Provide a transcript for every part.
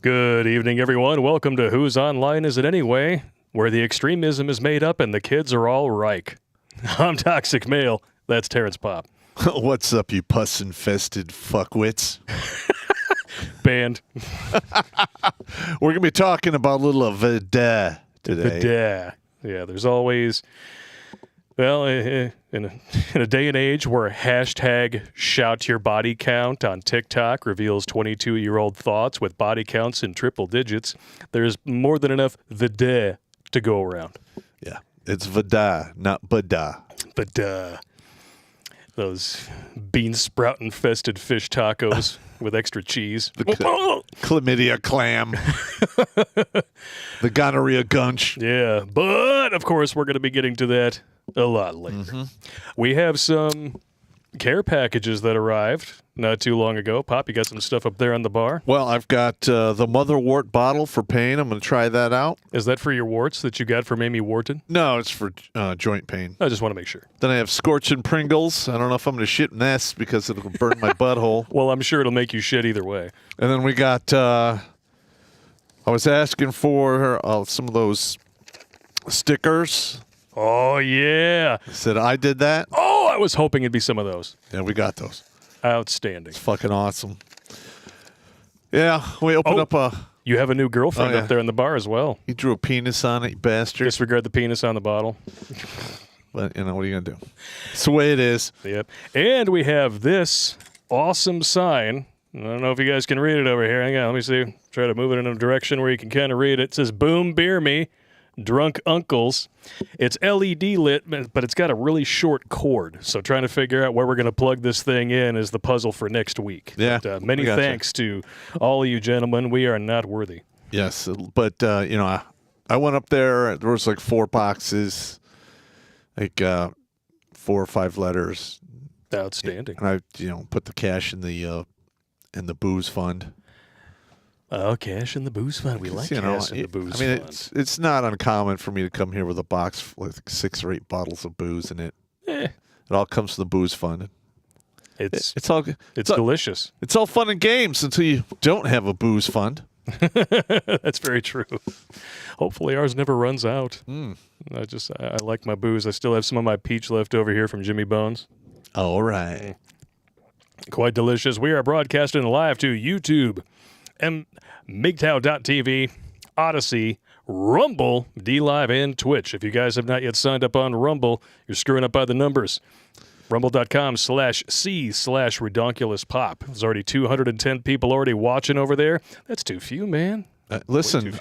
Good evening, everyone. Welcome to Whose Online Is It Anyway, where the extremism is made up and the kids are all Reich. I'm Toxic Male. That's Terrence Pop. What's up, you pus-infested fuckwits? Banned. We're going to be talking about a little of Vida today. Vida. Yeah, there's always... Well, in a day and age where hashtag shout your body count on TikTok reveals 22-year-old Thots with body counts in triple digits, there's more than enough Vida to go around. Yeah, it's Vida, not Buddha. Vida. Those bean sprout infested fish tacos with extra cheese. The chlamydia clam. The gonorrhea gunch. Yeah, but of course we're going to be getting to that a lot later. Mm-hmm. We have some care packages that arrived not too long ago. Pop, you got some stuff up there on the bar? Well, I've got the motherwort bottle for pain. I'm going to try that out. Is that for your warts that you got from Amy Wharton? No, it's for joint pain. I just want to make sure. Then I have Scorchin' Pringles. I don't know if I'm going to shit in this because it'll burn my butthole. Well, I'm sure it'll make you shit either way. And then we got, I was asking for some of those stickers. Oh, yeah. I said I did that. Oh, I was hoping it'd be some of those. Yeah, we got those. Outstanding. It's fucking awesome. Yeah, we opened up a... You have a new girlfriend up there in the bar as well. You drew a penis on it, you bastard. Disregard the penis on the bottle. But, what are you going to do? It's the way it is. Yep. And we have this awesome sign. I don't know if you guys can read it over here. Hang on, let me see. Try to move it in a direction where you can kind of read it. It says, "Boom, beer me. Drunk uncles." It's LED lit, but it's got a really short cord. So trying to figure out where we're going to plug this thing in is the puzzle for next week. Yeah. But, many thanks to all of you gentlemen. We are not worthy. Yes, but I went up there. There was like 4 boxes, like 4 or 5 letters. Outstanding. And I put the cash in the booze fund. Oh, cash in the booose fund. We like cash in the booze fund. I mean, it's not uncommon for me to come here with a box with 6 or 8 bottles of booze in it. It all comes from the booze fund. It's It's delicious. It's all fun and games until you don't have a booze fund. That's very true. Hopefully ours never runs out. I like my booze. I still have some of my peach left over here from Jimmy Bones. All right. Quite delicious. We are broadcasting live to YouTube, MGTOW.tv, Odyssey, Rumble, DLive, and Twitch. If you guys have not yet signed up on Rumble, you're screwing up by the numbers. Rumble.com/C/Redonkulas Pop. There's already 210 people already watching over there. That's too few, man. Listen,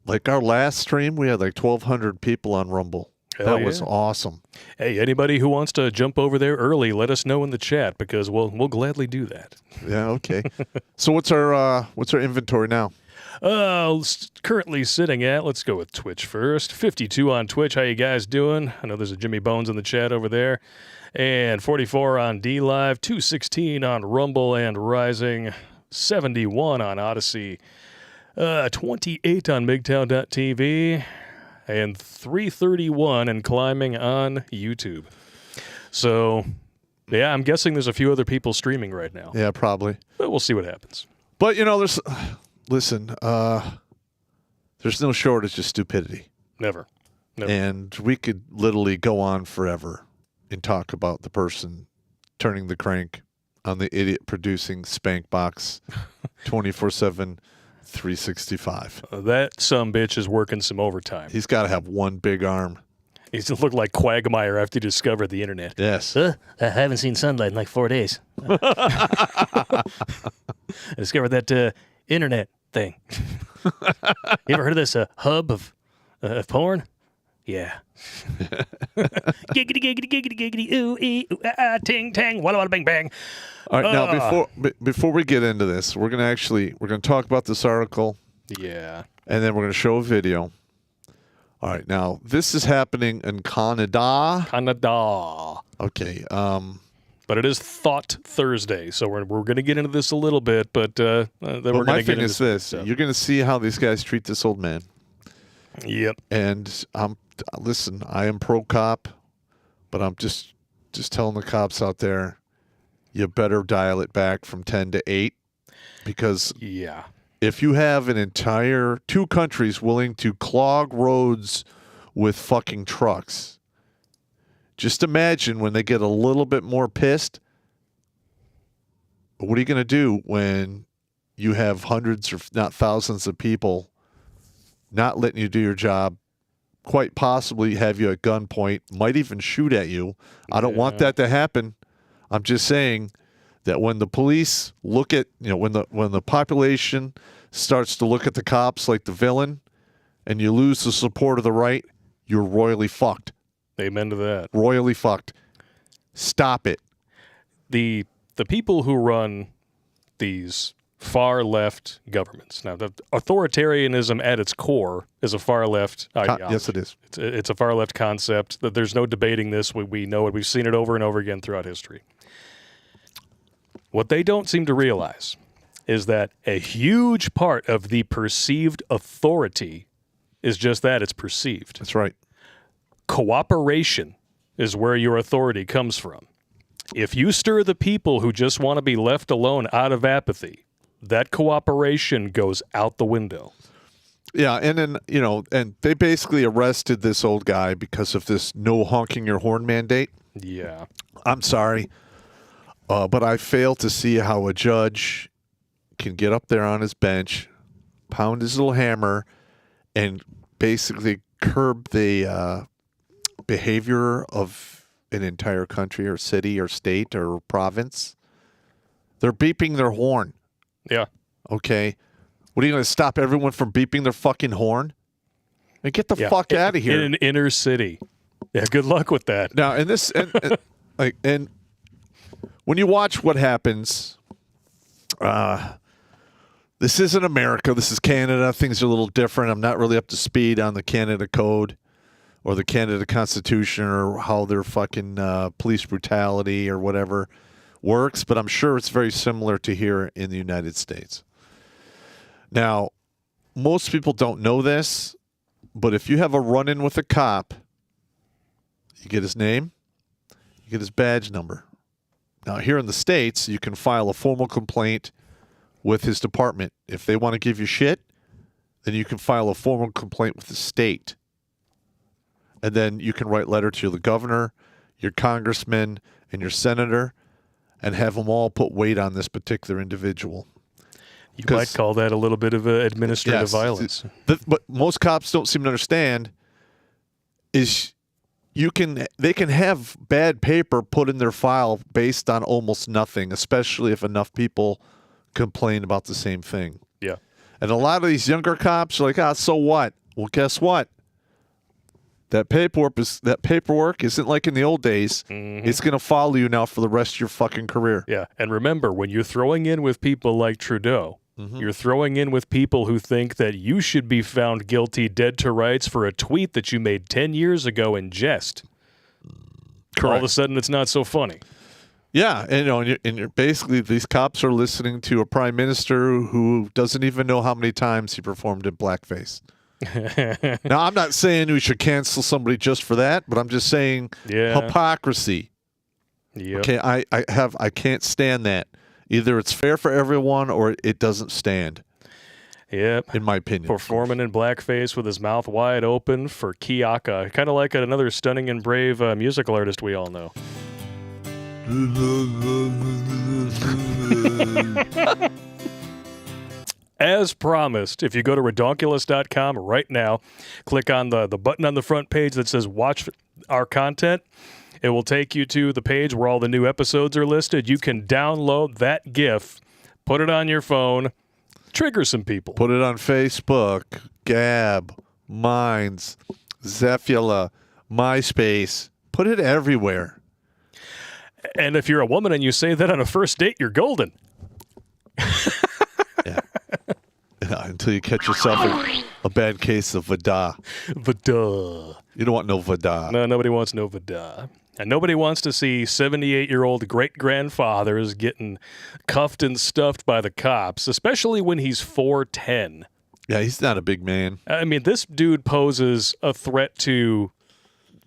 like our last stream, we had like 1,200 people on Rumble. That was awesome. Hey, anybody who wants to jump over there early, let us know in the chat because we'll gladly do that. Yeah, okay. So what's our inventory now? Currently sitting at, let's go with Twitch first. 52 on Twitch. How you guys doing? I know there's a Jimmy Bones in the chat over there. And 44 on DLive, 216 on Rumble and Rising, 71 on Odyssey, 28 on MGTOW.tv. And 331 and climbing on YouTube. So, yeah, I'm guessing there's a few other people streaming right now. Yeah, probably. But we'll see what happens. But, there's no shortage of stupidity. Never. And we could literally go on forever and talk about the person turning the crank on the idiot producing spank box 24/7. 365. That sumbitch is working some overtime. He's got to have one big arm. He's going to look like Quagmire after he discovered the internet. Yes. I haven't seen sunlight in like 4 days. I discovered that internet thing. You ever heard of this hub of porn? Yeah. Giggity, giggity, giggity, giggity, ooh, ee, ooh, ah, ting, tang, walla, walla, bang, bang. All right, now before we get into this, we're gonna talk about this article. Yeah. And then we're gonna show a video. All right, now this is happening in Canada. Okay. But it is Thot Thursday, so we're going to get into this a little bit, but then we're going to get into this. You're going to see how these guys treat this old man. Yep. And listen, I am pro cop, but I'm just telling the cops out there, you better dial it back from 10 to 8 because if you have an entire 2 countries willing to clog roads with fucking trucks, just imagine when they get a little bit more pissed, what are you going to do when you have hundreds or not thousands of people not letting you do your job, quite possibly have you at gunpoint, might even shoot at you? I don't want that to happen. I'm just saying that when the police look at, when the population starts to look at the cops like the villain and you lose the support of the right, you're royally fucked. Amen to that. Royally fucked. Stop it. The people who run these far left governments. Now, the authoritarianism at its core is a far left ideology. Yes, it is. It's a far left concept. That there's no debating this. We know it. We've seen it over and over again throughout history. What they don't seem to realize is that a huge part of the perceived authority is just that. It's perceived. That's right. Cooperation is where your authority comes from. If you stir the people who just want to be left alone out of apathy, that cooperation goes out the window. Yeah, and then, and they basically arrested this old guy because of this no honking your horn mandate. Yeah. I'm sorry, but I fail to see how a judge can get up there on his bench, pound his little hammer, and basically curb the behavior of an entire country or city or state or province. They're beeping their horn. Yeah. Okay. What are you going to stop everyone from beeping their fucking horn? And get the fuck out of here. In an inner city. Yeah, good luck with that. Now, and this and when you watch what happens, this isn't America, this is Canada. Things are a little different. I'm not really up to speed on the Canada Code or the Canada Constitution or how their fucking police brutality or whatever works, but I'm sure it's very similar to here in the United States. Now, most people don't know this, but if you have a run-in with a cop, you get his name, you get his badge number. Now, here in the States, you can file a formal complaint with his department. If they want to give you shit, then you can file a formal complaint with the state. And then you can write letter to the governor, your congressman, and your senator, and have them all put weight on this particular individual. You might call that a little bit of administrative violence. What most cops don't seem to understand is they can have bad paper put in their file based on almost nothing, especially if enough people complain about the same thing. Yeah. And a lot of these younger cops are like, so what? Well, guess what? That paperwork isn't like in the old days. Mm-hmm. It's going to follow you now for the rest of your fucking career. Yeah, and remember, when you're throwing in with people like Trudeau, you're throwing in with people who think that you should be found guilty dead to rights for a tweet that you made 10 years ago in jest. Correct. All of a sudden, it's not so funny. Yeah, and you're basically, these cops are listening to a prime minister who doesn't even know how many times he performed in blackface. Now, I'm not saying we should cancel somebody just for that, but I'm just saying hypocrisy. Yep. Okay, I can't stand that. Either it's fair for everyone or it doesn't stand. Yep. In my opinion. Performing in blackface with his mouth wide open for Kiaka. Kind of like another stunning and brave musical artist we all know. As promised, if you go to redonkulas.com right now, click on the button on the front page that says watch our content. It will take you to the page where all the new episodes are listed. You can download that GIF, put it on your phone, trigger some people. Put it on Facebook, Gab, Minds, Zephula, MySpace. Put it everywhere. And if you're a woman and you say that on a first date, you're golden. Yeah, until you catch yourself in a bad case of Vada. Vada. You don't want no Vada. No, nobody wants no Vada. And nobody wants to see 78-year-old great-grandfathers getting cuffed and stuffed by the cops, especially when he's 4'10". Yeah, he's not a big man. I mean, this dude poses a threat to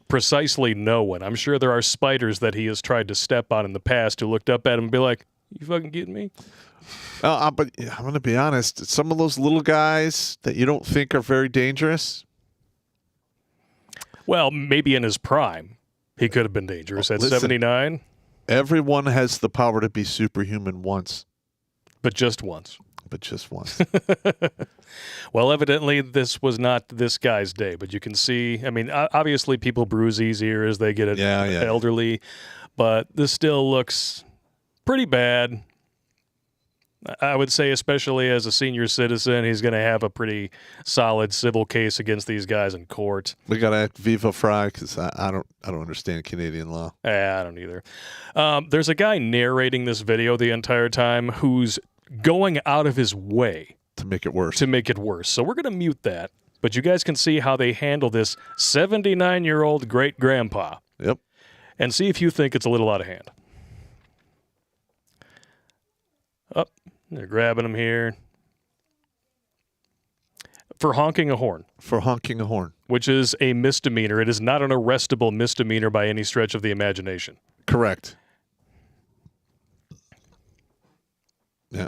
precisely no one. I'm sure there are spiders that he has tried to step on in the past who looked up at him and be like, You fucking kidding me? But I'm going to be honest. Some of those little guys that you don't think are very dangerous. Well, maybe in his prime, he could have been dangerous. At 79. Everyone has the power to be superhuman once. But just once. Well, evidently, this was not this guy's day. But you can see, I mean, obviously people bruise easier as they get elderly. But this still looks pretty bad. I would say, especially as a senior citizen, he's going to have a pretty solid civil case against these guys in court. We got to act viva frei because I don't understand Canadian law. I don't either. There's a guy narrating this video the entire time who's going out of his way to make it worse. So we're going to mute that. But you guys can see how they handle this 79-year-old great-grandpa. Yep. And see if you think it's a little out of hand. Oh, they're grabbing him here. For honking a horn. Which is a misdemeanor. It is not an arrestable misdemeanor by any stretch of the imagination. Correct. Yeah.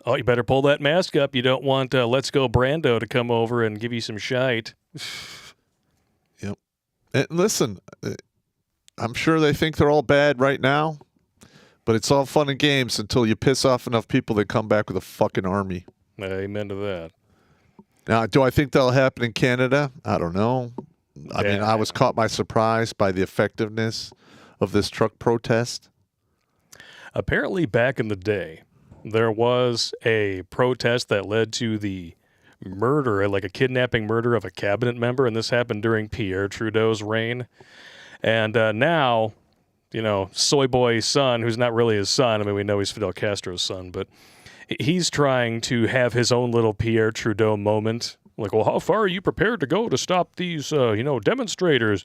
Oh, you better pull that mask up. You don't want Let's Go Brando to come over and give you some shite. Yep. And listen, I'm sure they think they're all bad right now, but it's all fun and games until you piss off enough people that come back with a fucking army. Amen to that. Now, do I think that'll happen in Canada? I don't know. I mean, I was caught by surprise by the effectiveness of this truck protest. Apparently, back in the day, there was a protest that led to the murder, like a kidnapping murder of a cabinet member, and this happened during Pierre Trudeau's reign. And now, you know, Soy Boy's son, who's not really his son, I mean, we know he's Fidel Castro's son, but he's trying to have his own little Pierre Trudeau moment. Like, well, how far are you prepared to go to stop these, demonstrators?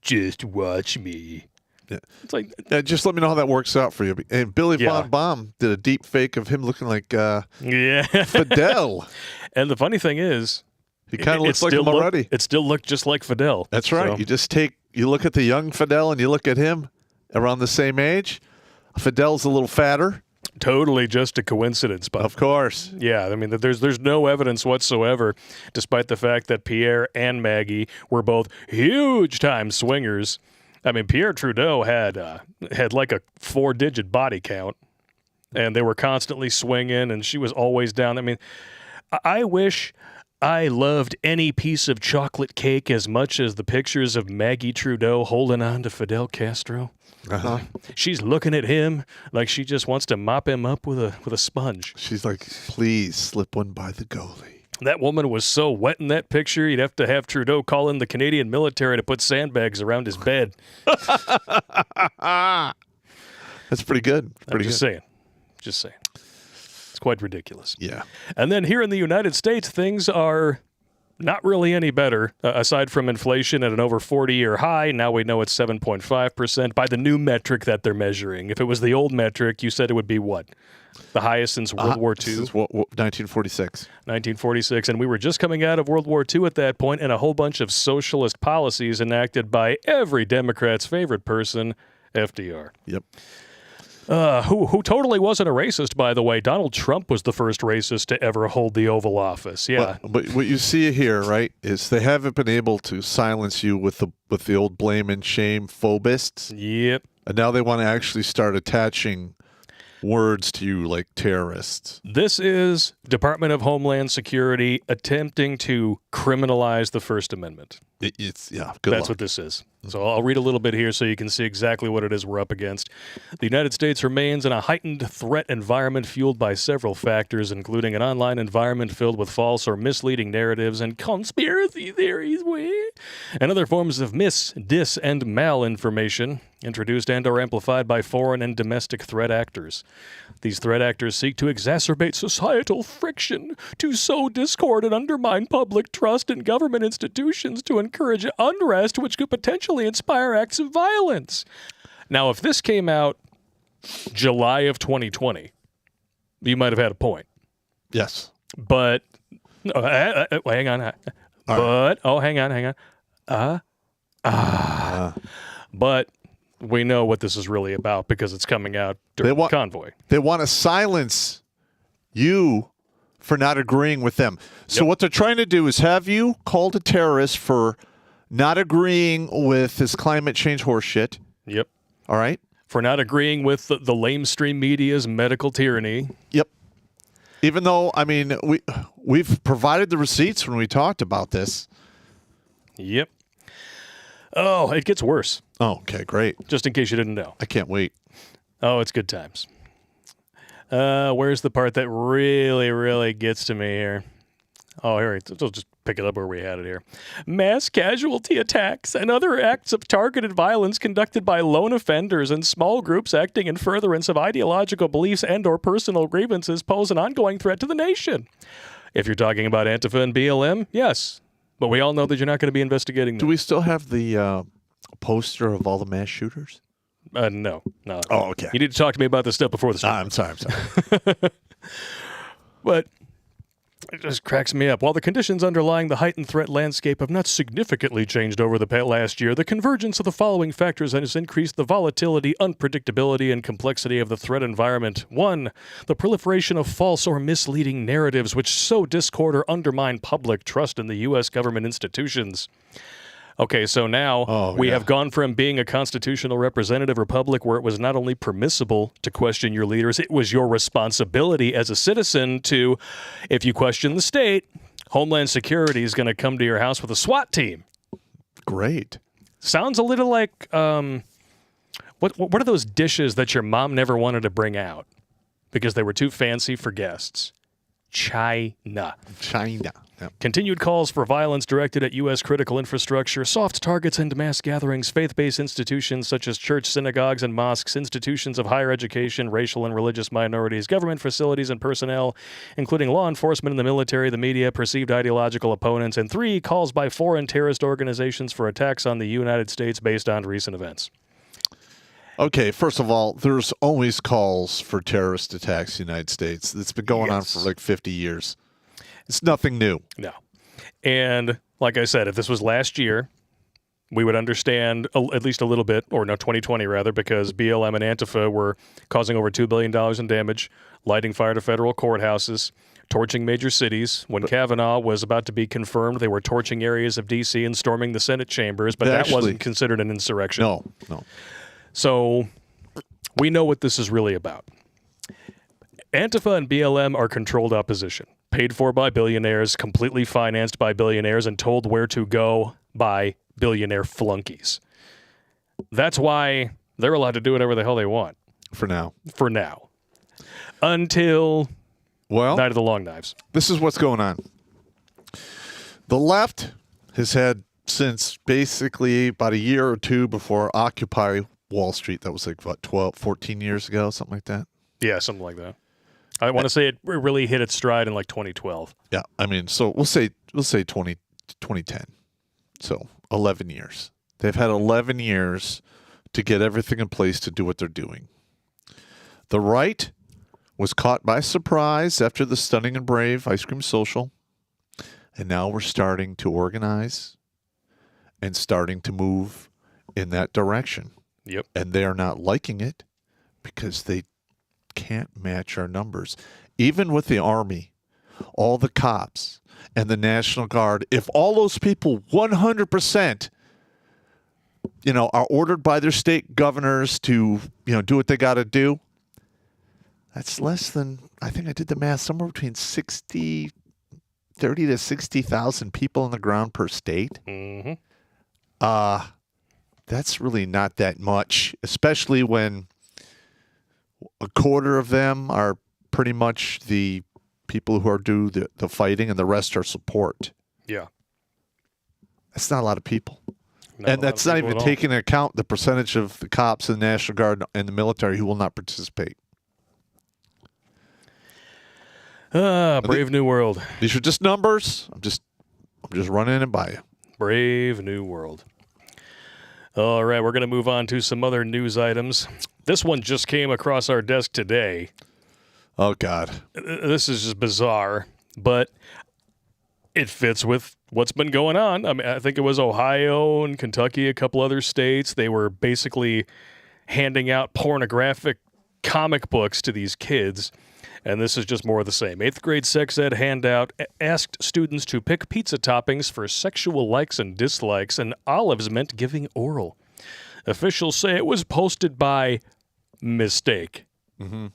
Just watch me. Yeah. It's like, just let me know how that works out for you. And Billy Von Baum did a deep fake of him looking like Fidel. And the funny thing is, he kind of looks like him already. It still looked just like Fidel. That's right. So. You look at the young Fidel and you look at him around the same age. Fidel's a little fatter. Totally just a coincidence, but of course. Yeah, I mean, there's no evidence whatsoever, despite the fact that Pierre and Maggie were both huge-time swingers. I mean, Pierre Trudeau had like a 4-digit body count, and they were constantly swinging, and she was always down. I mean, I wish I loved any piece of chocolate cake as much as the pictures of Maggie Trudeau holding on to Fidel Castro. Uh-huh. She's looking at him like she just wants to mop him up with a sponge. She's like, please slip one by the goalie. That woman was so wet in that picture, you'd have to have Trudeau call in the Canadian military to put sandbags around his bed. That's pretty good. Just saying. It's quite ridiculous. Yeah. And then here in the United States, things are not really any better, aside from inflation at an over 40-year high. Now we know it's 7.5% by the new metric that they're measuring. If it was the old metric, you said it would be what? The highest since World War II? This is 1946. 1946, and we were just coming out of World War II at that point, and a whole bunch of socialist policies enacted by every Democrat's favorite person, FDR. Yep. Who totally wasn't a racist, by the way. Donald Trump was the first racist to ever hold the Oval Office. Yeah. But what you see here, right, is they haven't been able to silence you with the old blame and shame phobists. Yep. And now they want to actually start attaching words to you like terrorists. This is Department of Homeland Security attempting to criminalize the First Amendment. That's what this is. So I'll read a little bit here so you can see exactly what it is we're up against. The United States remains in a heightened threat environment fueled by several factors, including an online environment filled with false or misleading narratives and conspiracy theories, and other forms of dis, and malinformation introduced and or amplified by foreign and domestic threat actors. These threat actors seek to exacerbate societal friction, to sow discord and undermine public trust in government institutions, to encourage unrest which could potentially inspire acts of violence. Now, if this came out July of 2020, you might have had a point. Yes. But, hang on. Hang on. But we know what this is really about because it's coming out during the convoy. They want to silence you for not agreeing with them. So what they're trying to do is have you called a terrorist for not agreeing with this climate change horseshit. Yep. All right? For not agreeing with the lamestream media's medical tyranny. Yep. Even though, I mean, we've provided the receipts when we talked about this. Yep. Oh, it gets worse. Oh, okay, great. Just in case you didn't know. I can't wait. Oh, it's good times. Where's the part that really, really gets to me here? Oh, here, we'll just pick it up where we had it here. Mass casualty attacks and other acts of targeted violence conducted by lone offenders and small groups acting in furtherance of ideological beliefs and or personal grievances pose an ongoing threat to the nation. If you're talking about Antifa and BLM, yes. But we all know that you're not going to be investigating them. Do we still have the poster of all the mass shooters? No. Oh, okay. You need to talk to me about this stuff before the show. I'm sorry. But it just cracks me up. While the conditions underlying the heightened threat landscape have not significantly changed over the last year, the convergence of the following factors has increased the volatility, unpredictability, and complexity of the threat environment. 1. The proliferation of false or misleading narratives which sow discord or undermine public trust in the U.S. government institutions. Okay, so now we have gone from being a constitutional representative republic where it was not only permissible to question your leaders, it was your responsibility as a citizen to, if you question the state, Homeland Security is going to come to your house with a SWAT team. Great. Sounds a little like, what are those dishes that your mom never wanted to bring out because they were too fancy for guests? China. Yep. Continued calls for violence directed at U.S. critical infrastructure, soft targets and mass gatherings, faith-based institutions such as church, synagogues, and mosques, institutions of higher education, racial and religious minorities, government facilities and personnel, including law enforcement and the military, the media, perceived ideological opponents, and 3, calls by foreign terrorist organizations for attacks on the United States based on recent events. Okay, first of all, there's always calls for terrorist attacks in the United States. It's been going on for like 50 years. It's nothing new. No. And like I said, if this was last year, we would understand at least a little bit, or no, 2020 rather, because BLM and Antifa were causing over $2 billion in damage, lighting fire to federal courthouses, torching major cities. When Kavanaugh was about to be confirmed, they were torching areas of D.C. and storming the Senate chambers, but that wasn't considered an insurrection. No. So we know what this is really about. Antifa and BLM are controlled opposition, paid for by billionaires, completely financed by billionaires, and told where to go by billionaire flunkies. That's why they're allowed to do whatever the hell they want. For now. Until Night of the Long Knives. This is what's going on. The left has had since basically about a year or two before Occupy Wall Street. That was like, 14 years ago, something like that? Yeah, something like that. I want to say it really hit its stride in like 2012. Yeah, I mean, so we'll say 2010. So 11 years. They've had 11 years to get everything in place to do what they're doing. The right was caught by surprise after the Stunning and Brave Ice Cream Social, and now we're starting to organize and starting to move in that direction. Yep. And they are not liking it because they can't match our numbers. Even with the Army, all the cops, and the National Guard, if all those people 100%, are ordered by their state governors to, do what they got to do, that's less than, I think I did the math, somewhere between 30 to 60,000 people on the ground per state. Mm-hmm. That's really not that much, especially when a quarter of them are pretty much the people who are do the fighting and the rest are support. Yeah. That's not a lot of people. And that's not even taking into account the percentage of the cops and the National Guard and the military who will not participate. Brave new world. These are just numbers. I'm just running it by you. Brave new world. All right, we're going to move on to some other news items. This one just came across our desk today. Oh, God. This is just bizarre, but it fits with what's been going on. I mean, I think it was Ohio and Kentucky, a couple other states. They were basically handing out pornographic comic books to these kids. And this is just more of the same. 8th grade sex ed handout asked students to pick pizza toppings for sexual likes and dislikes, and olives meant giving oral. Officials say it was posted by mistake. Mm-hmm.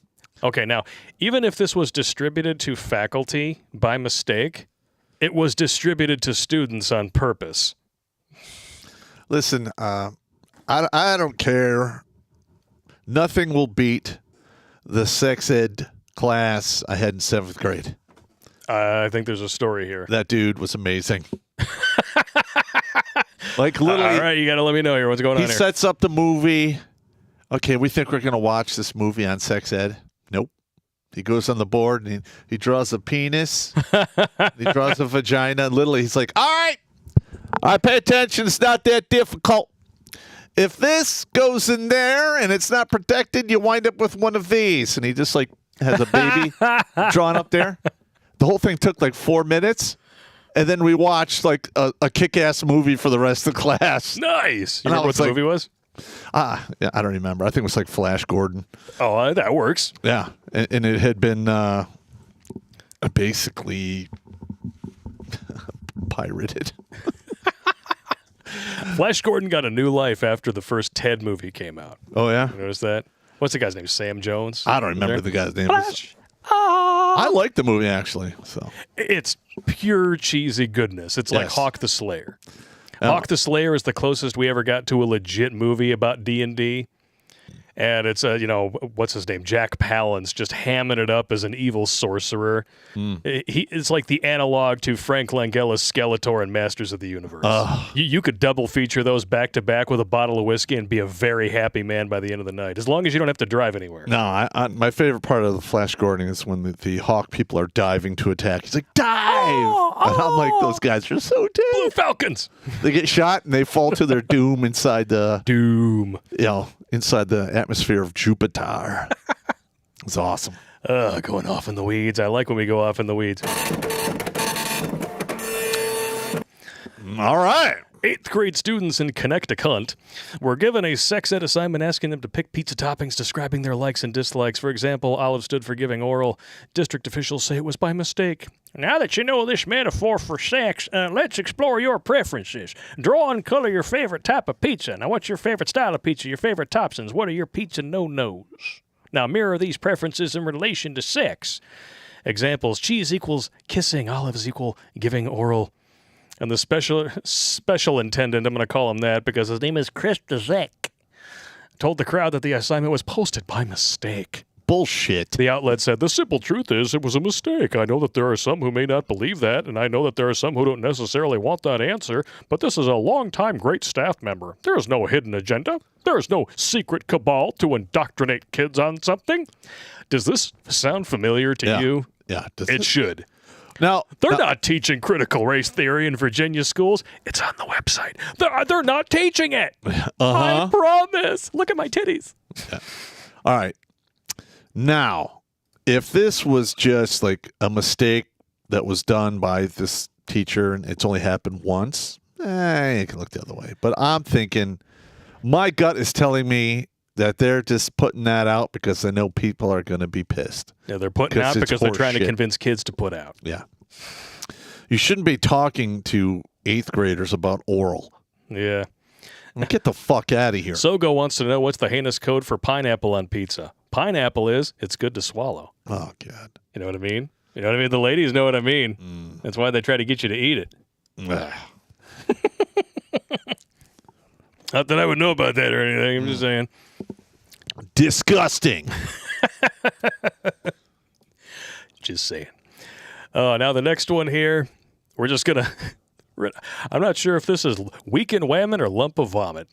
Okay, now, even if this was distributed to faculty by mistake, it was distributed to students on purpose. Listen, I don't care. Nothing will beat the sex ed class I had in 7th grade. I think there's a story here. That dude was amazing. Like literally, all right, you got to let me know here. What's going on he here? sets up the movie. Okay, we think we're going to watch this movie on sex ed. Nope. He goes on the board and he draws a penis. He draws a vagina. And literally, he's like, all right, pay attention. It's not that difficult. If this goes in there and it's not protected, you wind up with one of these. And he just like has a baby drawn up there. The whole thing took like 4 minutes. And then we watched like a kick-ass movie for the rest of the class. Nice. You And I remember what was the like- movie was? Yeah, I don't remember. I think it was like Flash Gordon. Oh, that works. Yeah. And it had been basically pirated. Flash Gordon got a new life after the first Ted movie came out. Oh, yeah? You notice that? What's the guy's name? Sam Jones? I don't remember the guy's name. Flash. I liked the movie, actually. So It's pure cheesy goodness. It's like Yes. Hawk the Slayer. Oh. Hawk the Slayer is the closest we ever got to a legit movie about D&D. And it's, what's his name? Jack Palance just hamming it up as an evil sorcerer. It's like the analog to Frank Langella's Skeletor and Masters of the Universe. You could double feature those back to back with a bottle of whiskey and be a very happy man by the end of the night, as long as you don't have to drive anywhere. No, my favorite part of the Flash Gordon is when the Hawk people are diving to attack. He's like, dive! And I'm like, those guys are so dead. Blue Falcons! They get shot and they fall to their doom inside the Doom. inside the atmosphere of Jupiter. It's awesome. Going off in the weeds. I like when we go off in the weeds. All right. 8th grade students in Connecticut were given a sex ed assignment asking them to pick pizza toppings describing their likes and dislikes. For example, olive stood for giving oral. District officials say it was by mistake. Now that you know this metaphor for sex, let's explore your preferences. Draw and color your favorite type of pizza. Now, what's your favorite style of pizza, your favorite toppings? What are your pizza no-nos? Now, mirror these preferences in relation to sex. Examples: cheese equals kissing, olives equal giving oral. And the special intendant, I'm going to call him that because his name is Chris Dezek, told the crowd that the assignment was posted by mistake. Bullshit. The outlet said, "The simple truth is it was a mistake. I know that there are some who may not believe that, and I know that there are some who don't necessarily want that answer, but this is a longtime great staff member. There is no hidden agenda. There is no secret cabal to indoctrinate kids on something." Does this sound familiar to you? Yeah. It should. Now, They're not teaching critical race theory in Virginia schools. It's on the website. They're not teaching it. I promise. Look at my titties. all right. Now, if this was just like a mistake that was done by this teacher and it's only happened once, you can look the other way. But I'm thinking, my gut is telling me that they're just putting that out because they know people are going to be pissed. Yeah, they're putting out because they're trying to horseshit. convince kids to put out. Yeah. You shouldn't be talking to 8th graders about oral. Yeah. Get the fuck out of here. Sogo wants to know what's the heinous code for pineapple on pizza. Pineapple is, it's good to swallow. Oh, God. You know what I mean? You know what I mean? The ladies know what I mean. That's why they try to get you to eat it. Not that I would know about that or anything. I'm just saying. Disgusting. Just saying. Now the next one here, we're just going to... I'm not sure if this is weekend whammon or lump of vomit.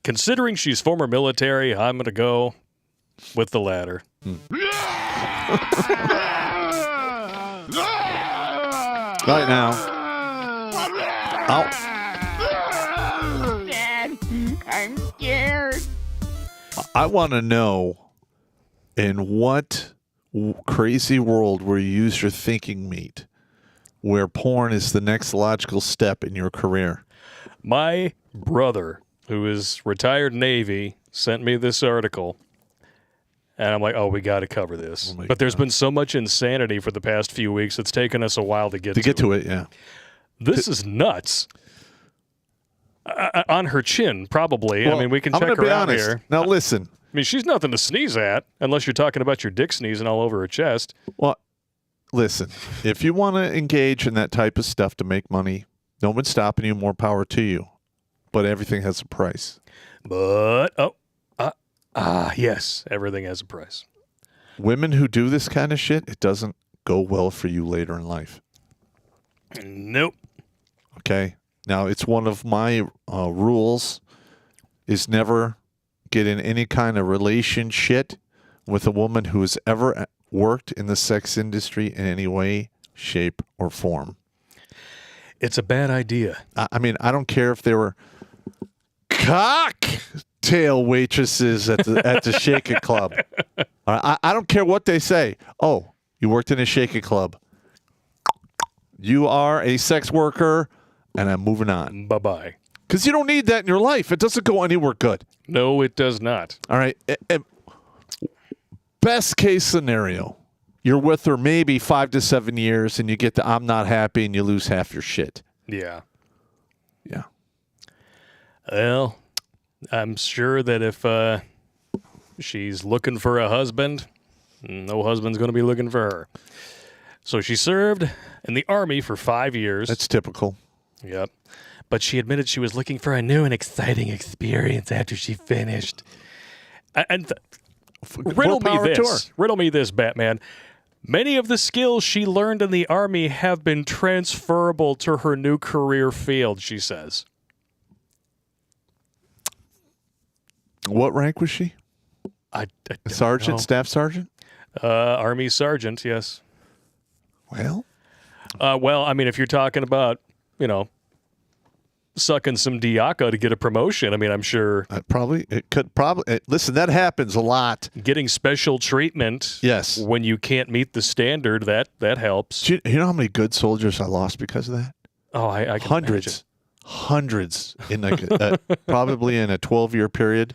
Considering she's former military, I'm going to go with the latter. Right now. Ow. Dad, I'm scared. I want to know in what crazy world where you use your thinking meat, where porn is the next logical step in your career. My brother who is retired Navy, sent me this article. And I'm like, oh, we got to cover this. Oh but there's been so much insanity for the past few weeks, it's taken us a while to get to it. Yeah. This is nuts. On her chin, probably. Well, I mean, we can I'm check gonna her be out honest. here. Now, listen. I mean, she's nothing to sneeze at, unless you're talking about your dick sneezing all over her chest. Well, listen. If you want to engage in that type of stuff to make money, no one's stopping you. More power to you. But everything has a price. But, yes, everything has a price. Women who do this kind of shit, it doesn't go well for you later in life. Nope. Okay? Now, it's one of my rules is never get in any kind of relationship with a woman who has ever worked in the sex industry in any way, shape, or form. It's a bad idea. I mean, I don't care if they were cocktail waitresses at the Shake It Club. I don't care what they say. Oh, you worked in a Shake It Club. You are a sex worker, and I'm moving on. Bye-bye. Because you don't need that in your life. It doesn't go anywhere good. No, it does not. All right. Best case scenario, you're with her maybe 5 to 7 years, and you get to I'm not happy, and you lose half your shit. Yeah. Yeah. Well, I'm sure that if she's looking for a husband, no husband's going to be looking for her. So she served in the Army for 5 years. That's typical. Yep. But she admitted she was looking for a new and exciting experience after she finished. And riddle me this, Batman. Many of the skills she learned in the Army have been transferable to her new career field, she says. What rank was she? I don't Sergeant, know. staff sergeant? Army sergeant, yes. Well, Well, I mean, if you're talking about, sucking some Diaco to get a promotion, I mean, I'm sure listen, that happens a lot. getting special treatment Yes. when you can't meet the standard, that helps. Do you know how many good soldiers I lost because of that? Oh, I can imagine. Hundreds in like probably in a 12-year period.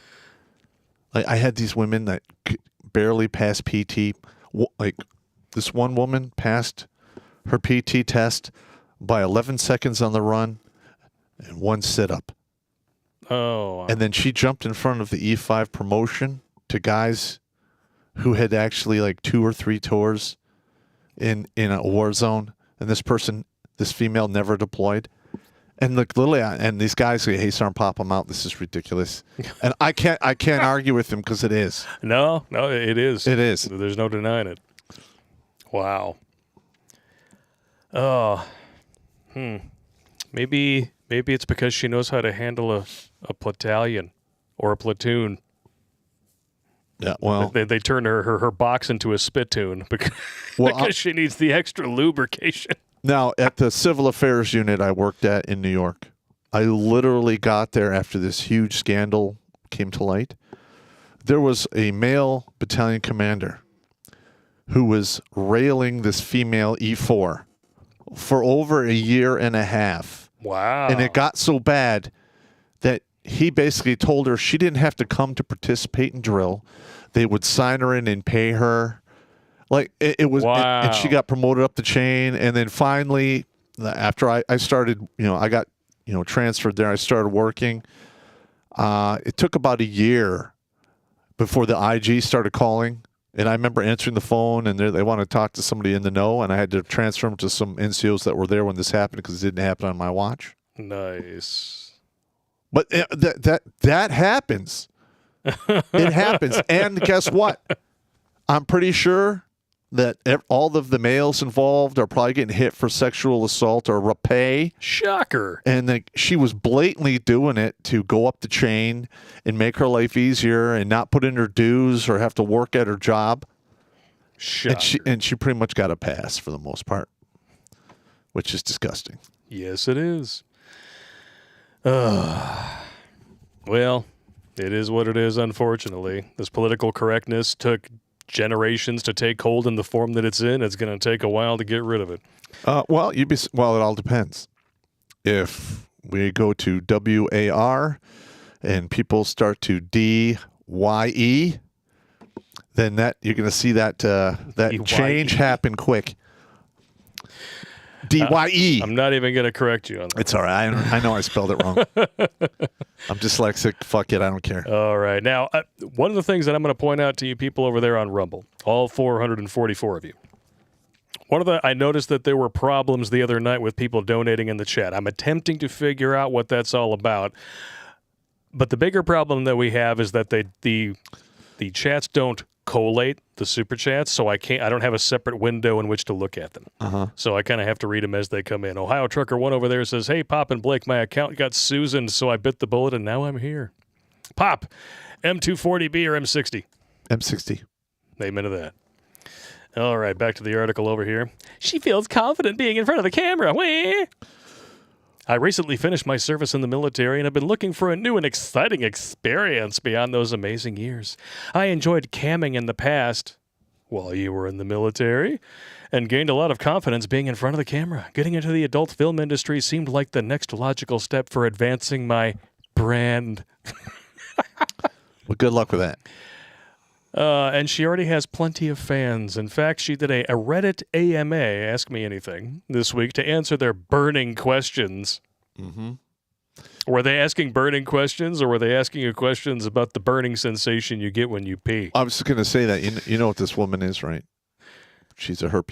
Like I had these women that barely passed PT. Like this one woman passed her PT test by 11 seconds on the run and 1 sit-up. Oh. And then she jumped in front of the E5 promotion to guys who had actually like 2 or 3 tours in a war zone. And this female never deployed. And look, literally, and these guys say, "Hey, Sergeant, pop them out. This is ridiculous." And I can't argue with them because it is. No, it is. It is. There's no denying it. Wow. Oh. Maybe it's because she knows how to handle a battalion or a platoon. Yeah. Well, They turn her box into a spittoon because she needs the extra lubrication. Now, at the Civil Affairs unit I worked at in New York, I literally got there after this huge scandal came to light. There was a male battalion commander who was railing this female E4 for over a year and a half. Wow. And it got so bad that he basically told her she didn't have to come to participate in drill. They would sign her in and pay her. Like it was, wow. and she got promoted up the chain. And then finally, after I started, I got, transferred there. I started working. It took about a year before the IG started calling. And I remember answering the phone, and they want to talk to somebody in the know, and I had to transfer them to some NCOs that were there when this happened because it didn't happen on my watch. Nice. But that happens. It happens. And guess what? I'm pretty sure that all of the males involved are probably getting hit for sexual assault or rapay. Shocker. And she was blatantly doing it to go up the chain and make her life easier and not put in her dues or have to work at her job. Shocker. And she pretty much got a pass for the most part, which is disgusting. Yes, it is. Well, it is what it is, unfortunately. This political correctness took generations to take hold in the form that it's in. It's going to take a while to get rid of it. Well, it all depends. If we go to WAR and people start to DYE, then that you're going to see that change happen quick. DYE. I'm not even going to correct you on that. It's all right. I know I spelled it wrong. I'm dyslexic. Fuck it. I don't care. All right. Now, one of the things that I'm going to point out to you people over there on Rumble, all 444 of you, I noticed that there were problems the other night with people donating in the chat. I'm attempting to figure out what that's all about. But the bigger problem that we have is that the chats don't collate the super chats, so I don't have a separate window in which to look at them. So I kind of have to read them as they come in. Ohio Trucker 1 over there says, "Hey, Pop and Blake, my account got Susan, so I bit the bullet and now I'm here." Pop, M240B or M60? M60. Amen to that. All right, back to the article over here. She feels confident being in front of the camera. Wah! I recently finished my service in the military and have been looking for a new and exciting experience beyond those amazing years. I enjoyed camming in the past while you were in the military and gained a lot of confidence being in front of the camera. Getting into the adult film industry seemed like the next logical step for advancing my brand. Well, good luck with that. And she already has plenty of fans. In fact, she did a Reddit AMA, Ask Me Anything, this week to answer their burning questions. Mm-hmm. Were they asking burning questions, or were they asking you questions about the burning sensation you get when you pee? I was just going to say that. You know what this woman is, right? She's a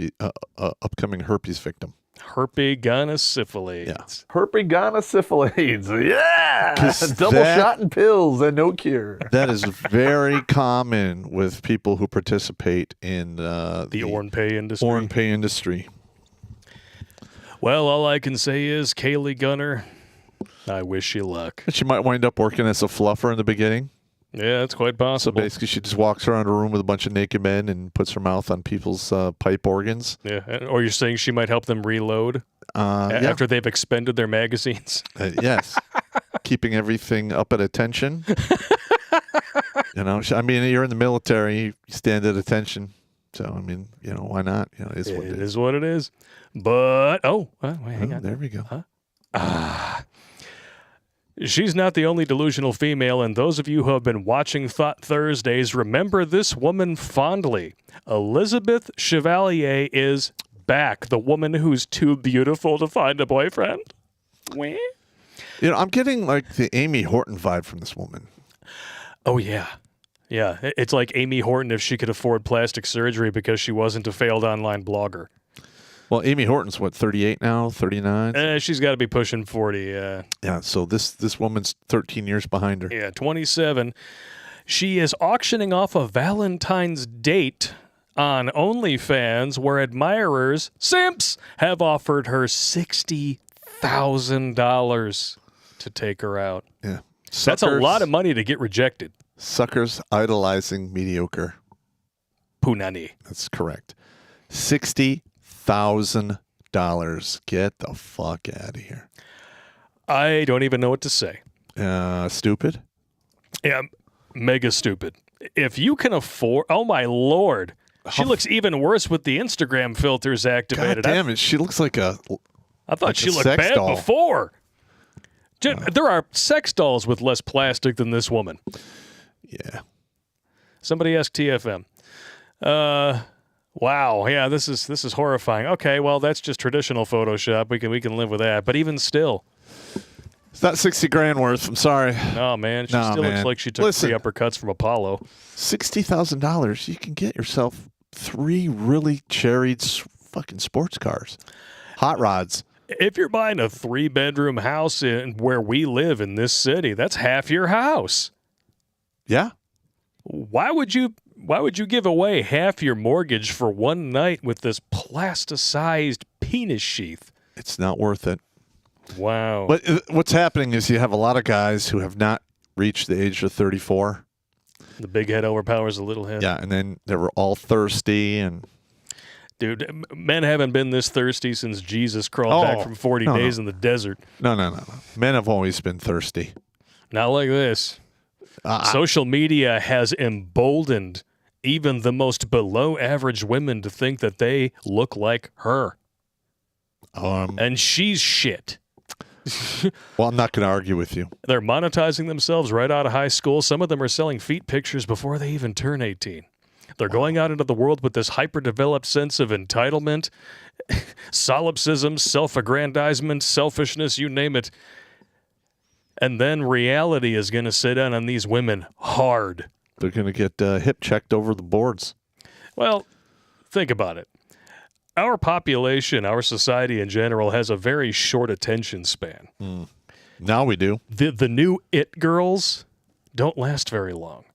upcoming herpes victim. Herpes-gonosyphilis. Yeah. Herpes-gonosyphilis. Yeah! Double shot and pills and no cure. That is very common with people who participate in the Orn-Pay industry. Orn-Pay industry. Well, all I can say is, Kaylee Gunner, I wish you luck. She might wind up working as a fluffer in the beginning. Yeah, that's quite possible. So basically, she just walks around a room with a bunch of naked men and puts her mouth on people's pipe organs. Yeah, or you're saying she might help them reload after they've expended their magazines? Yes. Keeping everything up at attention. I mean, you're in the military, you stand at attention. So, I mean, why not? It is what it is. But, wait, hang on. There we go. Huh? She's not the only delusional female, and those of you who have been watching Thot Thursdays remember this woman fondly. Elizabeth Chevalier is back, the woman who's too beautiful to find a boyfriend. Wah? I'm getting like the Amy Horton vibe from this woman. Oh, yeah. Yeah, it's like Amy Horton if she could afford plastic surgery because she wasn't a failed online blogger. Well, Amy Horton's, 38 now, 39? She's got to be pushing 40, Yeah, so this woman's 13 years behind her. Yeah, 27. She is auctioning off a Valentine's date on OnlyFans where admirers, simps, have offered her $60,000 to take her out. Yeah. That's a lot of money to get rejected. Suckers idolizing mediocre. Punani. That's correct. $60,000. Get the fuck out of here. I don't even know what to say. Stupid? Yeah, mega stupid. If you can afford... Oh, my Lord. She looks even worse with the Instagram filters activated. God damn it. She looks like a... I thought like she a looked sex bad doll. before. There are sex dolls with less plastic than this woman. Yeah. Somebody asked TFM. Wow. Yeah, this is horrifying. Okay, well, that's just traditional Photoshop. We can live with that. But even still, it's not $60,000 worth. I'm sorry. Oh man, she still looks like she took 3 uppercuts from Apollo. $60,000. You can get yourself 3 really cherried fucking sports cars, hot rods. If you're buying a 3-bedroom house in where we live in this city, that's half your house. Yeah. Why would you give away half your mortgage for one night with this plasticized penis sheath? It's not worth it. Wow. But what's happening is you have a lot of guys who have not reached the age of 34. The big head overpowers the little head. Yeah, and then they were all thirsty and... Dude, men haven't been this thirsty since Jesus crawled back from 40 days in the desert. No. Men have always been thirsty. Not like this. Social media has emboldened even the most below-average women to think that they look like her. And she's shit. Well, I'm not going to argue with you. They're monetizing themselves right out of high school. Some of them are selling feet pictures before they even turn 18. They're going out into the world with this hyper-developed sense of entitlement, solipsism, self-aggrandizement, selfishness, you name it. And then reality is going to sit down on these women hard. They're going to get hip checked over the boards. Well, think about it. Our population, our society in general, has a very short attention span. Now we do. The new it girls don't last very long.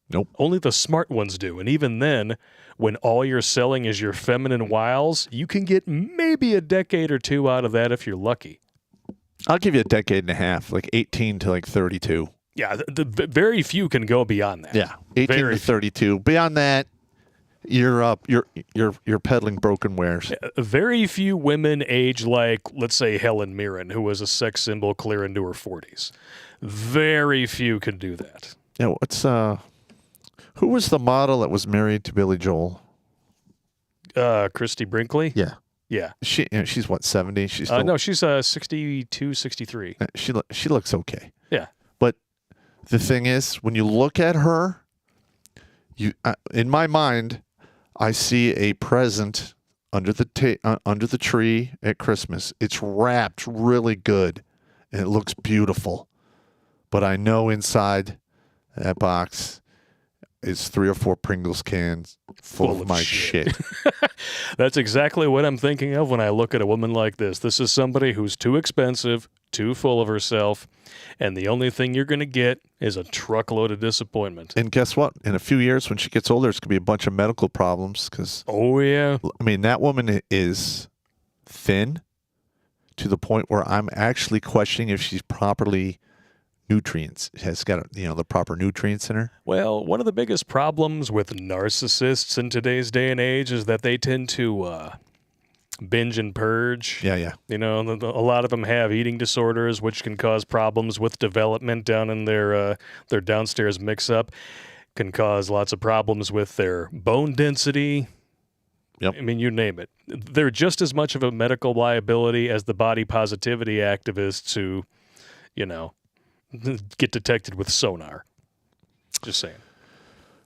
Nope. Only the smart ones do. And even then, when all you're selling is your feminine wiles, you can get maybe a decade or two out of that if you're lucky. I'll give you a decade and a half, like 18 to like 32. Yeah, the very few can go beyond that. Yeah, 18 to 32. Beyond that, you're peddling broken wares. Very few women age like, let's say, Helen Mirren, who was a sex symbol clear into her 40s. Very few can do that. Yeah, who was the model that was married to Billy Joel? Christy Brinkley? Yeah. Yeah. She's what, 70? She's still, No, she's 62, 63. She looks okay. Yeah. But the thing is, when you look at her, in my mind, I see a present under the tree at Christmas. It's wrapped really good, and it looks beautiful. But I know inside that box is 3 or 4 Pringles cans full of my shit. That's exactly what I'm thinking of when I look at a woman like this. This is somebody who's too expensive, too full of herself, and the only thing you're going to get is a truckload of disappointment. And guess what? In a few years, when she gets older, it's going to be a bunch of medical problems. Because oh yeah, I mean, that woman is thin to the point where I'm actually questioning if she's properly has got the proper nutrients in her. Well, one of the biggest problems with narcissists in today's day and age is that they tend to binge and purge. Yeah. You know, a lot of them have eating disorders, which can cause problems with development down in their downstairs mix-up. Can cause lots of problems with their bone density. Yep. I mean, you name it. They're just as much of a medical liability as the body positivity activists who, get detected with sonar. Just saying.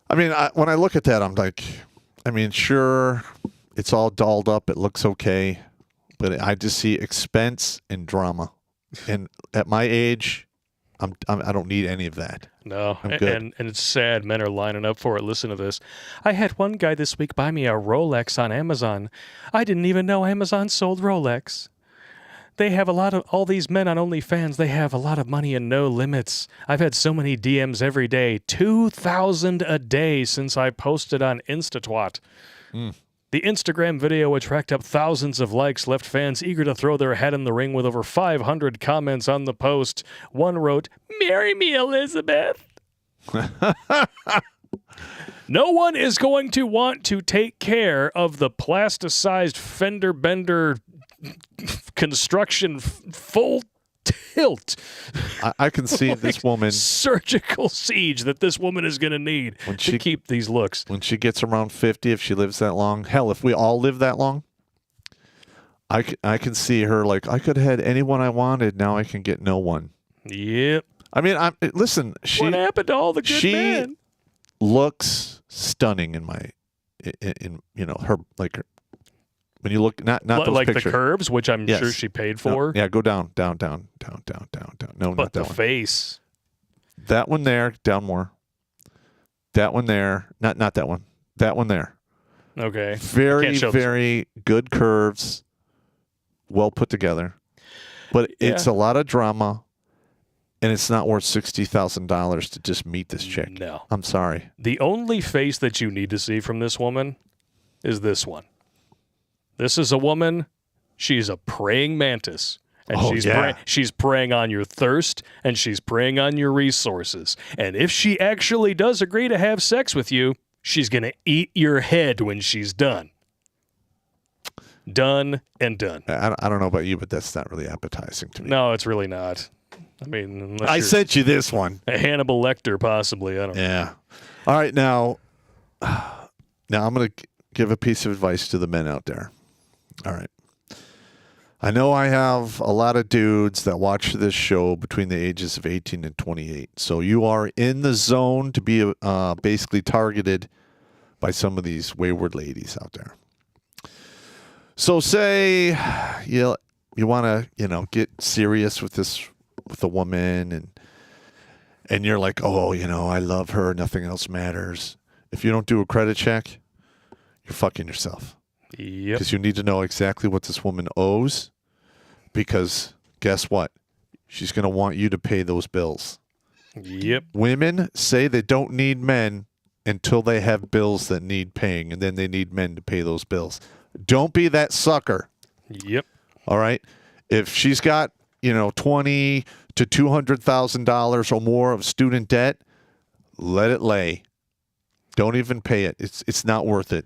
I mean, when I look at that, I'm like, sure, it's all dolled up. It looks okay. But I just see expense and drama. And at my age, I don't need any of that. No. I'm good. And it's sad. Men are lining up for it. Listen to this. I had one guy this week buy me a Rolex on Amazon. I didn't even know Amazon sold Rolex. They have all these men on OnlyFans, they have a lot of money and no limits. I've had so many DMs every day, 2,000 a day since I posted on Thot. The Instagram video, which racked up thousands of likes, left fans eager to throw their hat in the ring with over 500 comments on the post. One wrote, "Marry me, Elizabeth." No one is going to want to take care of the plasticized fender bender construction full tilt. I can see this woman surgical siege that this woman is going to need to keep these looks. When she gets around 50, if she lives that long, hell, if we all live that long, I can see her like, I could have had anyone I wanted. Now I can get no one. Yep. I mean, listen. What happened to all the good men? She looks stunning in her like. When you look, not those like pictures. The curves, which I'm sure she paid for. No, yeah, go down. No, but not that the one. face. That one there, down more. That one there, not that one. That one there. Okay. Very, very good curves, well put together. But it's a lot of drama, and it's not worth $60,000 to just meet this chick. No. I'm sorry. The only face that you need to see from this woman is this one. This is a woman, she's a praying mantis. And she's preying on your thirst, and she's preying on your resources. And if she actually does agree to have sex with you, she's going to eat your head when she's done. Done and done. I don't know about you, but that's not really appetizing to me. No, it's really not. I mean, unless I sent you this one. A Hannibal Lecter, possibly. I don't know. Yeah. All right, now I'm going to give a piece of advice to the men out there. All right. I know I have a lot of dudes that watch this show between the ages of 18 and 28. So you are in the zone to be basically targeted by some of these wayward ladies out there. So say you want to, get serious with a woman and you're like, oh, I love her. Nothing else matters. If you don't do a credit check, you're fucking yourself. Yep. Because you need to know exactly what this woman owes, because guess what? She's going to want you to pay those bills. Yep. Women say they don't need men until they have bills that need paying, and then they need men to pay those bills. Don't be that sucker. Yep. All right? If she's got, $20,000 to $200,000 or more of student debt, let it lay. Don't even pay it. It's not worth it.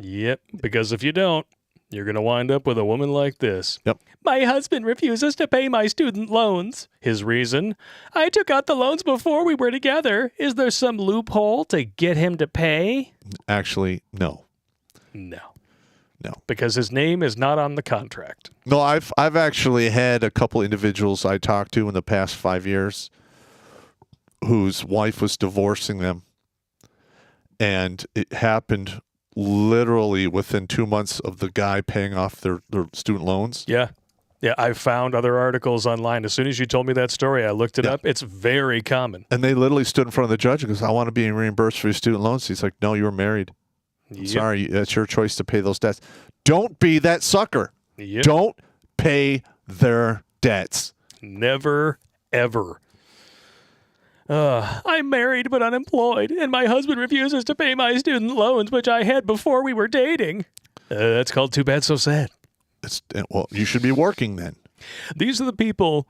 Yep, because if you don't, you're going to wind up with a woman like this. Yep. My husband refuses to pay my student loans. His reason? I took out the loans before we were together. Is there some loophole to get him to pay? Actually, no. No. No. Because his name is not on the contract. No, I've actually had a couple individuals I talked to in the past 5 years whose wife was divorcing them, and it happened literally within 2 months of the guy paying off their student loans. Yeah. Yeah, I found other articles online. As soon as you told me that story, I looked it up. It's very common. And they literally stood in front of the judge and goes, I want to be reimbursed for your student loans. He's like, no, you were married. Yep. Sorry, that's your choice to pay those debts. Don't be that sucker. Yep. Don't pay their debts. Never, ever. I'm married but unemployed, and my husband refuses to pay my student loans, which I had before we were dating. That's called Too Bad So Sad. Well, you should be working then. These are the people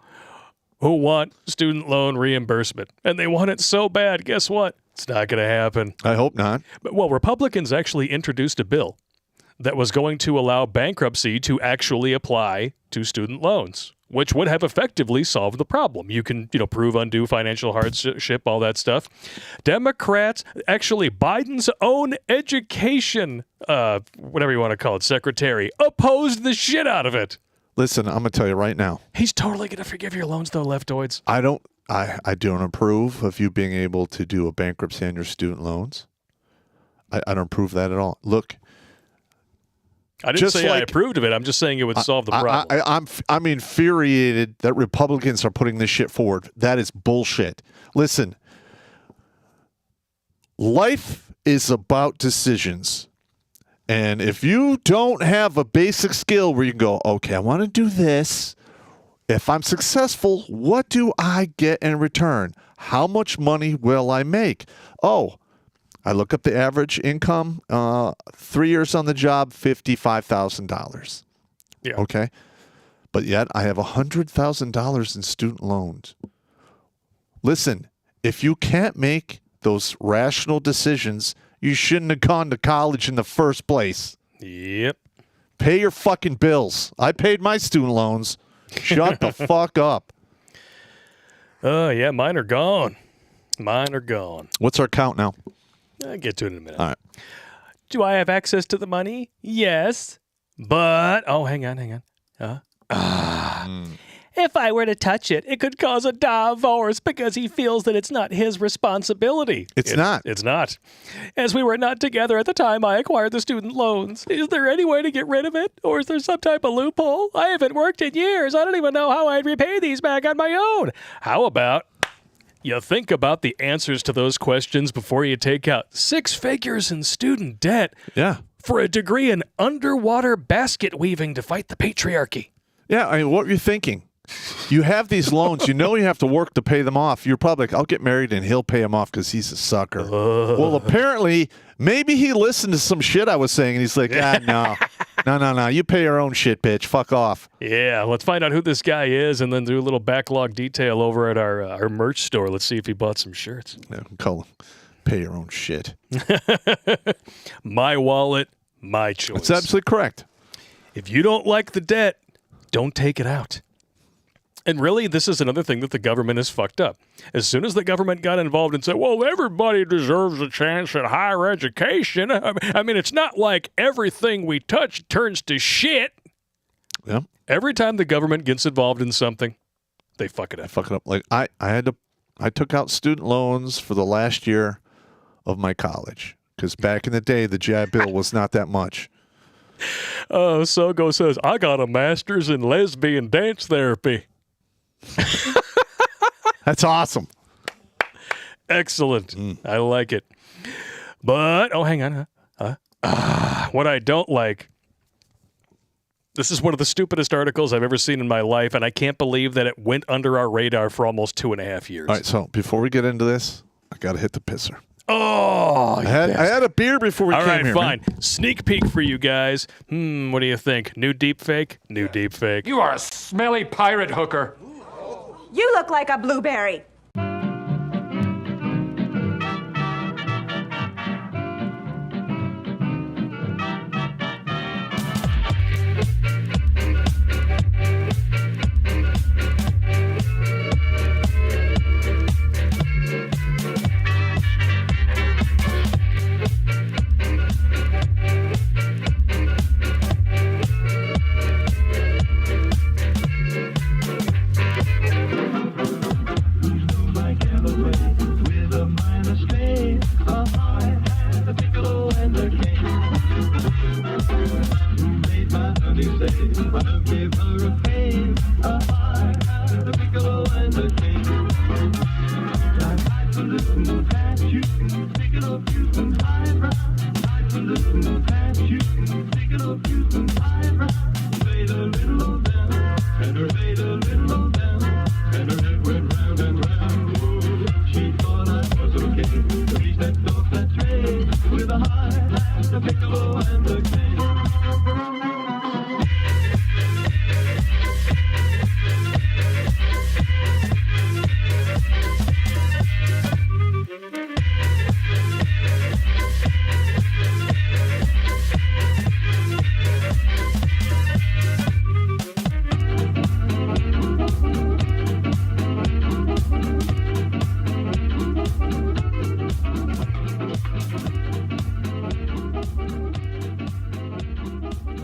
who want student loan reimbursement, and they want it so bad. Guess what? It's not going to happen. I hope not. But, well, Republicans actually introduced a bill that was going to allow bankruptcy to actually apply to student loans, which would have effectively solved the problem. You can, prove undue financial hardship, all that stuff. Democrats, actually Biden's own education, whatever you want to call it, secretary, opposed the shit out of it. Listen, I'm going to tell you right now. He's totally going to forgive your loans, though, leftoids. I don't approve of you being able to do a bankruptcy on your student loans. I don't approve that at all. Look. I didn't say I approved of it. I'm just saying it would solve the problem. I'm infuriated that Republicans are putting this shit forward. That is bullshit. Listen, life is about decisions. And if you don't have a basic skill where you can go, okay, I want to do this. If I'm successful, what do I get in return? How much money will I make? Oh, I look up the average income, 3 years on the job, $55,000. Yeah. Okay. But yet I have $100,000 in student loans. Listen, if you can't make those rational decisions, you shouldn't have gone to college in the first place. Yep. Pay your fucking bills. I paid my student loans. Shut the fuck up. Oh, yeah, mine are gone. Mine are gone. What's our count now? I'll get to it in a minute. All right. Do I have access to the money? Yes. But, hang on. If I were to touch it, it could cause a divorce because he feels that it's not his responsibility. It's not. It's not. As we were not together at the time I acquired the student loans. Is there any way to get rid of it? Or is there some type of loophole? I haven't worked in years. I don't even know how I'd repay these back on my own. How about you think about the answers to those questions before you take out 6 figures in student debt for a degree in underwater basket weaving to fight the patriarchy? Yeah, I mean, what were you thinking? You have these loans. You know you have to work to pay them off. You're probably like, I'll get married and he'll pay them off because he's a sucker. Well, apparently, maybe he listened to some shit I was saying, and he's like, no. You pay your own shit, bitch. Fuck off. Yeah, let's find out who this guy is and then do a little backlog detail over at our merch store. Let's see if he bought some shirts. Yeah, call him. Pay your own shit. My wallet, my choice. That's absolutely correct. If you don't like the debt, don't take it out. And really, this is another thing that the government has fucked up. As soon as the government got involved and said, well, everybody deserves a chance at higher education. I mean, it's not like everything we touch turns to shit. Yep. Every time the government gets involved in something, they fuck it up. Fuck it up. Like I took out student loans for the last year of my college because back in the day, the GI Bill was not that much. Sogo says, I got a master's in lesbian dance therapy. That's awesome. Excellent. I like it. But, hang on. What I don't like, this is one of the stupidest articles I've ever seen in my life, and I can't believe that it went under our radar for almost 2.5 years. All right, so before we get into this, I got to hit the pisser. Oh, I had a beer before we all came right, here. fine. Man. Sneak peek for you guys. What do you think? New deep fake? New deep fake. You are a smelly pirate hooker. You look like a blueberry.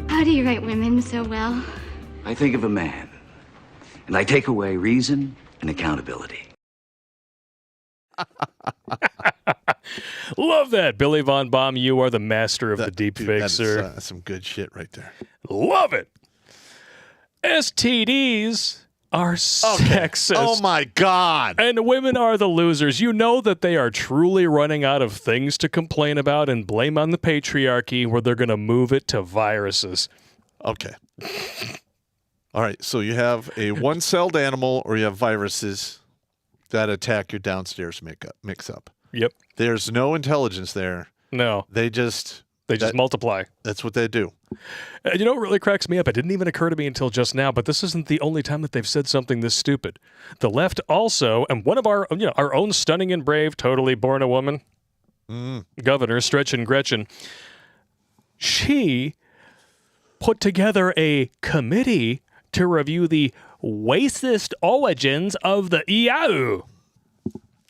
How do you write women so well? I think of a man, and I take away reason and accountability. Love that. Billy Von Baum, you are the master of the deep Dude, fake, that is, sir. that's some good shit right there. Love it. STDs are sexist. Oh my God. And women are the losers. You know that they are truly running out of things to complain about and blame on the patriarchy, where they're going to move it to viruses. Okay. All right. So you have a one-celled animal, or you have viruses that attack your downstairs mix-up. Yep. There's no intelligence there. No. They just multiply. That's what they do. You know what really cracks me up? It didn't even occur to me until just now, but this isn't the only time that they've said something this stupid. The left also, and one of our own stunning and brave, totally born a woman, Governor Stretch and Gretchen, she put together a committee to review the racist origins of the EU.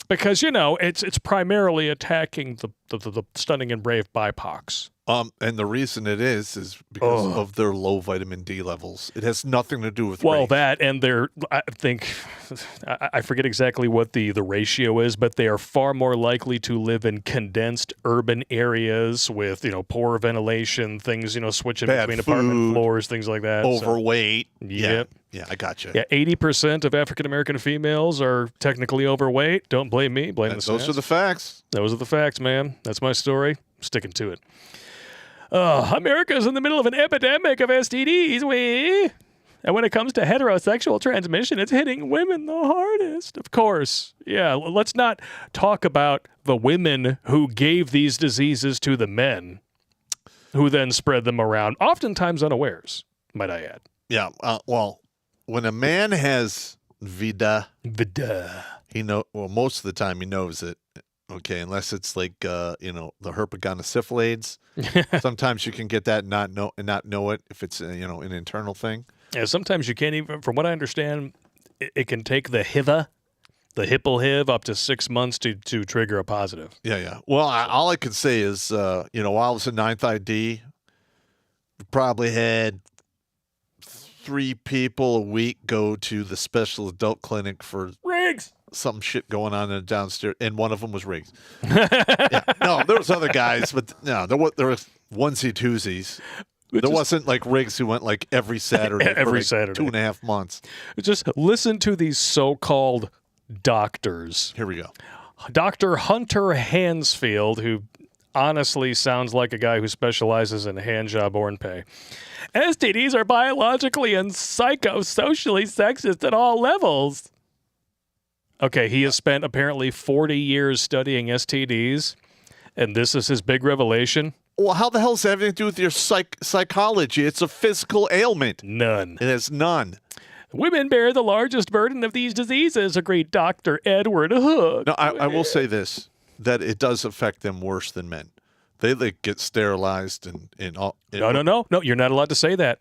Because, it's primarily attacking the stunning and brave BIPOCs. And the reason it is because of their low vitamin D levels. It has nothing to do with race. That, and I forget exactly what the ratio is, but they are far more likely to live in condensed urban areas with, poor ventilation, things, switching Bad between food, apartment floors, things like that. Overweight. Yep. Yeah, I got you. Yeah, 80% of African-American females are technically overweight. Don't blame me. Blame the Those stats. are the facts. Those are the facts, man. That's my story. Sticking to it. America's in the middle of an epidemic of STDs, and when it comes to heterosexual transmission, it's hitting women the hardest, of course. Yeah, let's not talk about the women who gave these diseases to the men, who then spread them around, oftentimes unawares, might I add. Yeah, well, when a man has VIDA, most of the time he knows it. Okay, unless it's like the herpetogonosyphilis. Sometimes you can get that and not know it if it's an internal thing. Yeah, sometimes you can't even. From what I understand, it can take the HIV, the HIPPL-HIV, up to 6 months to trigger a positive. Yeah. Well, all I could say is, while I was in 9th ID, we probably had 3 people a week go to the special adult clinic for Riggs. some shit going on in the downstairs, and one of them was Riggs. Yeah. No, there was other guys, but no, there was onesie twosies. There wasn't like Riggs who went like every Saturday Every for like Saturday. 2.5 months. Just listen to these so-called doctors. Here we go. Dr. Hunter Hansfield, who honestly sounds like a guy who specializes in handjob ornpay. STDs are biologically and psychosocially sexist at all levels. Okay, he has spent apparently 40 years studying STDs, and this is his big revelation. Well, how the hell does that have anything to do with your psychology? It's a physical ailment. None. It has none. Women bear the largest burden of these diseases, agreed Dr. Edward Hook. No, I will say this, that it does affect them worse than men. They like, get sterilized and all. No, you're not allowed to say that.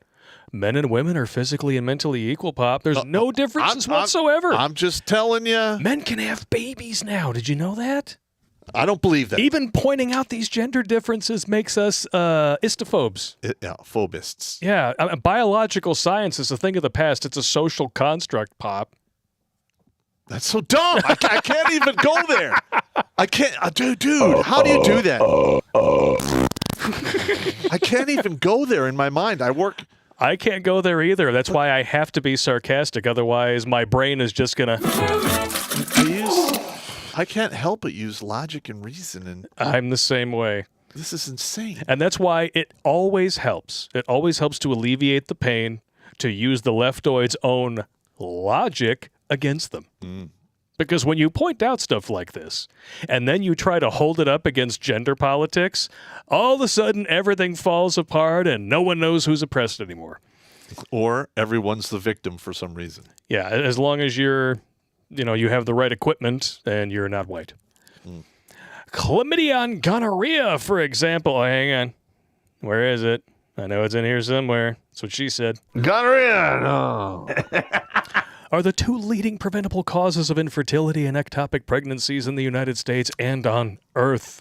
Men and women are physically and mentally equal, Pop. There's no differences whatsoever. I'm just telling you. Men can have babies now. Did you know that? I don't believe that. Even pointing out these gender differences makes us istophobes. Yeah, phobists. Yeah, biological science is a thing of the past. It's a social construct, Pop. That's so dumb. I can't even go there. I can't. Dude, how do you do that? I can't even go there in my mind. I can't go there either. That's why I have to be sarcastic. Otherwise, my brain is just going to... I can't help but use logic and reason. And I'm the same way. This is insane. And that's why it always helps. It always helps to alleviate the pain, to use the leftoid's own logic against them. Because when you point out stuff like this, and then you try to hold it up against gender politics, all of a sudden everything falls apart and no one knows who's oppressed anymore. Or everyone's the victim for some reason. Yeah, as long as you have the right equipment and you're not white. Chlamydia and gonorrhea, for example. Oh, hang on. Where is it? I know it's in here somewhere. That's what she said. Gonorrhea, no. Are the 2 leading preventable causes of infertility and ectopic pregnancies in the United States and on Earth.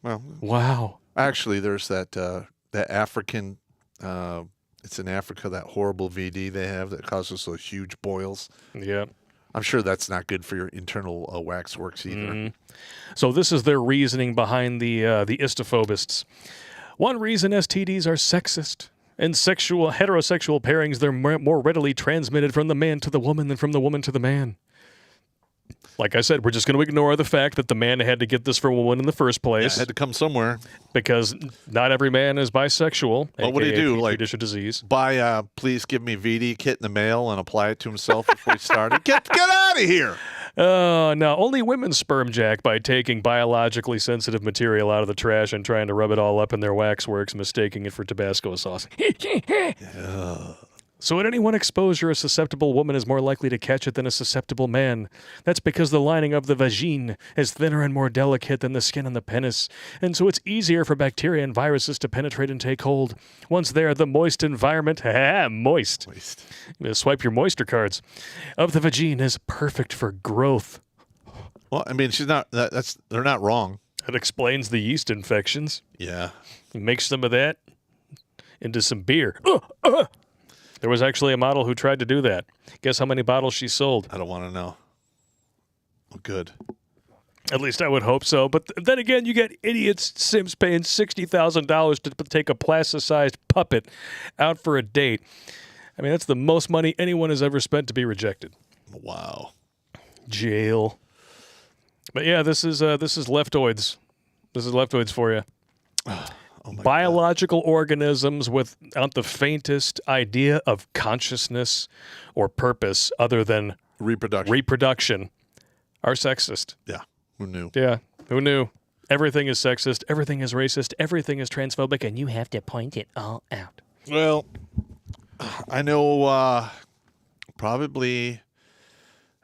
Well, wow. Actually, there's that African, it's in Africa, that horrible VD they have that causes those huge boils. Yeah. I'm sure that's not good for your internal waxworks either. So this is their reasoning behind the istophobists. One reason STDs are sexist. In heterosexual pairings, they're more readily transmitted from the man to the woman than from the woman to the man. Like I said, we're just going to ignore the fact that the man had to get this for a woman in the first place. Yeah, it had to come somewhere. Because not every man is bisexual. Well, what do you do? Like disease. Buy please give me VD kit in the mail and apply it to himself before he started. Get out of here. No, only women sperm jack by taking biologically sensitive material out of the trash and trying to rub it all up in their waxworks, mistaking it for Tabasco sauce. So at any one exposure, a susceptible woman is more likely to catch it than a susceptible man. That's because the lining of the vagine is thinner and more delicate than the skin on the penis, and so it's easier for bacteria and viruses to penetrate and take hold. Once there, the moist environment, moist. You swipe your moisture cards, of the vagine is perfect for growth. Well, I mean, they're not wrong. It explains the yeast infections. Yeah. You mix some of that into some beer. There was actually a model who tried to do that. Guess how many bottles she sold? I don't want to know. Oh, good. At least I would hope so. But then again, you get idiots, simps paying $60,000 to take a plasticized puppet out for a date. I mean, that's the most money anyone has ever spent to be rejected. Wow. Jail. But yeah, this is leftoids. This is leftoids for you. Biological organisms without the faintest idea of consciousness or purpose other than reproduction are sexist. Yeah, who knew? Yeah, who knew? Everything is sexist, everything is racist, everything is transphobic, and you have to point it all out. Well, I know probably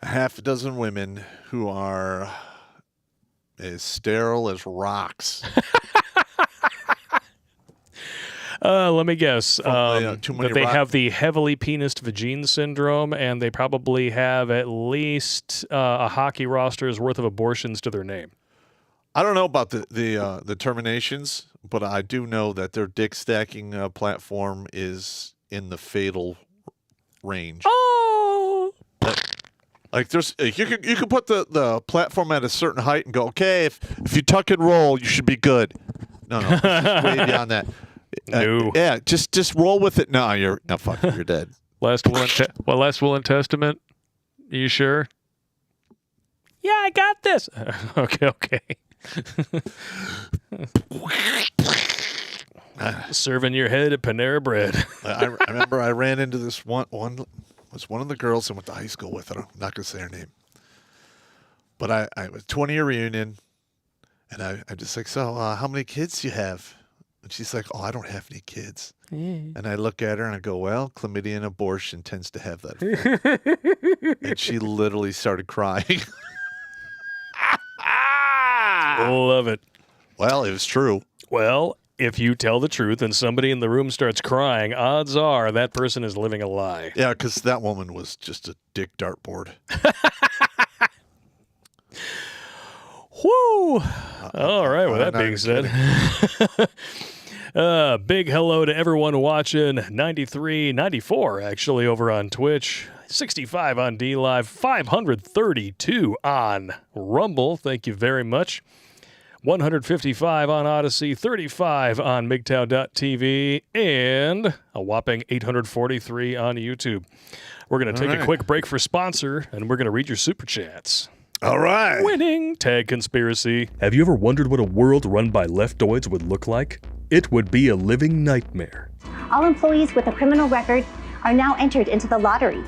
a half a dozen women who are as sterile as rocks. Let me guess. That they have the heavily penised vagine syndrome, and they probably have at least a hockey roster's worth of abortions to their name. I don't know about the terminations, but I do know that their dick stacking platform is in the fatal range. Oh, Like there's you can put the platform at a certain height and go, okay, if you tuck and roll, you should be good. No, this is way beyond that. No. Yeah, just roll with it. No, you're dead. last will and testament. Are you sure? Yeah, I got this. Okay. Serving your head at Panera Bread. I remember I ran into this one was one of the girls I went to high school with. I'm not going to say her name. But I was 20-year reunion, and I just like, so how many kids do you have? And she's like, oh, I don't have any kids. And I look at her and I go, well, chlamydia and abortion tends to have that effect. And she literally started crying. Love it. Well, it was true. Well, if you tell the truth and somebody in the room starts crying, odds are that person is living a lie. Yeah, because that woman was just a dick dartboard. Whoo! All right, with that being said, big hello to everyone watching 93, 94 actually over on Twitch, 65 on D Live, 532 on Rumble. Thank you very much. 155 on Odyssey, 35 on MGTOW.tv, and a whopping 843 on YouTube. We're going to take a quick break for sponsor, and we're going to read your super chats. All right. Winning Tag Conspiracy. Have you ever wondered what a world run by leftoids would look like? It would be a living nightmare. All employees with a criminal record are now entered into the lottery.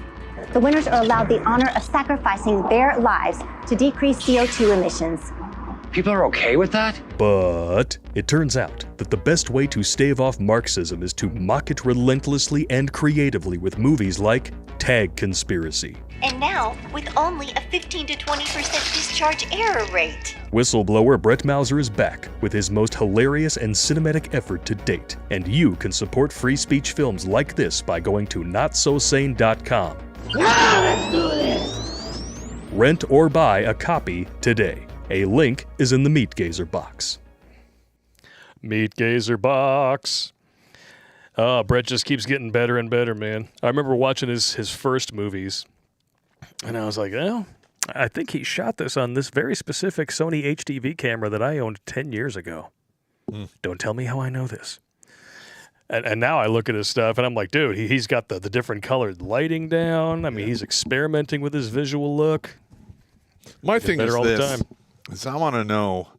The winners are allowed the honor of sacrificing their lives to decrease CO2 emissions. People are okay with that? But it turns out that the best way to stave off Marxism is to mock it relentlessly and creatively with movies like Tag Conspiracy. And now, with only a 15 to 20% discharge error rate. Whistleblower Brett Mauser is back with his most hilarious and cinematic effort to date. And you can support free speech films like this by going to notsosane.com. Let's do this! Rent or buy a copy today. A link is in the Meat Gazer box. Meat Gazer box. Oh, Brett just keeps getting better and better, man. I remember watching his first movies, and I was like, oh, I think he shot this on this very specific Sony HDV camera that I owned 10 years ago. Don't tell me how I know this. And now I look at his stuff, and I'm like, dude, he's got the different colored lighting down. I mean, he's experimenting with his visual look. My thing is all this. the time. Is I want to know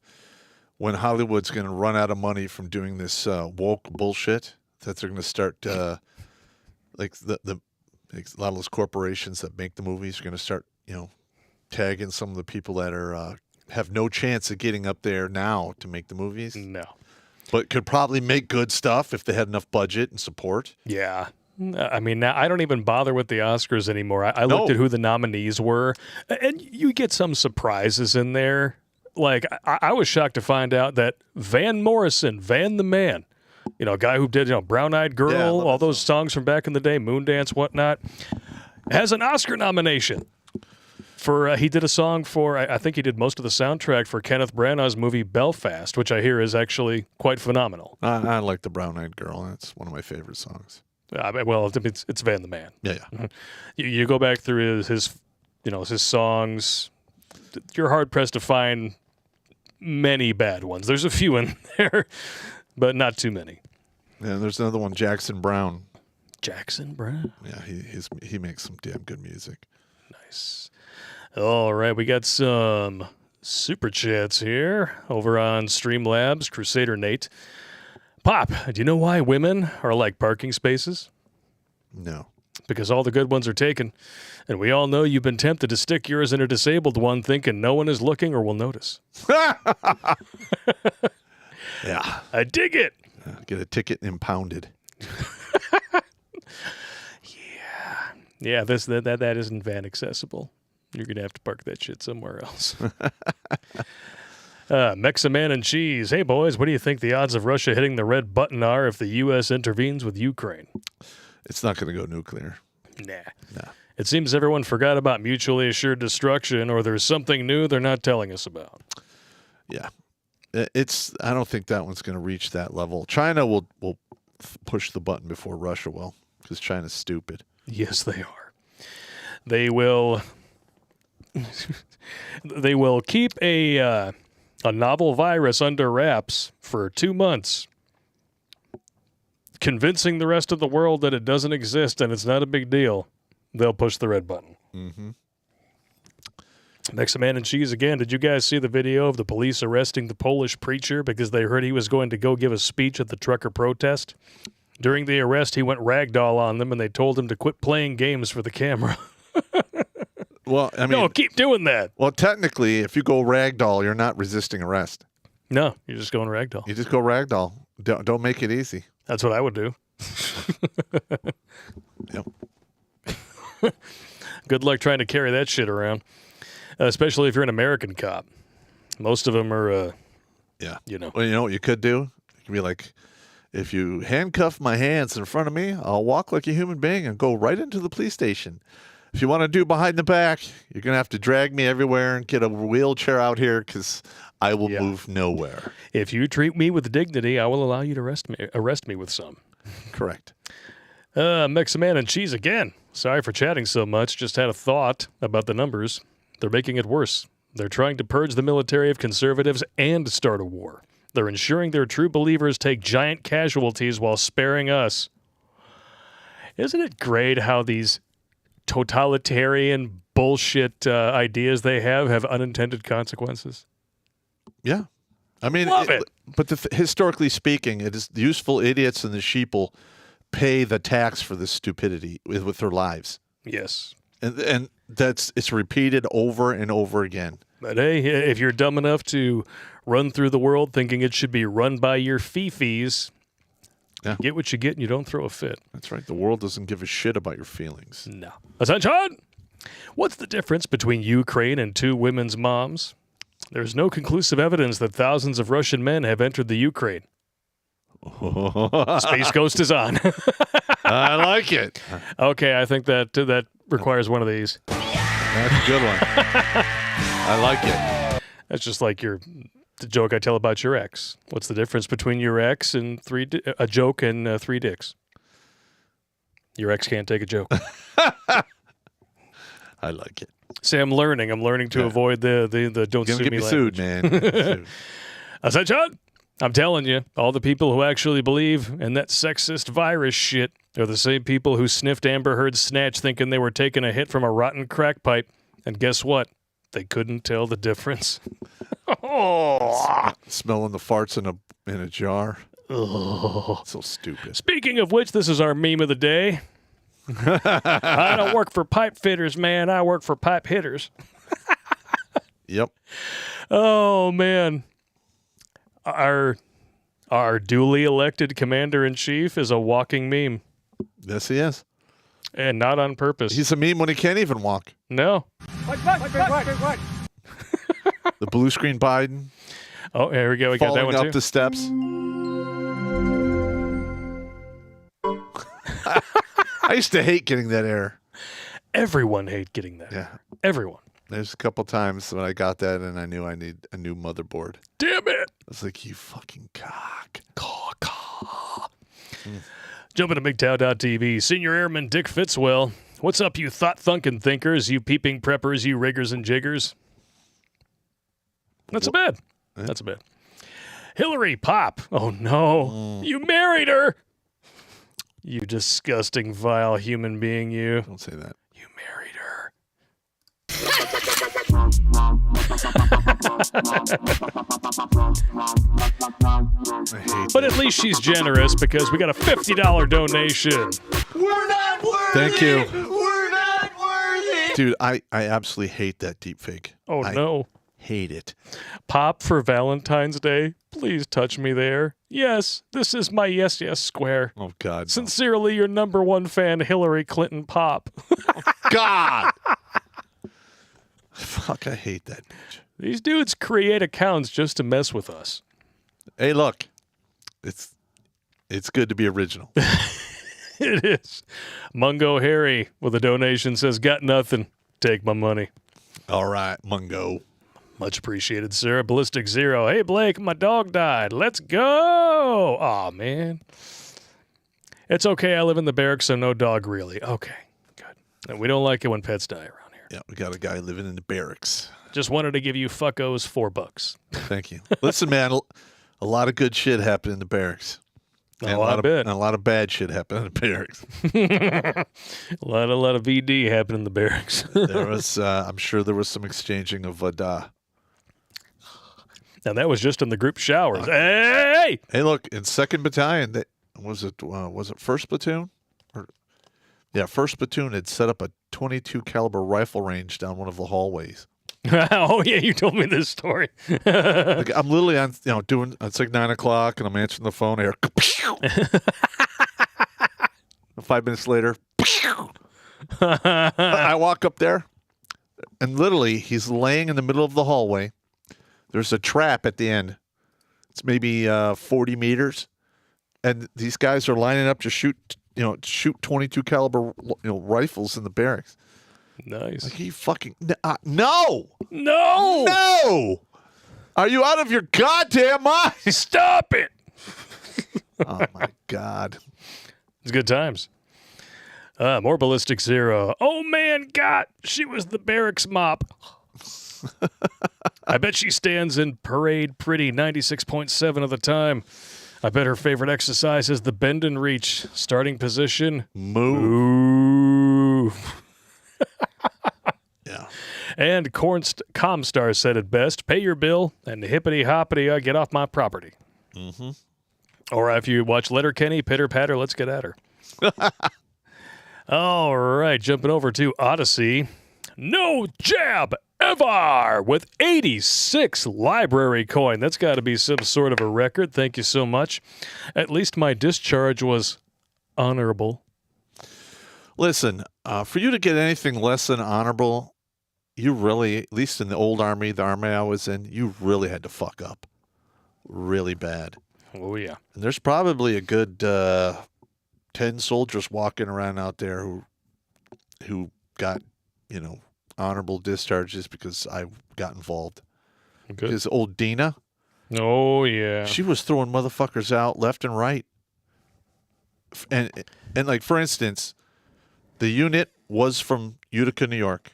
when Hollywood's going to run out of money from doing this woke bullshit, that they're going to start like a lot of those corporations that make the movies are going to start, tagging some of the people that are have no chance of getting up there now to make the movies. No. But could probably make good stuff if they had enough budget and support. Yeah. I mean, now I don't even bother with the Oscars anymore. I looked at who the nominees were, and you get some surprises in there. Like, I was shocked to find out that Van Morrison, Van the Man, a guy who did, Brown Eyed Girl, all those songs from back in the day, Moondance, whatnot, has an Oscar nomination. For he did a song for, I think he did most of the soundtrack for Kenneth Branagh's movie Belfast, which I hear is actually quite phenomenal. I like the Brown Eyed Girl. That's one of my favorite songs. Well, it's Van the Man. Yeah. You go back through his songs. You're hard pressed to find many bad ones. There's a few in there, but not too many. Yeah, there's another one, Jackson Browne. Jackson Browne. Yeah, he makes some damn good music. Nice. All right, we got some super chats here over on Streamlabs. Crusader Nate. Pop, do you know why women are like parking spaces? No. Because all the good ones are taken. And we all know you've been tempted to stick yours in a disabled one thinking no one is looking or will notice. Yeah. I dig it. Get a ticket impounded. Yeah, that isn't van accessible. You're going to have to park that shit somewhere else. Meximan and Cheese. Hey, boys, what do you think the odds of Russia hitting the red button are if the U.S. intervenes with Ukraine? It's not going to go nuclear. Nah. It seems everyone forgot about mutually assured destruction, or there's something new they're not telling us about. Yeah. I don't think that one's going to reach that level. China will push the button before Russia will, because China's stupid. Yes, they are. They will. They will keep a novel virus under wraps for 2 months, convincing the rest of the world that it doesn't exist and it's not a big deal. They'll push the red button. Mm-hmm. Next, man and cheese again. Did you guys see the video of the police arresting the Polish preacher because they heard he was going to go give a speech at the trucker protest? During the arrest, he went ragdoll on them, and they told him to quit playing games for the camera. Well, I mean, no, keep doing that. Well, technically, if you go ragdoll, you're not resisting arrest. No, you're just going ragdoll. You just go ragdoll. Don't make it easy. That's what I would do. Yep. Good luck trying to carry that shit around, especially if you're an American cop. Most of them are, yeah. You know. Well, you know what you could do? You could be like, if you handcuff my hands in front of me, I'll walk like a human being and go right into the police station. If you want to do behind the back, you're going to have to drag me everywhere and get a wheelchair out here because I will move nowhere. If you treat me with dignity, I will allow you to arrest me with some. Correct. Meximan and cheese again. Sorry for chatting so much. Just had a thought about the numbers. They're making it worse. They're trying to purge the military of conservatives and start a war. They're ensuring their true believers take giant casualties while sparing us. Isn't it great how these totalitarian bullshit ideas they have unintended consequences? Yeah. I mean, Love it. But historically speaking, it is the useful idiots and the sheeple pay the tax for this stupidity with their lives. Yes. And it's repeated over and over again. But hey, if you're dumb enough to run through the world thinking it should be run by your fifis, get what you get and you don't throw a fit. That's right. The world doesn't give a shit about your feelings. No. Attention! What's the difference between Ukraine and 2 women's moms? There's no conclusive evidence that thousands of Russian men have entered the Ukraine. Space Ghost is on. I like it. Okay, I think that requires one of these. That's a good one. I like it. That's just like the joke I tell about your ex. What's the difference between your ex and a joke and 3 dicks? Your ex can't take a joke. I like it. See, I'm learning. I'm learning to avoid the don't sue me. You're gonna get me sued, man. Attention! I'm telling you, all the people who actually believe in that sexist virus shit are the same people who sniffed Amber Heard's snatch thinking they were taking a hit from a rotten crack pipe. And guess what? They couldn't tell the difference. Smelling the farts in a jar. Oh. So stupid. Speaking of which, this is our meme of the day. I don't work for pipe fitters, man. I work for pipe hitters. Yep. Oh, man. Our duly elected commander-in-chief is a walking meme. Yes, he is. And not on purpose. He's a meme when he can't even walk. No. The blue screen Biden. Oh, here we go. We got that one falling too. up the steps. I used to hate getting that error. Everyone hate getting that. Yeah. Everyone. There's a couple times when I got that and I knew I need a new motherboard. Damn it. I was like, you fucking cock. Jumping to MGTOW.tv. Senior Airman Dick Fitzwell. What's up, you thought-thunking thinkers, you peeping preppers, you riggers and jiggers? Not so bad. Not so bad. Hillary Pop. Oh, no. You married her. You disgusting, vile human being, you. Don't say that. You married her. But at least she's generous because we got a $50 donation. We're not worthy. Thank you. We're not worthy. Dude, I absolutely hate that deep fake. Oh, no. Hate it. Pop for Valentine's Day. Please touch me there. Yes, this is my yes square. Oh, God. Sincerely, your number 1 fan, Hillary Clinton Pop. God. Fuck, I hate that bitch. These dudes create accounts just to mess with us. Hey, look. It's good to be original. It is. Mungo Harry with a donation says, got nothing. Take my money. All right, Mungo. Much appreciated, sir. Ballistic Zero. Hey, Blake, my dog died. Let's go. Aw, man. It's okay. I live in the barracks, so no dog really. Okay. And we don't like it when pets die around here. Yeah, we got a guy living in the barracks. Just wanted to give you fuckos $4. Thank you. Listen, man, a lot of good shit happened in the barracks. And a lot of bad shit happened in the barracks. a lot of VD happened in the barracks. There was, I'm sure there was some exchanging of vada. And that was just in the group showers. Hey! Hey, look, in 2nd Battalion, was it 1st Platoon? Yeah, 1st Platoon had set up a .22 caliber rifle range down one of the hallways. Oh yeah, you told me this story. Like, I'm literally on, doing. It's like 9 o'clock, and I'm answering the phone. Here, 5 minutes later, I walk up there, and literally, he's laying in the middle of the hallway. There's a trap at the end. It's maybe 40 meters, and these guys are lining up to shoot 22 caliber rifles in the barracks. Nice. Like, he fucking no. Are you out of your goddamn mind? Stop it. Oh my God. It's good times. More Ballistic Zero. Oh man, she was the barracks mop. I bet she stands in parade pretty 96.7 of the time. I bet her favorite exercise is the bend and reach. Starting position. Move. Yeah. And Comstar said it best. Pay your bill and hippity hoppity, get off my property. Mm-hmm. Or if you watch Letterkenny, pitter patter, let's get at her. All right, jumping over to Odyssey. No jab ever with 86 library coin. That's got to be some sort of a record. Thank you so much. At least my discharge was honorable. Listen, for you to get anything less than honorable, you really, at least in the old army, the army I was in, you really had to fuck up really bad. Oh, yeah. And there's probably a good 10 soldiers walking around out there who got, honorable discharges because I got involved. Good. Because old Dina. Oh, yeah. She was throwing motherfuckers out left and right. And like, for instance, the unit was from Utica, New York,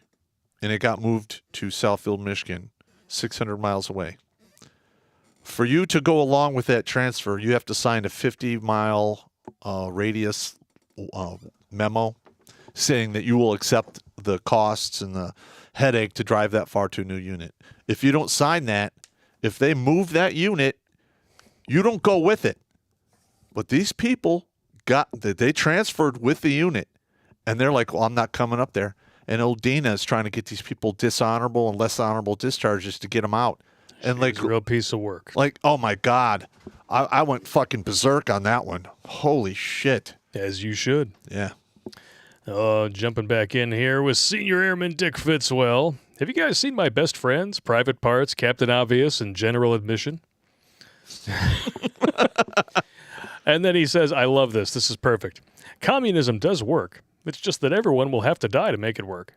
and it got moved to Southfield, Michigan, 600 miles away. For you to go along with that transfer, you have to sign a 50-mile radius memo saying that you will accept the costs and the headache to drive that far to a new unit. If you don't sign that, if they move that unit, you don't go with it. But these people they transferred with the unit, and they're like, well, I'm not coming up there. And old Dina is trying to get these people dishonorable and less honorable discharges to get them out. And She's a real piece of work. Like, oh my God, I went fucking berserk on that one. Holy shit. As you should. Yeah. Jumping back in here with Senior Airman Dick Fitzwell. Have you guys seen my best friends, Private Parts, Captain Obvious, and General Admission? And then he says, I love this. This is perfect. Communism does work. It's just that everyone will have to die to make it work.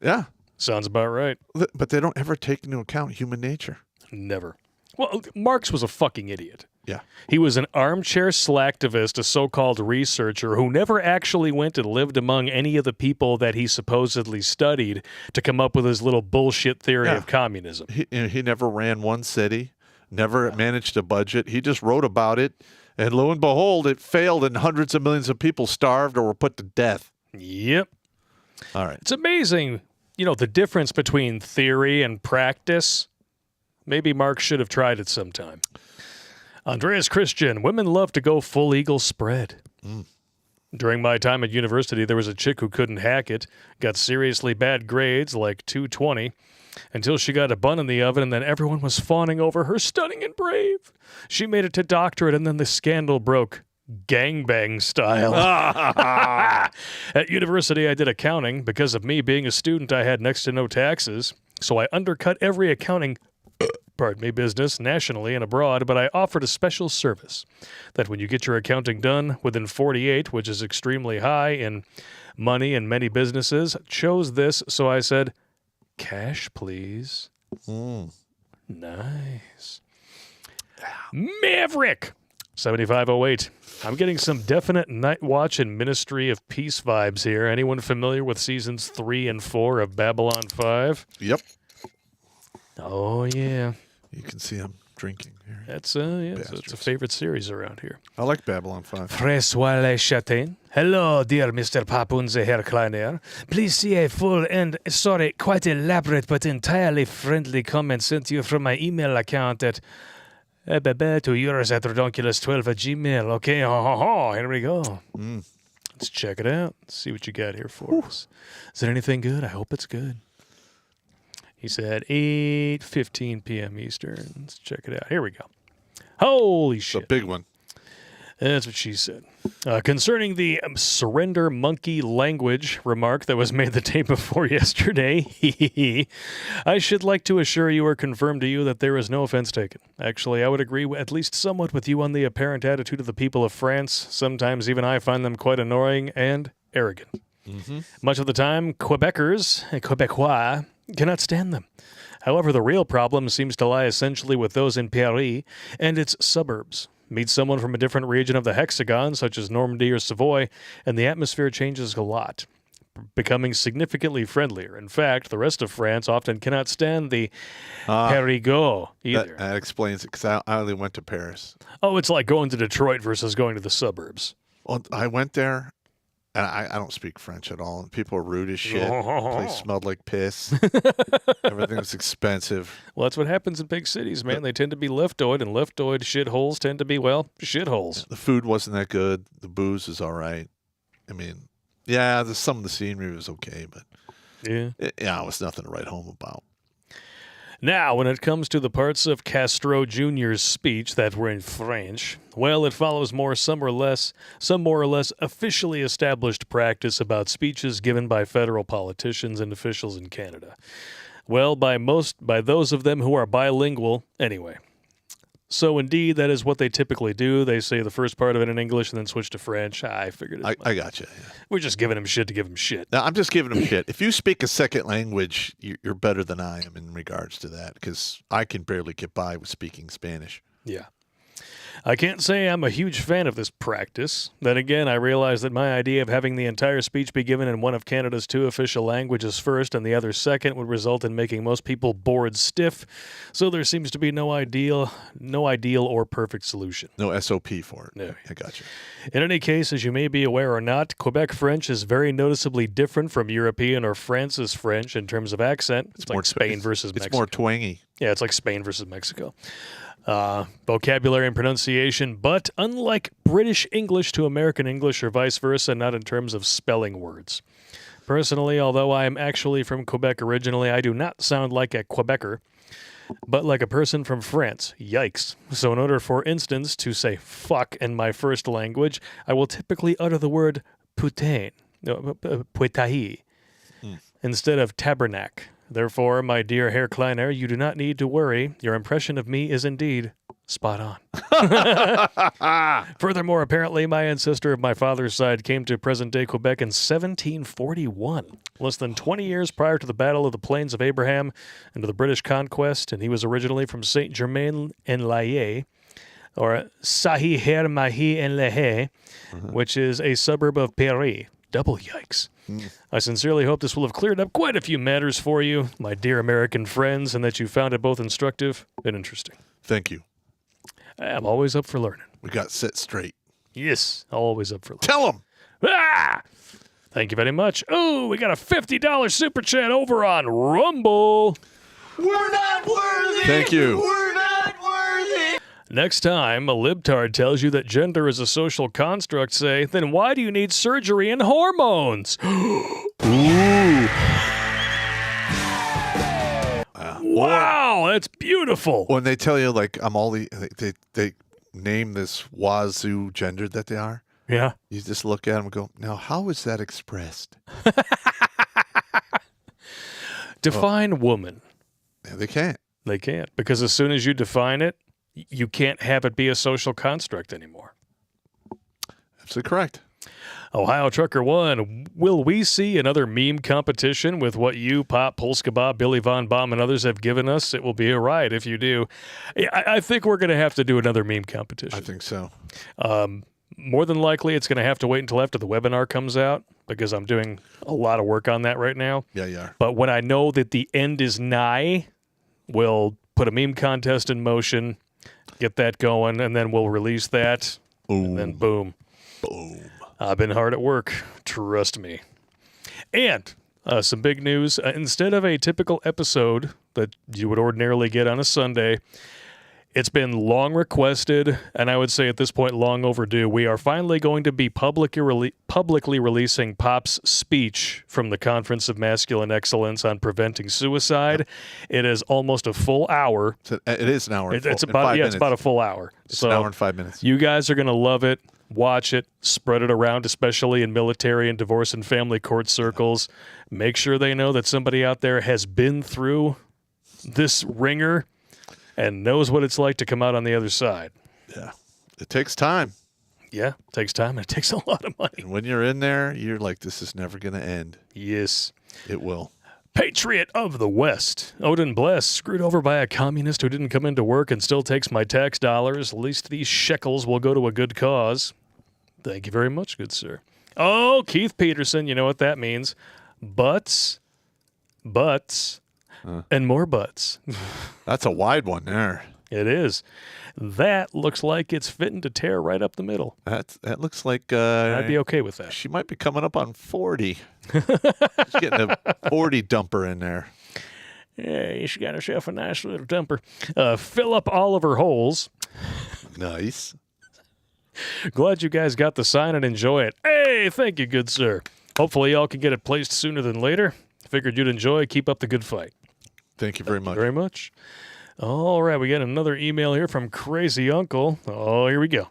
Yeah. Sounds about right. But they don't ever take into account human nature. Never. Well, Marx was a fucking idiot. Yeah. He was an armchair slacktivist, a so-called researcher who never actually went and lived among any of the people that he supposedly studied to come up with his little bullshit theory of communism. He never ran one city, never managed a budget. He just wrote about it, and lo and behold, it failed, and hundreds of millions of people starved or were put to death. Yep. All right. It's amazing, the difference between theory and practice. Maybe Marx should have tried it sometime. Andreas Christian, women love to go full eagle spread. During my time at university, there was a chick who couldn't hack it, got seriously bad grades, like 220, until she got a bun in the oven, and then everyone was fawning over her stunning and brave. She made it to doctorate, and then the scandal broke. Gangbang style. At university, I did accounting. Because of me being a student, I had next to no taxes, so I undercut every accounting business nationally and abroad, but I offered a special service that when you get your accounting done within 48, which is extremely high in money in many businesses, chose this, so I said, cash, please. Nice. Maverick. 7508. I'm getting some definite Night Watch and Ministry of Peace vibes here. Anyone familiar with seasons 3 and 4 of Babylon 5? Yep. Oh, yeah. You can see I'm drinking here. That's it's a favorite series around here. I like Babylon 5. François Le Chatin. Hello, dear Mr. Papunze Herr Kleiner. Please see a full and, quite elaborate but entirely friendly comment sent to you from my email account at to yours at Redonkulas12@gmail. Okay, here we go. Let's check it out. Let's see what you got here for us. Is it anything good? I hope it's good. He said 8:15 p.m. Eastern. Let's check it out. Here we go. Holy shit. It's a big one. That's what she said. Concerning the surrender monkey language remark that was made the day before yesterday, I should like to assure you or confirm to you that there is no offense taken. Actually, I would agree at least somewhat with you on the apparent attitude of the people of France. Sometimes even I find them quite annoying and arrogant. Much of the time, Quebecers and Quebecois cannot stand them. However, the real problem seems to lie essentially with those in Paris and its suburbs. Meet someone from a different region of the hexagon, such as Normandy or Savoy, and the atmosphere changes a lot, becoming significantly friendlier. In fact, the rest of France often cannot stand the Périgord either. That explains it, because I only went to Paris. Oh, it's like going to Detroit versus going to the suburbs. Well, I went there, and I don't speak French at all. And people are rude as shit. The place smelled like piss. Everything was expensive. Well, that's what happens in big cities, man. They tend to be leftoid, and leftoid shitholes tend to be, well, shitholes. The food wasn't that good. The booze is all right. I mean, yeah, some of the scenery was okay, but it was nothing to write home about. Now, when it comes to the parts of Castro Jr.'s speech that were in French, well, it follows some more or less officially established practice about speeches given by federal politicians and officials in Canada. Well, by those of them who are bilingual, anyway. So, indeed, that is what they typically do. They say the first part of it in English and then switch to French. I figured it. I got you. Yeah. We're just giving him shit to give him shit. No, I'm just giving him shit. If you speak a second language, you're better than I am in regards to that, because I can barely get by with speaking Spanish. Yeah. I can't say I'm a huge fan of this practice. Then again, I realize that my idea of having the entire speech be given in one of Canada's 2 official languages first and the other second would result in making most people bored stiff, so there seems to be no ideal or perfect solution. No SOP for it. No. I got you. In any case, as you may be aware or not, Quebec French is very noticeably different from European or France's French in terms of accent. It's like Spain versus Mexico. It's more twangy. Yeah, it's like Spain versus Mexico. Vocabulary and pronunciation, but unlike British English to American English or vice versa, not in terms of spelling words. Personally, although I am actually from Quebec originally, I do not sound like a Quebecer, but like a person from France. Yikes. So in order, for instance, to say fuck in my first language, I will typically utter the word putain, puetahi, instead of tabernacle. Therefore, my dear Herr Kleiner, you do not need to worry. Your impression of me is indeed spot on. Furthermore, apparently my ancestor of my father's side came to present-day Quebec in 1741, less than 20 years prior to the Battle of the Plains of Abraham and to the British conquest, and he was originally from Saint-Germain-en-Laye, or Sahi-Her-Mahi-en-Laye, which is a suburb of Paris. Double yikes. I sincerely hope this will have cleared up quite a few matters for you, my dear American friends, and that you found it both instructive and interesting. Thank you. I'm always up for learning. We got set straight. Yes, always up for learning. Tell them. Thank you very much. Oh, we got a $50 super chat over on Rumble. We're not worthy. Thank you. We're not worthy. Next time a libtard tells you that gender is a social construct, say, then why do you need surgery and hormones? Ooh. Wow, that's beautiful. When they tell you, like, I'm all they name this wazoo gender that they are. Yeah. You just look at them and go, now, how is that expressed? Define woman. Yeah, they can't. They can't. Because as soon as you define it, you can't have it be a social construct anymore. Absolutely correct. Ohio Trucker 1, will we see another meme competition with what you, Pop, Polska, Billy Von Baum, and others have given us? It will be a riot if you do. I think we're going to have to do another meme competition. I think so. More than likely, it's going to have to wait until after the webinar comes out because I'm doing a lot of work on that right now. Yeah, yeah. But when I know that the end is nigh, we'll put a meme contest in motion, get that going, and then we'll release that, and then boom. Boom. I've been hard at work, trust me. And some big news. Instead of a typical episode that you would ordinarily get on a Sunday, it's been long requested, and I would say at this point long overdue. We are finally going to be publicly releasing Pop's speech from the Conference of Masculine Excellence on Preventing Suicide. Yep. It is almost a full hour. It is an hour. It's about a full hour. It's an hour and 5 minutes. You guys are going to love it. Watch it, spread it around, especially in military and divorce and family court circles. Make sure they know that somebody out there has been through this ringer and knows what it's like to come out on the other side. Yeah. It takes time. Yeah, it takes time and it takes a lot of money. And when you're in there, you're like, this is never going to end. Yes. It will. Patriot of the West. Odin Bless, screwed over by a communist who didn't come into work and still takes my tax dollars. At least these shekels will go to a good cause. Thank you very much, good sir. Oh, Keith Peterson, you know what that means. Butts, and more butts. That's a wide one there. It is. That looks like it's fitting to tear right up the middle. That looks like... I'd be okay with that. She might be coming up on 40. She's getting a 40 dumper in there. Yeah, she got herself a nice little dumper. Fill up all of her holes. Nice. Glad you guys got the sign and enjoy it. Hey, thank you, good sir. Hopefully y'all can get it placed sooner than later. Figured you'd enjoy. Keep up the good fight. Thank you very much. Very much. All right, we got another email here from Crazy Uncle. Oh, here we go.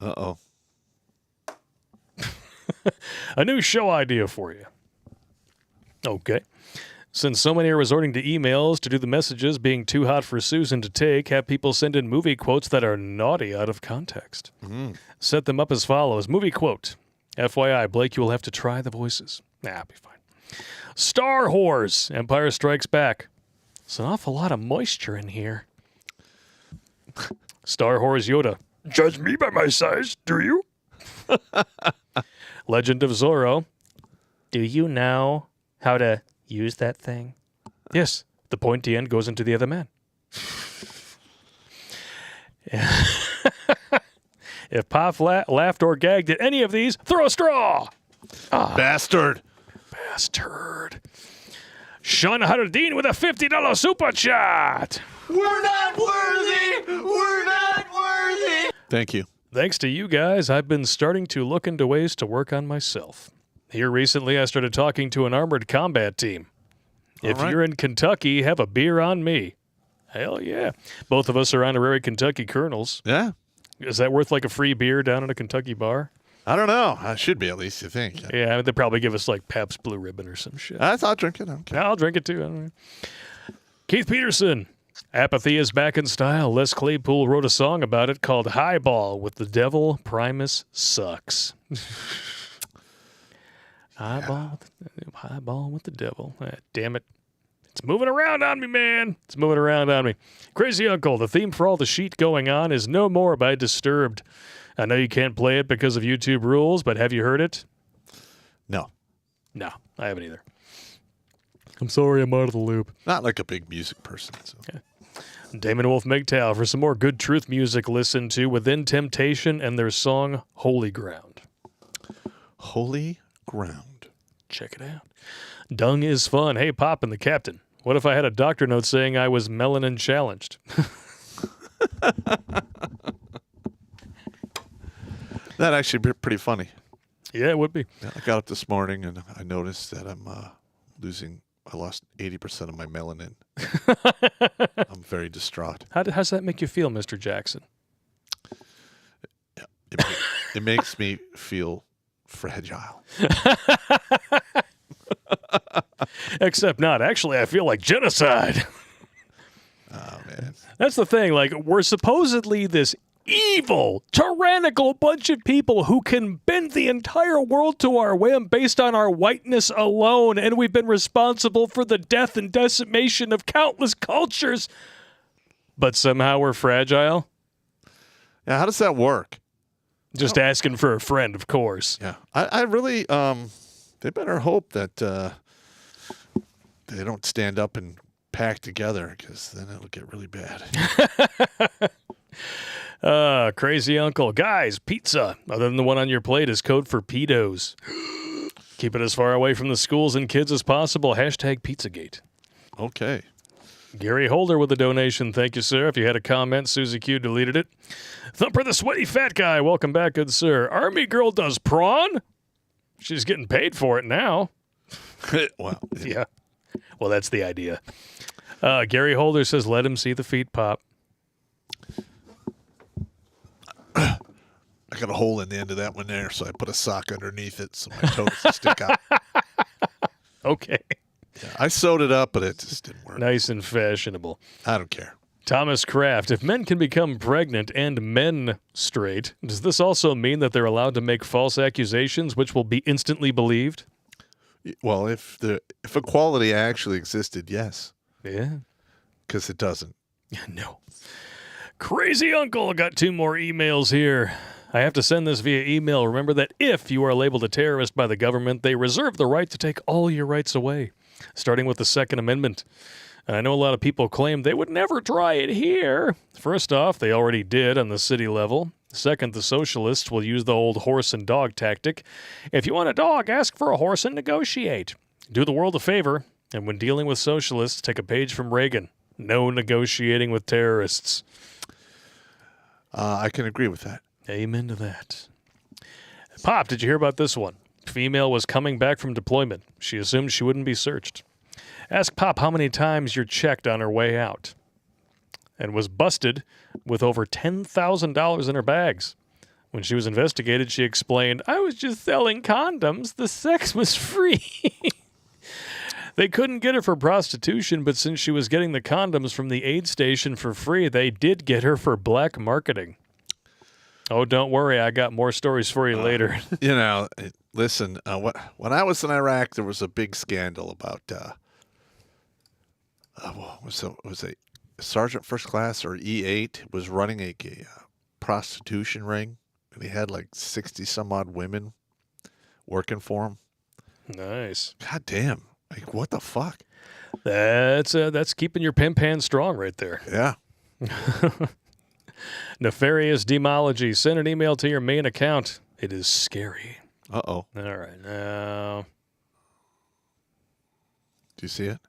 Uh-oh. A new show idea for you. Okay. Since so many are resorting to emails to do the messages being too hot for Susan to take, have people send in movie quotes that are naughty out of context. Set them up as follows. Movie quote. FYI, Blake, you will have to try the voices. Nah, I'll be fine. Star Wars, Empire Strikes Back. It's an awful lot of moisture in here. Star Wars Yoda. Judge me by my size, do you? Legend of Zorro. Do you know how to use that thing? Yes. The pointy end goes into the other man. If Pop laughed or gagged at any of these, throw a straw. Bastard. Sean Hardin with a $50 super chat. We're not worthy. We're not worthy. Thank you. Thanks to you guys, I've been starting to look into ways to work on myself. Here recently, I started talking to an armored combat team. If you're in Kentucky, have a beer on me. Hell yeah. Both of us are honorary Kentucky colonels. Yeah. Is that worth like a free beer down at a Kentucky bar? I don't know. I should be, at least, you think. Yeah, they'd probably give us like Pabst Blue Ribbon or some shit. I'll drink it. Okay. I'll drink it too. I don't know. Keith Peterson. Apathy is back in style. Les Claypool wrote a song about it called Highball with the Devil. Primus sucks. Highball with the devil. Damn it. It's moving around on me, man. It's moving around on me. Crazy Uncle, the theme for all the sheet going on is No More by Disturbed. I know you can't play it because of YouTube rules, but have you heard it? No. No, I haven't either. I'm sorry, I'm out of the loop. Not like a big music person. So. Yeah. Damon Wolf MGTOW for some more good truth music listen to Within Temptation and their song Holy Ground. Holy Ground. Check it out. Dung is fun. Hey, Pop and the Captain. What if I had a doctor note saying I was melanin challenged? That'd actually be pretty funny. Yeah, it would be. Yeah, I got up this morning and I noticed that I lost 80% of my melanin. I'm very distraught. How does that make you feel, Mr. Jackson? Yeah, it makes me feel fragile. Except not. Actually, I feel like genocide. Oh, man. That's the thing. Like, we're supposedly this evil, tyrannical tyrannical bunch of people who can bend the entire world to our whim based on our whiteness alone, and we've been responsible for the death and decimation of countless cultures. But somehow we're fragile? Yeah, how does that work? Just asking for a friend, of course. Yeah. I really, they better hope that they don't stand up and pack together, because then it'll get really bad. Crazy uncle. Guys, pizza, other than the one on your plate, is code for pedos. Keep it as far away from the schools and kids as possible. Hashtag Pizzagate. Okay. Gary Holder with a donation. Thank you, sir. If you had a comment, Susie Q deleted it. Thumper the Sweaty Fat Guy. Welcome back, good sir. Army Girl does prawn? She's getting paid for it now. Well, yeah. Well, that's the idea. Gary Holder says, let him see the feet pop. I got a hole in the end of that one there, so I put a sock underneath it so my toes will stick out. Okay. Yeah, I sewed it up, but it just didn't work. Nice and fashionable. I don't care. Thomas Kraft, if men can become pregnant and men straight, does this also mean that they're allowed to make false accusations which will be instantly believed? Well, if equality actually existed, yes. Yeah. Because it doesn't. No. Crazy Uncle, got 2 more emails here. I have to send this via email. Remember that if you are labeled a terrorist by the government, they reserve the right to take all your rights away, starting with the Second Amendment. And I know a lot of people claim they would never try it here. First off, they already did on the city level. Second, the socialists will use the old horse and dog tactic. If you want a dog, ask for a horse and negotiate. Do the world a favor, and when dealing with socialists, take a page from Reagan. No negotiating with terrorists. I can agree with that. Amen to that. Pop, did you hear about this one? Female was coming back from deployment. She assumed she wouldn't be searched. Ask Pop how many times you're checked on her way out. And was busted with over $10,000 in her bags. When she was investigated, she explained, I was just selling condoms. The sex was free. They couldn't get her for prostitution, but since she was getting the condoms from the aid station for free, they did get her for black marketing. Oh, don't worry. I got more stories for you later. Listen, when I was in Iraq, there was a big scandal about, was a Sergeant First Class or E8 was running a prostitution ring, and he had like 60 some odd women working for him. Nice. God damn. Like, what the fuck? That's keeping your pimp hand strong right there. Yeah. Nefarious Demology. Send an email to your main account. It is scary. Uh-oh. All right. Now. Do you see it?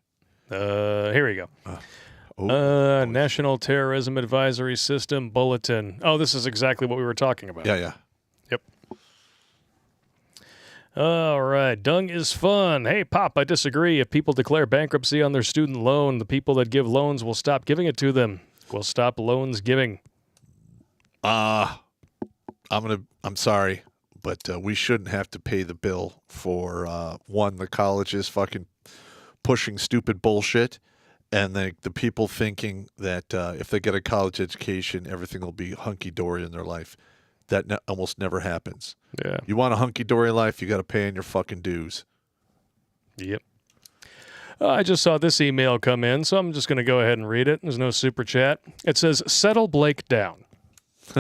Here we go. National Terrorism Advisory System Bulletin. Oh, this is exactly what we were talking about. Yeah. Yep. All right. Dung is fun. Hey, Pop, I disagree. If people declare bankruptcy on their student loan, the people that give loans will stop giving it to them. Will stop loans giving. I'm sorry, but we shouldn't have to pay the bill for the colleges fucking pushing stupid bullshit, and the people thinking that if they get a college education, everything will be hunky-dory in their life. That almost never happens. Yeah. You want a hunky-dory life, you got to pay in your fucking dues. Yep. I just saw this email come in, so I'm just going to go ahead and read it. There's no super chat. It says, settle Blake down.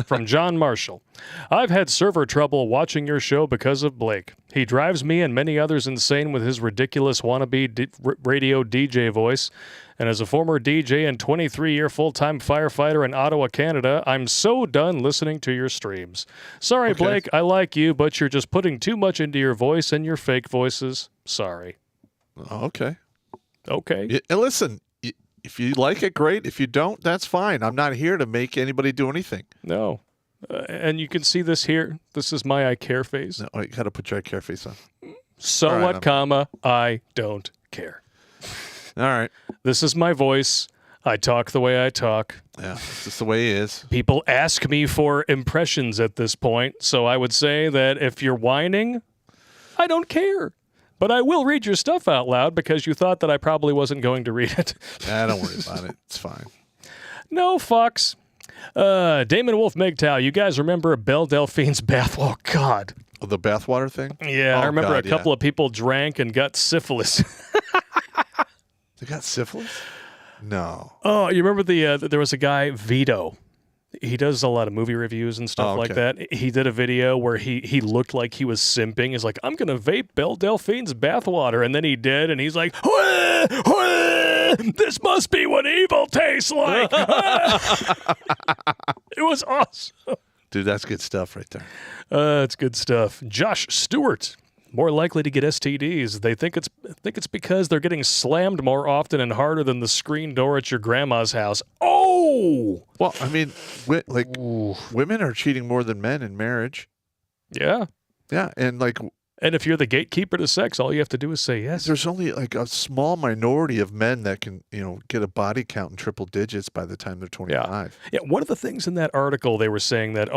From John Marshall. I've had server trouble watching your show because of Blake. He drives me and many others insane with his ridiculous wannabe radio DJ voice. And as a former DJ and 23-year full-time firefighter in Ottawa, Canada, I'm so done listening to your streams. Sorry, Okay. Blake, I like you, but you're just putting too much into your voice and your fake voices. Sorry. Okay. Okay. And listen, if you like it, great. If you don't, that's fine. I'm not here to make anybody do anything. No. And you can see this here. This is my I care face. No, you got to put your I care face on. So All right, what, comma, I don't care. All right. This is my voice. I talk the way I talk. Yeah, it's just the way it is. People ask me for impressions at this point, so I would say that if you're whining, I don't care. But I will read your stuff out loud because you thought that I probably wasn't going to read it. Don't worry about it. It's fine. No fucks. Damon Wolf Megtow, you guys remember Belle Delphine's bath? Oh, God. Oh, the bathwater thing? Yeah, I remember a couple of people drank and got syphilis. They got syphilis? No. Oh, you remember there was a guy, Vito. He does a lot of movie reviews and stuff like that. He did a video where he looked like he was simping. He's like, I'm going to vape Belle Delphine's bathwater. And then he did, and he's like, "Wah, wah, this must be what evil tastes like." It was awesome. Dude, that's good stuff right there. It's good stuff. Josh Stewart, more likely to get STDs. They think it's because they're getting slammed more often and harder than the screen door at your grandma's house. Oh! Well, I mean, women are cheating more than men in marriage. Yeah. Yeah, and if you're the gatekeeper to sex, all you have to do is say yes. There's only like a small minority of men that can, get a body count in triple digits by the time they're 25. Yeah. One of the things in that article, they were saying that,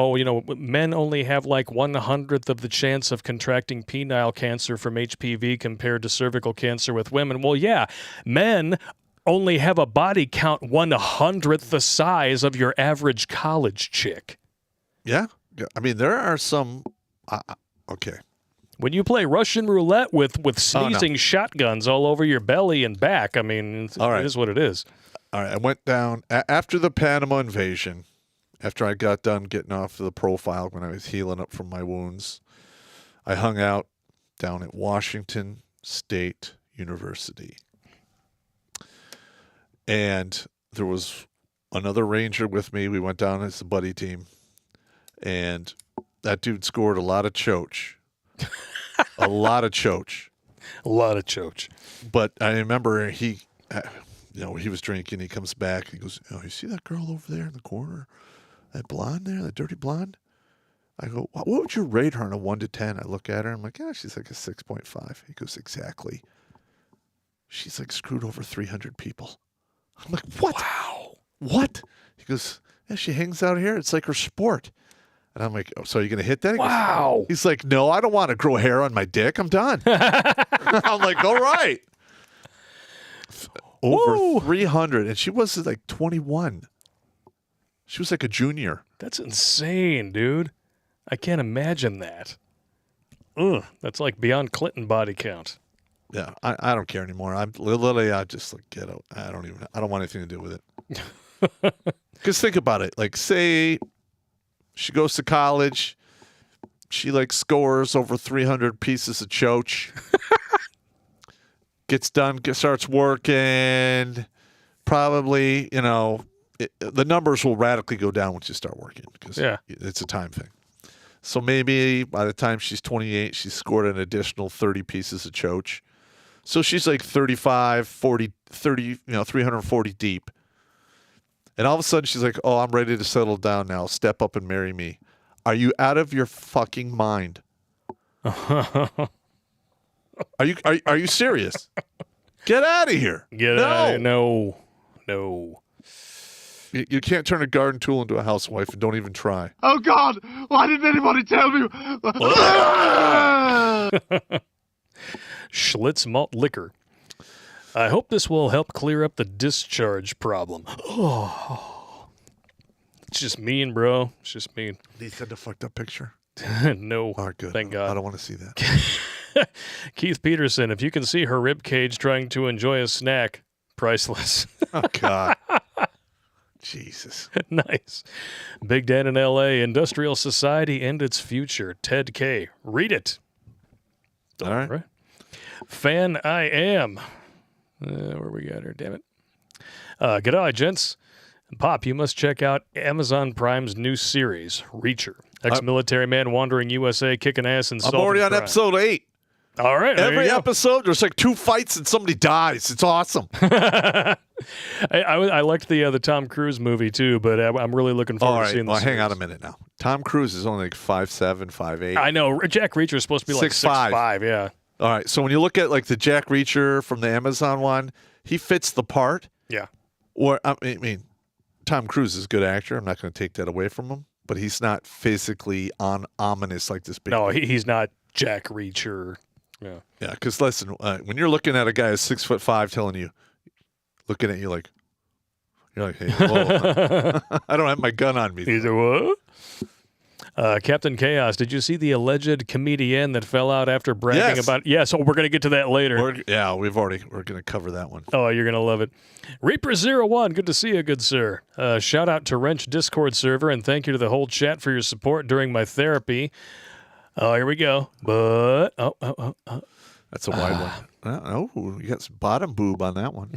men only have like 1/100th of the chance of contracting penile cancer from HPV compared to cervical cancer with women. Well, yeah, men only have a body count 1/100th the size of your average college chick. Yeah. I mean, there are some, okay. When you play Russian roulette with sneezing shotguns all over your belly and back, I mean, it is what it is. All right, I went down after the Panama invasion, after I got done getting off the profile when I was healing up from my wounds. I hung out down at Washington State University. And there was another Ranger with me. We went down as a buddy team. And that dude scored a lot of choach. A lot of choach. A lot of choach. But I remember he was drinking. He comes back. He goes, "Oh, you see that girl over there in the corner? That blonde there, that dirty blonde?" I go, "What would you rate her on a 1 to 10? I look at her. I'm like, "Yeah, she's like a 6.5. He goes, "Exactly. She's like screwed over 300 people." I'm like, "What? Wow. What?" He goes, "Yeah, she hangs out here. It's like her sport." And I'm like, "Oh, so are you going to hit that?" Wow. He's like, "No, I don't want to grow hair on my dick. I'm done." I'm like, "All right." Over 300. And she was like 21. She was like a junior. That's insane, dude. I can't imagine that. Ugh, that's like beyond Clinton body count. Yeah, I don't care anymore. I just like get out. I don't want anything to do with it. Because think about it. Like, say she goes to college, she like scores over 300 pieces of choach, gets done, starts working. Probably, the numbers will radically go down once you start working because it's a time thing. So maybe by the time she's 28, she's scored an additional 30 pieces of choach. So she's like 35, 40, 30, 340 deep. And all of a sudden she's like, "Oh, I'm ready to settle down now. Step up and marry me." Are you out of your fucking mind? Are you serious? Get out of here. Get out of here. No. You can't turn a garden tool into a housewife, and don't even try. Oh, God! Why didn't anybody tell me? Schlitz malt liquor. I hope this will help clear up the discharge problem. Oh. It's just mean, bro. It's just mean. Did he send a fucked up picture? No. All right, good. Thank God. I don't want to see that. Keith Peterson, if you can see her rib cage trying to enjoy a snack, priceless. Oh, God. Jesus. Nice. Big Dan in L.A., Industrial Society and Its Future. Ted K. Read it. All right. Fan I Am. Where we got her, damn it. G'day, gents. Pop, you must check out Amazon Prime's new series, Reacher. Ex-military man wandering USA, kicking ass and solving I'm already on crime. episode 8. All right. Every episode, there's like 2 fights and somebody dies. It's awesome. I liked the Tom Cruise movie too, but I'm really looking forward to seeing this. Hang on a minute now. Tom Cruise is only like 5'7", 5'8". I know. Jack Reacher is supposed to be like 6'5", yeah. All right. So when you look at like the Jack Reacher from the Amazon one, he fits the part. Yeah. Or I mean, Tom Cruise is a good actor. I'm not going to take that away from him, but he's not physically ominous like this big. No, he's not Jack Reacher. Yeah. Yeah. Because listen, when you're looking at a guy who's 6'5" telling you, looking at you like, You're like, hey, whoa. I don't have my gun on me. He's a what? Captain Chaos, did you see the alleged comedian that fell out after bragging about? Yeah, so we're going to get to that later. We're going to cover that one. Oh, you're going to love it. Reaper01, good to see you, good sir. Shout out to Wrench Discord server, and thank you to the whole chat for your support during my therapy. Oh, here we go. But, That's a wide one. Oh, you got some bottom boob on that one.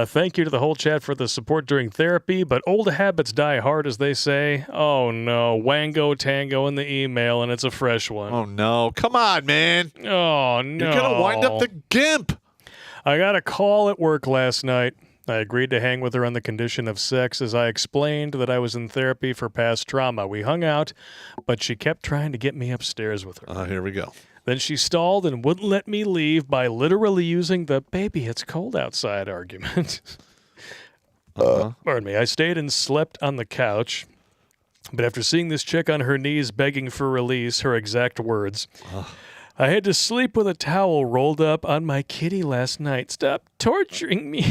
Thank you to the whole chat for the support during therapy, but old habits die hard, as they say. Oh, no. Wango Tango in the email, and it's a fresh one. Oh, no. Come on, man. Oh, no. You're going to wind up the gimp. I got a call at work last night. I agreed to hang with her on the condition of sex as I explained that I was in therapy for past trauma. We hung out, but she kept trying to get me upstairs with her. Here we go. Then she stalled and wouldn't let me leave by literally using the "baby, it's cold outside" argument. Pardon me. I stayed and slept on the couch, but after seeing this chick on her knees begging for release, her exact words, I had to sleep with a towel rolled up on my kitty last night. Stop torturing me.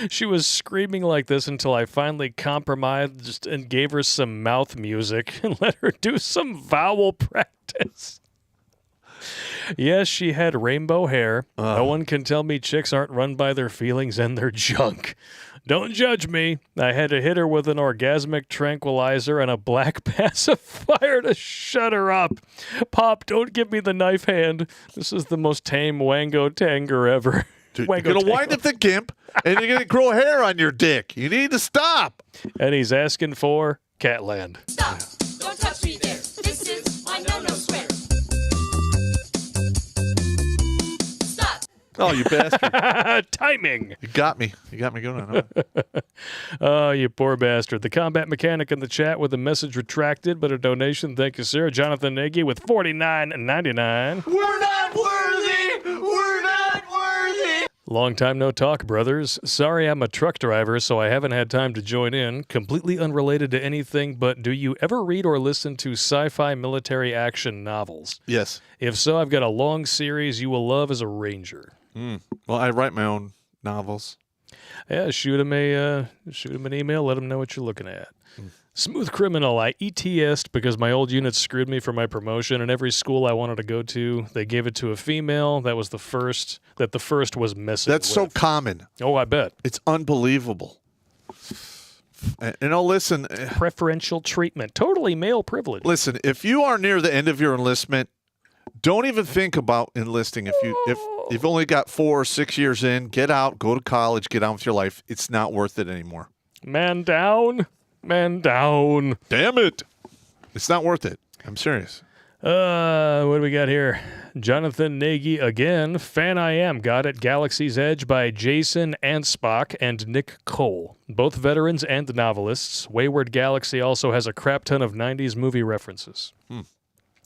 She was screaming like this until I finally compromised and gave her some mouth music and let her do some vowel practice. Yes, she had rainbow hair. No one can tell me chicks aren't run by their feelings and their junk. Don't judge me. I had to hit her with an orgasmic tranquilizer and a black pacifier to shut her up. Pop, don't give me the knife hand. This is the most tame Wango Tanger ever. Dude, you're going to wind up the gimp, and you're going to grow hair on your dick. You need to stop. And he's asking for Catland. Stop. Don't touch me there. This is my no-no square. Stop. Oh, you bastard. Timing. You got me. You got me going on. Oh, you poor bastard. The combat mechanic in the chat with a message retracted, but a donation. Thank you, sir. Jonathan Nagy with $49.99. We're not worthy. We're not worthy. Long time no talk, brothers. Sorry I'm a truck driver, so I haven't had time to join in. Completely unrelated to anything, but do you ever read or listen to sci-fi military action novels? Yes. If so, I've got a long series you will love as a ranger. Well, I write my own novels. Yeah, shoot him an email, let him know what you're looking at. Smooth Criminal, I ETS'd because my old unit screwed me for my promotion, and every school I wanted to go to, they gave it to a female. That was the first was missing. That's so common. Oh, I bet. It's unbelievable. And listen. Preferential treatment. Totally male privilege. Listen, if you are near the end of your enlistment, don't even think about enlisting. If you've only got 4 or 6 years in, get out, go to college, get on with your life. It's not worth it anymore. Man down. Man down. Damn it. It's not worth it. I'm serious. What do we got here? Jonathan Nagy again. Fan I Am got it. Galaxy's Edge by Jason Ansbach and Nick Cole. Both veterans and novelists. Wayward Galaxy also has a crap ton of 90s movie references.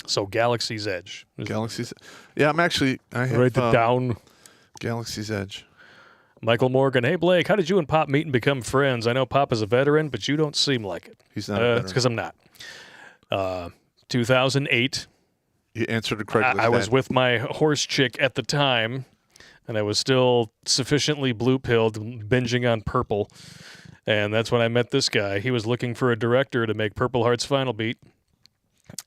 So Galaxy's Edge. Galaxy's. Yeah, I have write it down. Galaxy's Edge. Michael Morgan. Hey, Blake, how did you and Pop meet and become friends? I know Pop is a veteran, but you don't seem like it. He's not a veteran. It's because I'm not. 2008. You answered it correctly. I was with my horse chick at the time, and I was still sufficiently blue-pilled, binging on Purple. And that's when I met this guy. He was looking for a director to make Purple Heart's final beat.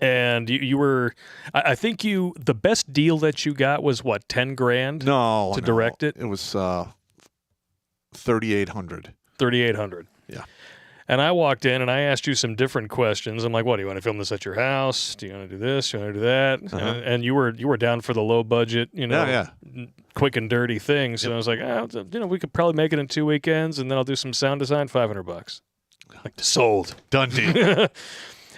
And you were, I think the best deal that you got was what, $10,000? No, to direct it. It was $3,800. $3,800. Yeah. And I walked in and I asked you some different questions. I'm like, "What do you want to film this at your house? Do you want to do this? Do you want to do that?" And you were down for the low budget, quick and dirty thing. So I was like, we could probably make it in 2 weekends, and then I'll do some sound design, $500. Like, sold, done deal.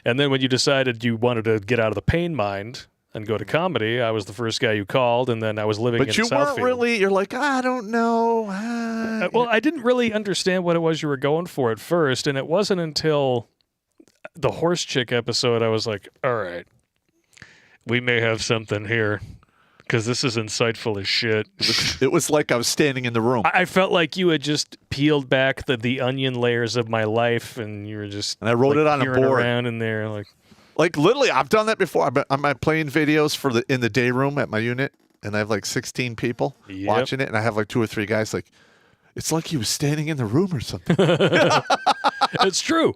And then when you decided you wanted to get out of the pain mind and go to comedy, I was the first guy you called, and then I was living in Southfield. But you weren't really, you're like, I don't know. Well, I didn't really understand what it was you were going for at first, and it wasn't until the horse chick episode I was like, all right, we may have something here, because this is insightful as shit. It was like I was standing in the room. I felt like you had just peeled back the onion layers of my life, and you were just... And I wrote it on a board. Around in there, Like literally, I've done that before. I'm playing videos in the day room at my unit, and I have like 16 people watching it, and I have like 2 or 3 guys like, It's like he was standing in the room or something. It's true.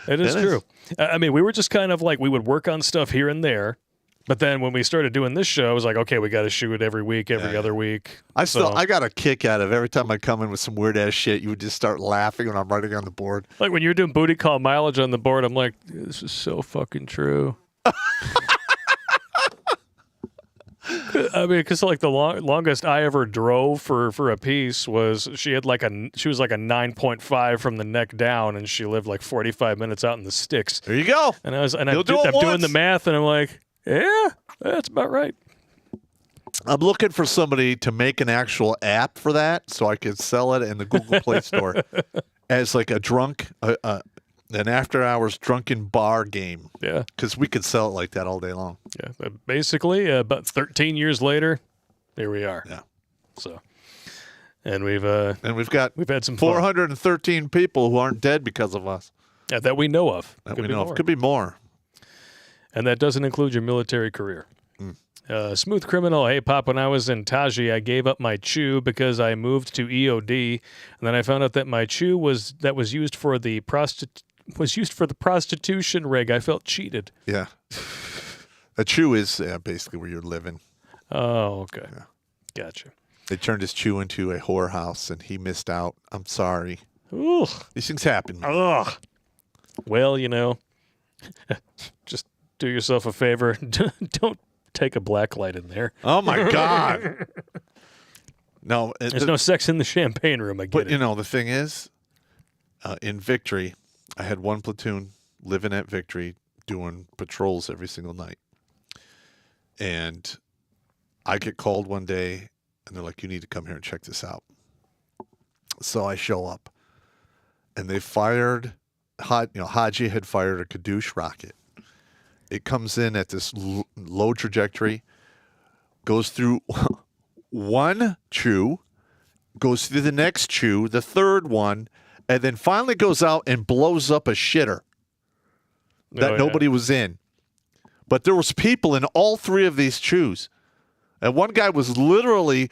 It is true. I mean, we were just kind of like, we would work on stuff here and there. But then when we started doing this show, it was like, okay, we got to shoot every week, every other week. I got a kick out of every time I come in with some weird ass shit. You would just start laughing when I'm writing on the board. Like when you're doing booty call mileage on the board, I'm like, this is so fucking true. I mean, because like the longest I ever drove for a piece was she was like a 9.5 from the neck down, and she lived like 45 minutes out in the sticks. There you go. And I'm doing the math, and I'm like, yeah, that's about right. I'm looking for somebody to make an actual app for that so I could sell it in the Google Play Store as like a an after-hours drunken bar game. Yeah. Because we could sell it like that all day long. Yeah. But basically, about 13 years later, here we are. Yeah. So, and we've had some 413 people who aren't dead because of us. Yeah, that we know of. Could be more. And that doesn't include your military career. Smooth Criminal, hey, Pop, when I was in Taji, I gave up my chew because I moved to EOD, and then I found out that my chew was used for the prostitution rig. I felt cheated. Yeah. A chew is basically where you're living. Oh, okay. Yeah. Gotcha. They turned his chew into a whorehouse, and he missed out. I'm sorry. Ugh. These things happen, man. Ugh. Well, just do yourself a favor. Don't take a black light in there. Oh, my God. No. There's no sex in the champagne room. I get it. But, the thing is, in Victory, I had one platoon living at Victory doing patrols every single night. And I get called one day, and they're like, you need to come here and check this out. So I show up, and they fired, Haji had fired a Kadoosh rocket. It comes in at this low trajectory, goes through one chew, goes through the next chew, the third one, and then finally goes out and blows up a shitter that nobody was in. But there was people in all three of these chews. And one guy was literally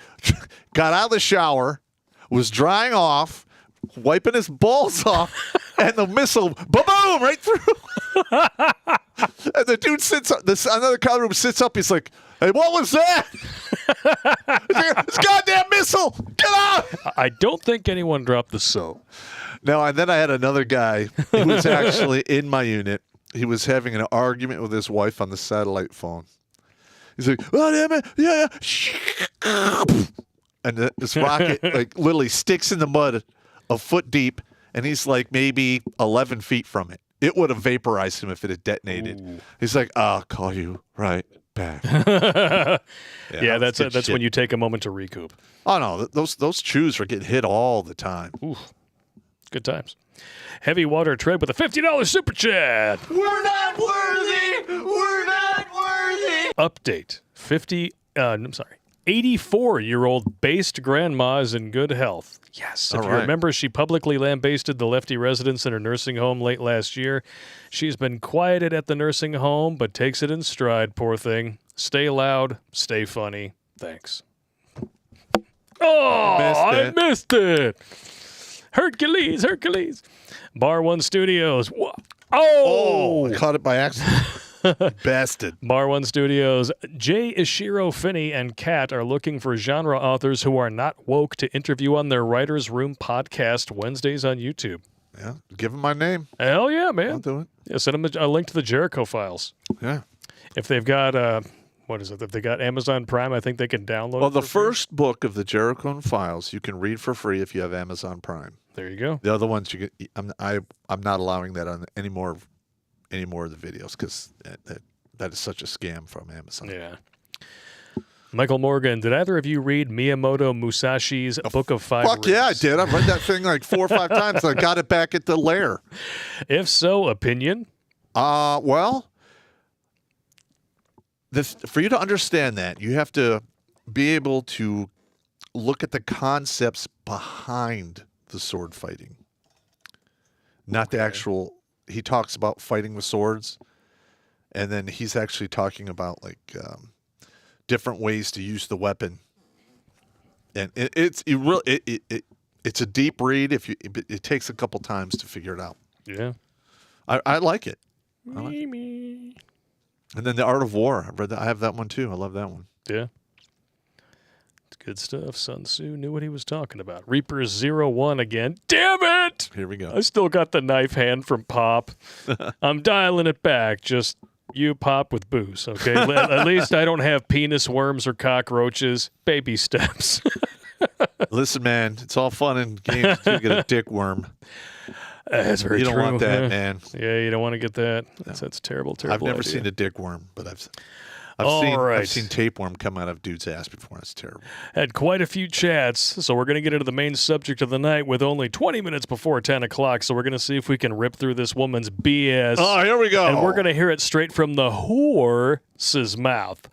got out of the shower, was drying off, wiping his balls off, and the missile, boom, right through. And the dude sits up, another color room sits up, he's like, hey, what was that? This goddamn missile, get out! I don't think anyone dropped the so. No, and then I had another guy who was actually in my unit. He was having an argument with his wife on the satellite phone. He's like, oh, damn it, yeah. And this rocket like literally sticks in the mud a foot deep, and he's like maybe 11 feet from it. It would have vaporized him if it had detonated. Ooh. He's like, I'll call you right back. Yeah, that's when you take a moment to recoup. Oh, no, those chews are getting hit all the time. Ooh, good times. Heavy Water Tread with a $50 super chat. We're not worthy. We're not worthy. Update. 84-year-old based grandma is in good health. Yes. If you remember, she publicly lambasted the lefty residents in her nursing home late last year. She's been quieted at the nursing home, but takes it in stride, poor thing. Stay loud, stay funny. Thanks. Oh, I missed it. Hercules. Bar One Studios. Oh, I caught it by accident. Bastard. Bar One Studios. Jay Ishiro Finney and Kat are looking for genre authors who are not woke to interview on their Writer's Room podcast Wednesdays on YouTube. Yeah, give them my name. Hell yeah, man. I'll do it. Yeah, send them a link to the Jericho files. Yeah. If they've got, what is it? If they got Amazon Prime, I think they can download it. Well, the first book of the Jericho files you can read for free if you have Amazon Prime. There you go. The other ones you get, I'm not allowing that on any more of the videos because that is such a scam from Amazon. Yeah. Michael Morgan, did either of you read Miyamoto Musashi's Book of Five Rings? Fuck yeah, I did. I've read that thing like 4 or 5 times. I got it back at the lair. If so, opinion? Well, for you to understand that, you have to be able to look at the concepts behind the sword fighting. Not the actual... He talks about fighting with swords, and then he's actually talking about like different ways to use the weapon. And It's a deep read. It takes a couple times to figure it out. Yeah. I like it. And then The Art of War. I read that. I have that one too. I love that one. Yeah. It's good stuff. Sun Tzu knew what he was talking about. Reaper 01 again. Damn it! Here we go. I still got the knife hand from Pop. I'm dialing it back. Just you, Pop, with booze, okay? At least I don't have penis worms or cockroaches. Baby steps. Listen, man, it's all fun and games until you get a dick worm. That's very true. You don't want that, man. Yeah, you don't want to get that. That's terrible, terrible I've never idea. seen a dick worm, but I've seen tapeworm come out of dude's ass before. It's terrible. Had quite a few chats, so we're going to get into the main subject of the night with only 20 minutes before 10 o'clock, so we're going to see if we can rip through this woman's BS. Oh, here we go. And we're going to hear it straight from the horse's mouth.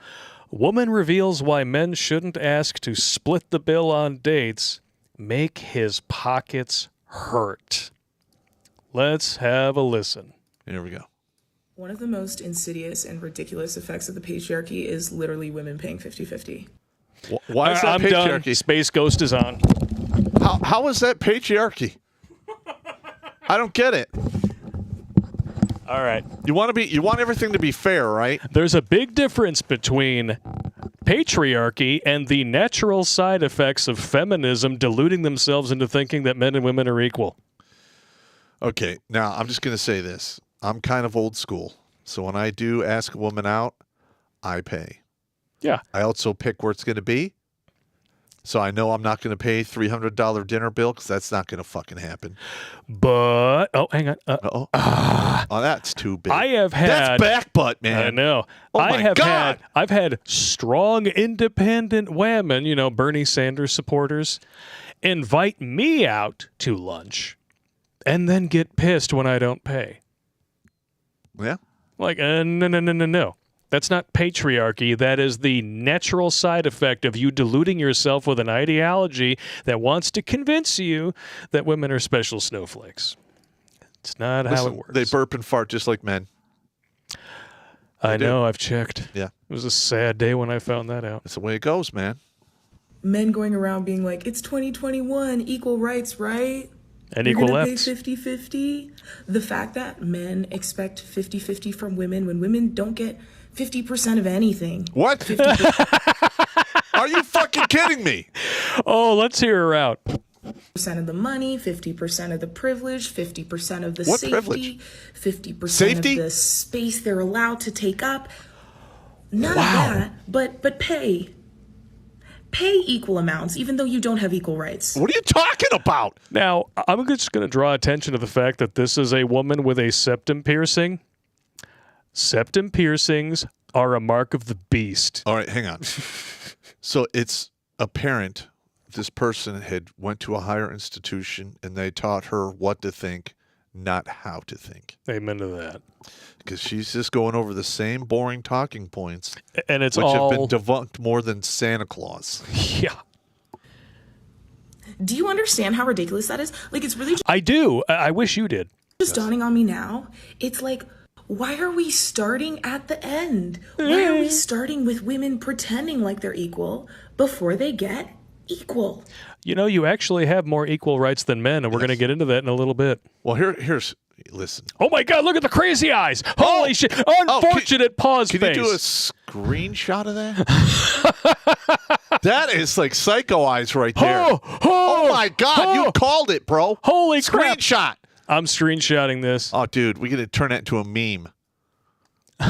Woman reveals why men shouldn't ask to split the bill on dates. Make his pockets hurt. Let's have a listen. Here we go. One of the most insidious and ridiculous effects of the patriarchy is literally women paying 50-50. Why is that I'm patriarchy? done. Space Ghost is on. How is that patriarchy? I don't get it. All right. You want everything to be fair, right? There's a big difference between patriarchy and the natural side effects of feminism deluding themselves into thinking that men and women are equal. Okay, now I'm just going to say this. I'm kind of old school. So when I do ask a woman out, I pay. Yeah. I also pick where it's going to be. So I know I'm not going to pay $300 dinner bill because that's not going to fucking happen. But, hang on. Oh, that's too big. I have had... That's back butt, man. I know. Oh, my God. I've had strong, independent women, Bernie Sanders supporters, invite me out to lunch and then get pissed when I don't pay. Yeah. Like, no. That's not patriarchy. That is the natural side effect of you deluding yourself with an ideology that wants to convince you that women are special snowflakes. It's not how it works. They burp and fart just like men. I know. I've checked. Yeah. It was a sad day when I found that out. That's the way it goes, man. Men going around being like, it's 2021, equal rights, right? And You're equal gonna lefts. pay 50-50. The fact that men expect 50-50 from women when women don't get 50% of anything. What? 50%. Are you fucking kidding me? Oh, let's hear her out. 50% of the money, 50% of the privilege, 50% of the What safety, privilege? 50% Safety? of the space they're allowed to take up. None of that, but pay. Pay equal amounts, even though you don't have equal rights. What are you talking about? Now, I'm just going to draw attention to the fact that this is a woman with a septum piercing. Septum piercings are a mark of the beast. All right, hang on. So it's apparent this person had went to a higher institution and they taught her what to think, not how to think. Amen to that. Because she's just going over the same boring talking points, and it's which all have been debunked more than Santa Claus. Yeah. Do you understand how ridiculous that is? Like, it's really I do. I wish you did. just dawning on me now. It's like, why are we starting at the end? Why are we starting with women pretending like they're equal before they get equal? You actually have more equal rights than men, and we're going to get into that in a little bit. Well, here's listen. Oh my God! Look at the crazy eyes! Holy shit! Unfortunate pause Can face. you do a screenshot of that? That is like psycho eyes right there. Oh my God! You called it, bro. Holy crap! Screenshot. I'm screenshotting this. Oh, dude, we got to turn that into a meme.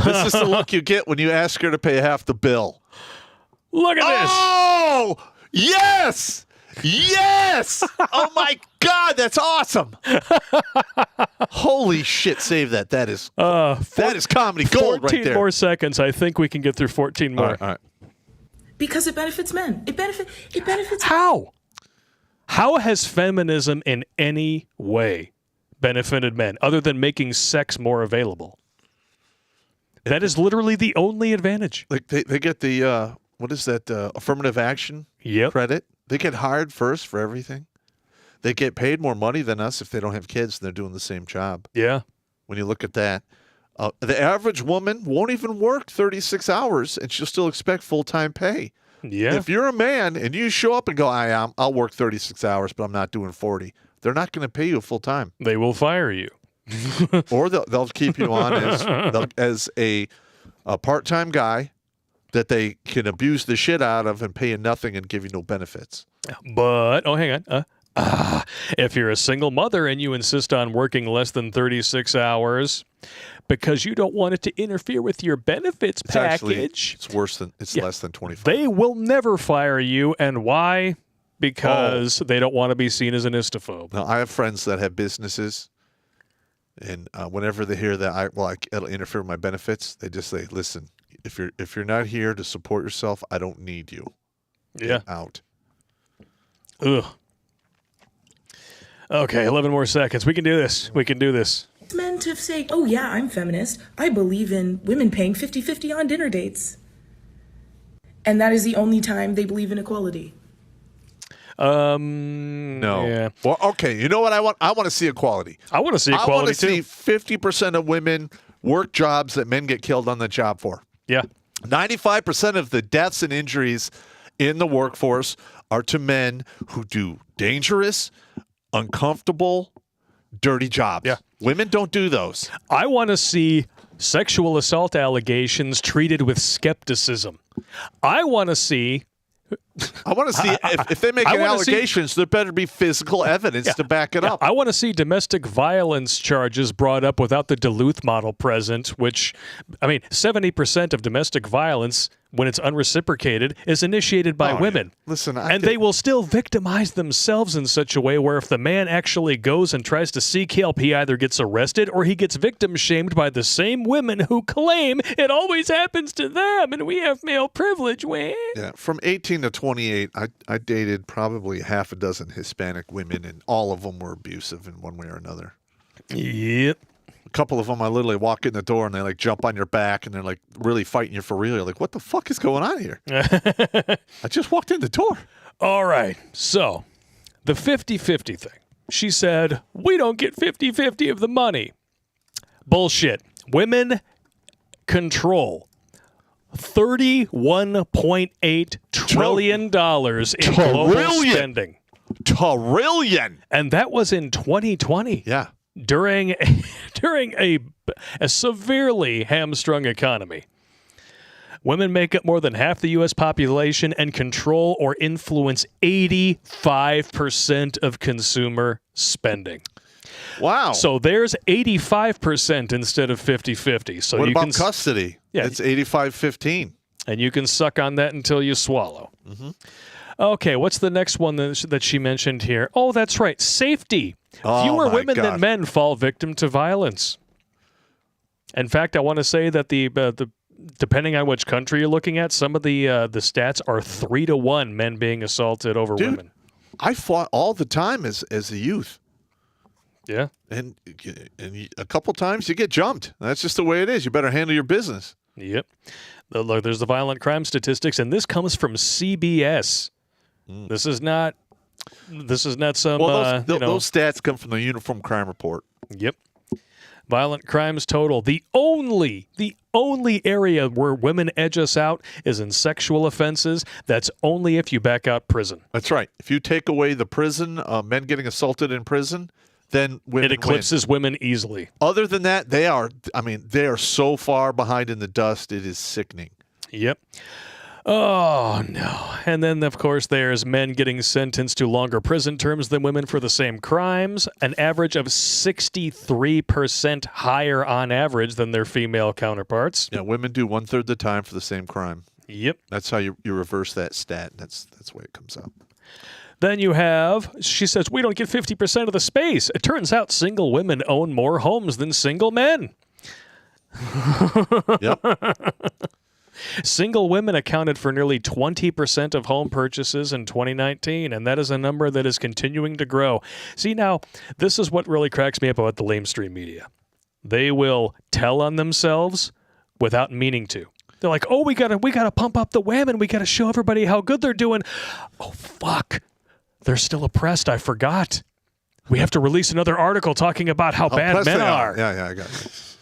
This is the look you get when you ask her to pay half the bill. Look at this. Oh, yes. Yes! Oh my God, that's awesome! Holy shit! Save that. That is comedy gold right there. 14 more seconds. I think we can get through 14 more. All right. Because it benefits men. It benefits. How? How has feminism in any way benefited men other than making sex more available? That is literally the only advantage. Like they get the what is that affirmative action credit? They get hired first for everything. They get paid more money than us if they don't have kids and they're doing the same job. Yeah. When you look at that. The average woman won't even work 36 hours and she'll still expect full-time pay. Yeah. If you're a man and you show up and go, I'll work 36 hours, but I'm not doing 40, they're not going to pay you full time. They will fire you. Or they'll keep you on as a part-time guy that they can abuse the shit out of and pay you nothing and give you no benefits. But, hang on. If you're a single mother and you insist on working less than 36 hours because you don't want it to interfere with your benefits package. It's worse than, less than 25. They will never fire you. And why? Because they don't want to be seen as an istophobe. Now, I have friends that have businesses, and whenever they hear that it'll interfere with my benefits, they just say, listen, if you're not here to support yourself, I don't need you. Yeah. Get out. Ugh. Okay, 11 more seconds. We can do this. Men to say, oh yeah, I'm feminist. I believe in women paying 50-50 on dinner dates. And that is the only time they believe in equality. No. Yeah. Well, okay. You know what I want? I want to see equality. I want to see equality, I want to too. see 50% of women work jobs that men get killed on the job for. Yeah. 95% of the deaths and injuries in the workforce are to men who do dangerous, uncomfortable, dirty jobs. Yeah. Women don't do those. I want to see sexual assault allegations treated with skepticism. I want to see if they make allegations, there better be physical evidence to back it up. I want to see domestic violence charges brought up without the Duluth model present, which, 70% of domestic violence, when it's unreciprocated, is initiated by women. Listen, they will still victimize themselves in such a way where if the man actually goes and tries to seek help, he either gets arrested or he gets victim shamed by the same women who claim it always happens to them and we have male privilege. Yeah, from 18 to 28, I dated probably half a dozen Hispanic women, and all of them were abusive in one way or another. Yep. A couple of them, I literally walk in the door and they jump on your back and they're really fighting you for real. You're like, what the fuck is going on here? I just walked in the door. All right. So the 50-50 thing. She said, we don't get 50-50 of the money. Bullshit. Women control $31.8 trillion in global spending. Trillion. And that was in 2020. Yeah. During a severely hamstrung economy. Women make up more than half the U.S. population and control or influence 85% of consumer spending. Wow. So there's 85% instead of 50-50. So what about custody? Yeah, it's 85-15. And you can suck on that until you swallow. Mm-hmm. Okay, what's the next one that she mentioned here? Oh, that's right. Safety. Fewer women than men fall victim to violence. In fact, I want to say that the depending on which country you're looking at, some of the stats are 3-1 men being assaulted over women. I fought all the time as a youth. Yeah. And a couple times you get jumped. That's just the way it is. You better handle your business. Yep. Look, there's the violent crime statistics, and this comes from CBS. This is not some. Well, those stats come from the Uniform Crime Report. Yep. Violent crimes total. The only area where women edge us out is in sexual offenses. That's only if you back out prison. That's right. If you take away the prison, men getting assaulted in prison, then women it eclipses women easily. Other than that, they are so far behind in the dust. It is sickening. Yep. Oh, no. And then, of course, there's men getting sentenced to longer prison terms than women for the same crimes, an average of 63% higher on average than their female counterparts. Yeah, women do 1/3 the time for the same crime. Yep. That's how you reverse that stat. That's the way it comes out. Then you have, she says, we don't get 50% of the space. It turns out single women own more homes than single men. Yep. Single women accounted for nearly 20% of home purchases in 2019, and that is a number that is continuing to grow. See, now, this is what really cracks me up about the lamestream media. They will tell on themselves without meaning to. They're like, oh, we gotta pump up the women. We gotta show everybody how good they're doing. Oh, fuck. They're still oppressed. I forgot. We have to release another article talking about how bad men are. Yeah, I got it.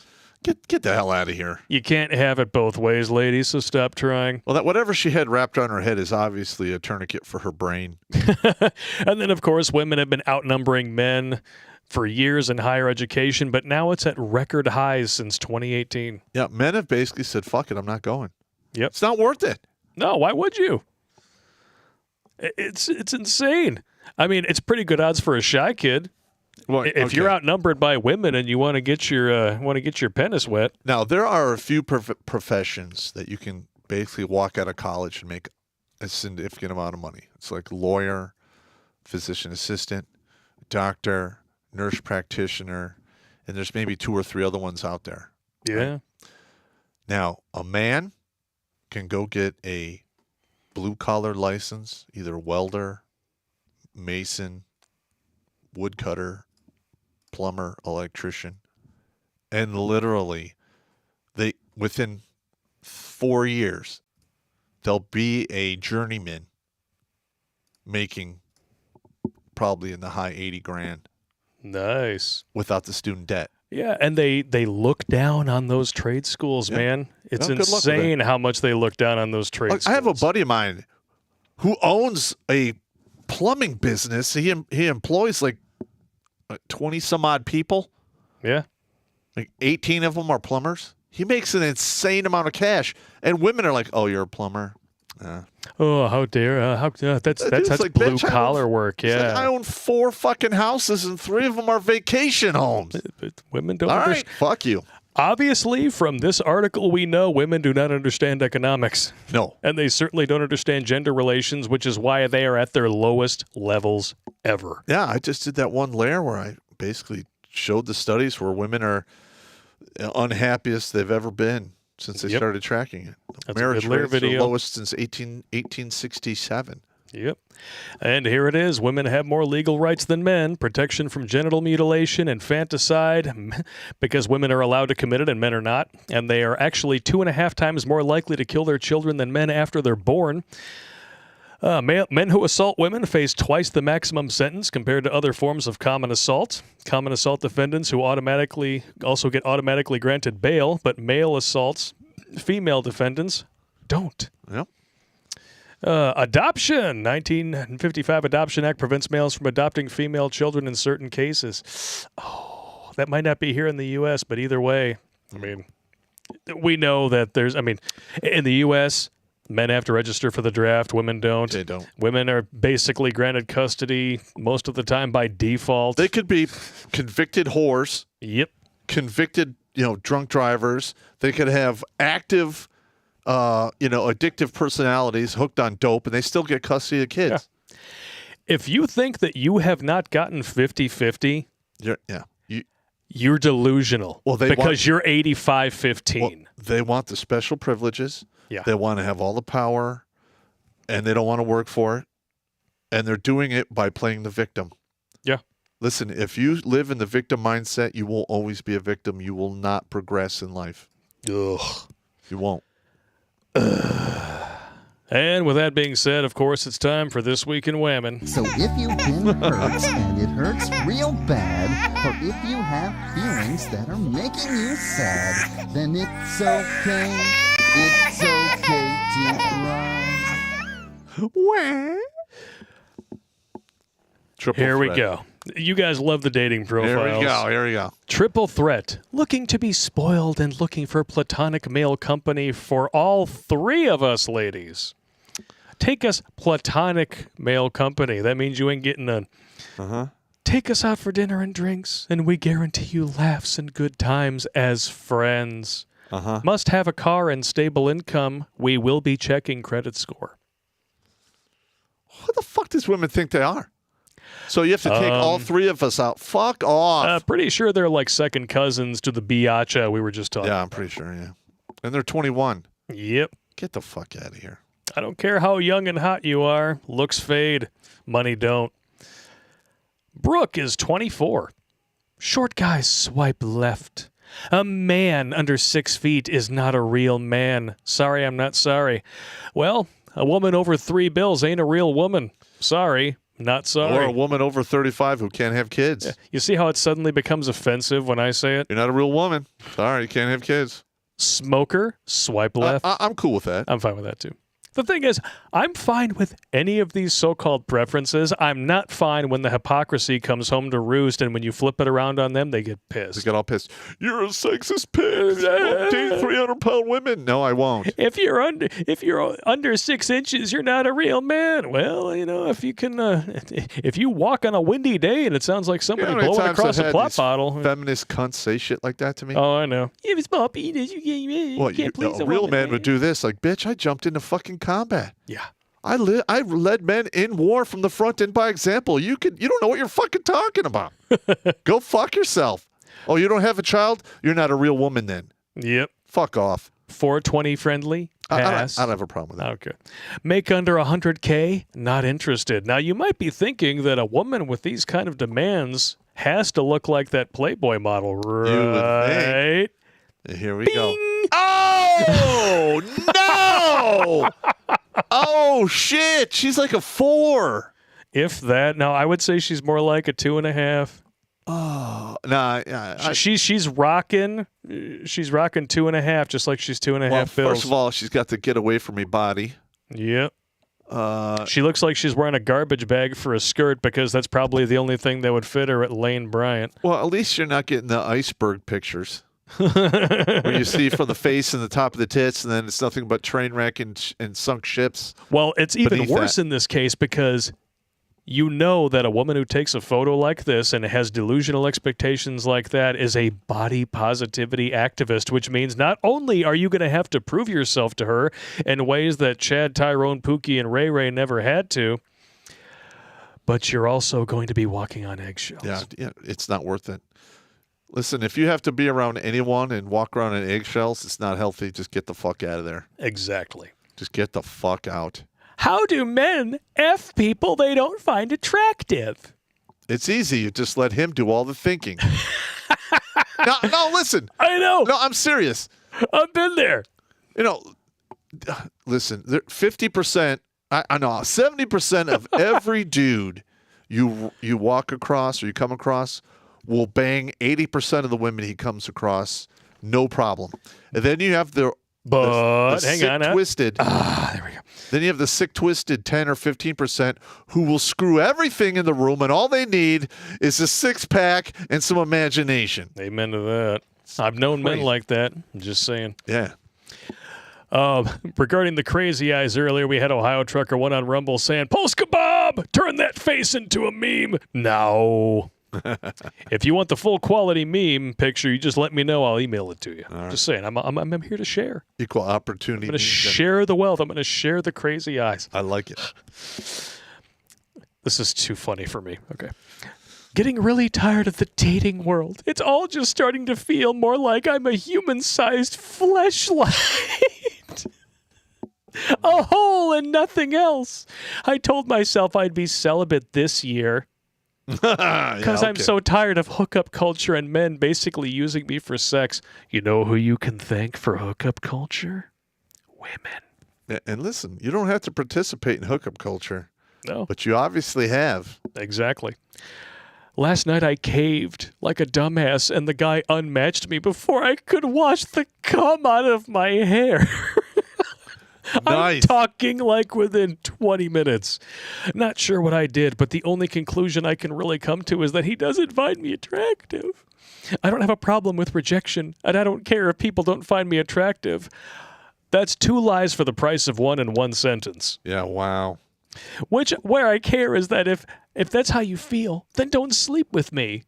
Get the hell out of here. You can't have it both ways, ladies, so stop trying. Well, whatever she had wrapped on her head is obviously a tourniquet for her brain. And then, of course, women have been outnumbering men for years in higher education, but now it's at record highs since 2018. Yeah, men have basically said, fuck it, I'm not going. Yep. It's not worth it. No, why would you? It's insane. I mean, it's pretty good odds for a shy kid. Well, if you're outnumbered by women and you want to get your penis wet. Now, there are a few professions that you can basically walk out of college and make a significant amount of money. It's like lawyer, physician assistant, doctor, nurse practitioner, and there's maybe 2 or 3 other ones out there. Yeah. Right? Now, a man can go get a blue-collar license, either welder, mason, woodcutter, plumber, electrician, and literally within 4 years they'll be a journeyman making probably in the high 80 grand. Nice. Without the student debt. Yeah, and they look down on those trade schools, man. It's insane how much they look down on those trade schools. I have a buddy of mine who owns a plumbing business. He employs like 20 some odd people. Yeah. Like 18 of them are plumbers. He makes an insane amount of cash. And women are like, oh, you're a plumber? Oh, how dare. That's like, blue collar work. Yeah. Like, I own 4 fucking houses and 3 of them are vacation homes. But women don't All understand. right, fuck you. Obviously, from this article, we know women do not understand economics. No. And they certainly don't understand gender relations, which is why they are at their lowest levels ever. Yeah, I just did that one layer where I basically showed the studies where women are unhappiest they've ever been since they started tracking it. That's Marriage a good layer rates video. are lowest since 1867. Yep. And here it is. Women have more legal rights than men. Protection from genital mutilation, infanticide, because women are allowed to commit it and men are not. And they are actually 2.5 times more likely to kill their children than men after they're born. Men who assault women face twice the maximum sentence compared to other forms of common assault. Common assault defendants who also get automatically granted bail, but male assaults, female defendants don't. Yep. Adoption. 1955 Adoption Act prevents males from adopting female children in certain cases. Oh, that might not be here in the U.S., but either way, I mean, we know that in the U.S., men have to register for the draft. Women don't. They don't. Women are basically granted custody most of the time by default. They could be convicted whores. Yep. Convicted, drunk drivers. They could have active, addictive personalities hooked on dope, and they still get custody of kids. Yeah. If you think that you have not gotten 50-50, you're delusional. Well, because you're 85-15. Well, they want the special privileges. Yeah. They want to have all the power, and they don't want to work for it. And they're doing it by playing the victim. Yeah. Listen, if you live in the victim mindset, you will always be a victim. You will not progress in life. Ugh. You won't. And with that being said, of course, it's time for This Week in Whammon. So if you've been hurt and it hurts real bad, or if you have feelings that are making you sad, then it's okay. It's okay to cry. Where? Here we go. You guys love the dating profiles. Here we go. Triple threat. Looking to be spoiled and looking for platonic male company for all 3 of us ladies. Take us platonic male company. That means you ain't getting none. Take us out for dinner and drinks, and we guarantee you laughs and good times as friends. Must have a car and stable income. We will be checking credit score. What the fuck does women think they are? So you have to take all 3 of us out. Fuck off. Pretty sure they're like second cousins to the biatcha we were just talking about. Yeah, I'm pretty sure, yeah. And they're 21. Yep. Get the fuck out of here. I don't care how young and hot you are. Looks fade. Money don't. Brooke is 24. Short guys swipe left. A man under 6 feet is not a real man. Sorry, I'm not sorry. Well, a woman over 3 bills ain't a real woman. Sorry. not sorry. Or a woman over 35 who can't have kids. Yeah. You see how it suddenly becomes offensive when I say it? You're not a real woman. Sorry, you can't have kids. Smoker, swipe left. I'm cool with that. I'm fine with that too. The thing is, I'm fine with any of these so-called preferences. I'm not fine when the hypocrisy comes home to roost, and when you flip it around on them, they get pissed. They get all pissed. You're a sexist pig. I'll date 300-pound women. No, I won't. If you're under 6 inches, you're not a real man. Well, if you can, if you walk on a windy day and it sounds like somebody blowing across a plop bottle. Feminist cunts say shit like that to me. Oh, I know. You have a small penis. You can't please a real man would do this. Like, bitch, I jumped into fucking combat. Yeah. I led men in war from the front and by example. You don't know what you're fucking talking about. Go fuck yourself. Oh, you don't have a child? You're not a real woman then. Yep. Fuck off. 420 friendly? Pass. I don't have a problem with that. Okay. Make under 100K? Not interested. Now, you might be thinking that a woman with these kind of demands has to look like that Playboy model, right? You would think. Here we go. Oh, no! Oh, shit. She's like a 4. If that. No, I would say she's more like a 2.5. Oh, nah. She's rocking. She's rocking 2.5, just like she's 2.5 bills. First of all, she's got the get away from me body. Yep. She looks like she's wearing a garbage bag for a skirt because that's probably the only thing that would fit her at Lane Bryant. Well, at least you're not getting the iceberg pictures. Where you see from the face and the top of the tits, and then it's nothing but train wreck and sunk ships. Well, it's even worse in this case because you know that a woman who takes a photo like this and has delusional expectations like that is a body positivity activist, which means not only are you going to have to prove yourself to her in ways that Chad, Tyrone, Pookie, and Ray Ray never had to, but you're also going to be walking on eggshells. Yeah, it's not worth it. Listen, if you have to be around anyone and walk around in eggshells, it's not healthy. Just get the fuck out of there. Exactly. Just get the fuck out. How do men F people they don't find attractive? It's easy. You just let him do all the thinking. No, listen. I know. No, I'm serious. I've been there. Listen, 50%, I know, 70% of every dude you walk across or you come across will bang 80% of the women he comes across, no problem. And then you have the twisted. There we go. Then you have the sick, twisted 10 or 15% who will screw everything in the room, and all they need is a 6-pack and some imagination. Amen to that. I've known men like that. I'm just saying. Yeah. Regarding the crazy eyes earlier, we had Ohio Trucker one on Rumble saying, "Post kebab, turn that face into a meme." No. If you want the full quality meme picture, you just let me know. I'll email it to you. Right. Just saying, I'm here to share. Equal opportunity. I'm going to share the wealth. I'm going to share the crazy eyes. I like it. This is too funny for me. Okay. Getting really tired of the dating world. It's all just starting to feel more like I'm a human-sized fleshlight. A hole and nothing else. I told myself I'd be celibate this year. Because I'm so tired of hookup culture and men basically using me for sex. You know who you can thank for hookup culture? Women. And listen, you don't have to participate in hookup culture. No. But you obviously have. Exactly. Last night I caved like a dumbass and the guy unmatched me before I could wash the cum out of my hair. Nice. I'm talking like within 20 minutes. Not sure what I did, but the only conclusion I can really come to is that he doesn't find me attractive. I don't have a problem with rejection, and I don't care if people don't find me attractive. That's 2 lies for the price of 1 in 1 sentence. Yeah, wow. Where I care is that if that's how you feel, then don't sleep with me.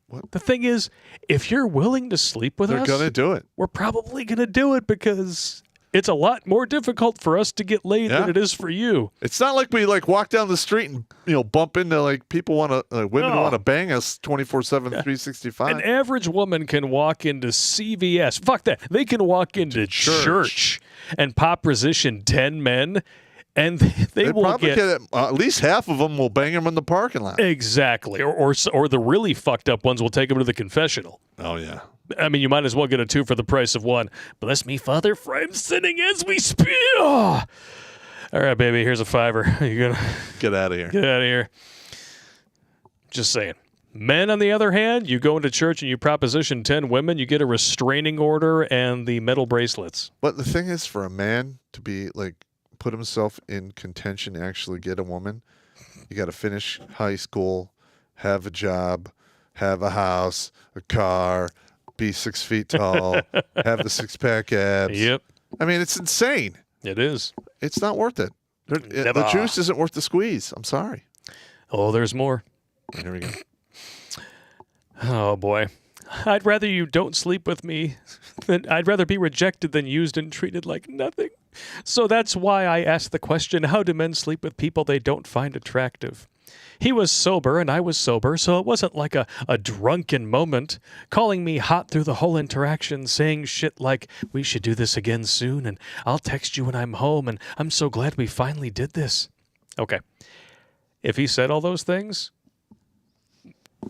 What? The thing is, if you're willing to sleep with us, they're going to do it. We're probably going to do it because it's a lot more difficult for us to get laid than it is for you. It's not like we walk down the street and bump into people want to women want to bang us 24/7, 365. An average woman can walk into CVS. Fuck that. They can walk into church and proposition 10 men. And they will probably get at least half of them will bang them in the parking lot. Exactly. Or the really fucked up ones will take them to the confessional. Oh, yeah. I mean, you might as well get a 2 for the price of 1. Bless me, Father, for I'm sinning as we speak. Oh. All right, baby, here's a $5. You're going to Get out of here. get out of here. Just saying. Men, on the other hand, you go into church and you proposition 10 women, you get a restraining order and the metal bracelets. But the thing is, for a man to be like, put himself in contention to actually get a woman, you got to finish high school, have a job, have a house, a car, be 6 feet tall, have the six-pack abs. Yep. I mean, it's insane. It is. It's not worth it. The juice isn't worth the squeeze. I'm sorry. Oh, there's more. Here we go. Oh, boy. I'd rather you don't sleep with me. I'd rather be rejected than used and treated like nothing. So that's why I asked the question, how do men sleep with people they don't find attractive? He was sober and I was sober, so it wasn't like a drunken moment, calling me hot through the whole interaction, saying shit like, we should do this again soon, and I'll text you when I'm home, and I'm so glad we finally did this. Okay. If he said all those things,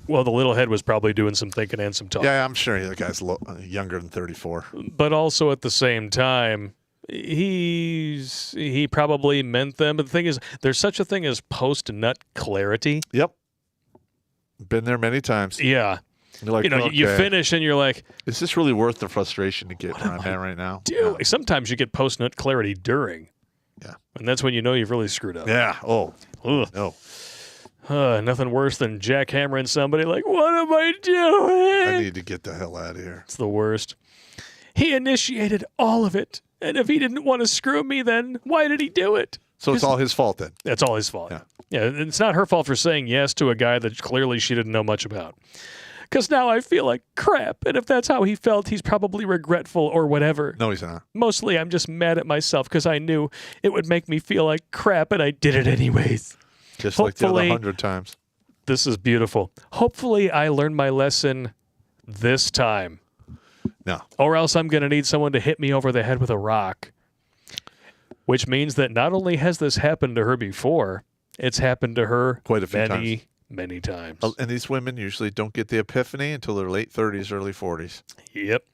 well, the little head was probably doing some thinking and some talking. Yeah, I'm sure the guy's younger than 34. But also at the same time, he probably meant them. But the thing is, there's such a thing as post-nut clarity. Yep. Been there many times. Yeah. You're like, you finish and you're like, is this really worth the frustration to get where I'm at right now? Dude, yeah. Sometimes you get post-nut clarity during. Yeah. And that's when you know you've really screwed up. Yeah. Oh. Ugh. No. Nothing worse than jackhammering somebody like, what am I doing? I need to get the hell out of here. It's the worst. He initiated all of it. And if he didn't want to screw me, then why did he do it? So it's all his fault then? That's all his fault. Yeah. It's not her fault for saying yes to a guy that clearly she didn't know much about. Because now I feel like crap. And if that's how he felt, he's probably regretful or whatever. No, he's not. Mostly I'm just mad at myself because I knew it would make me feel like crap and I did it anyways. Just like the other 100 times. This is beautiful. Hopefully I learned my lesson this time. No. Or else I'm going to need someone to hit me over the head with a rock. Which means that not only has this happened to her before, it's happened to her quite a few times. Many times. And these women usually don't get the epiphany until their late 30s, early 40s. Yep.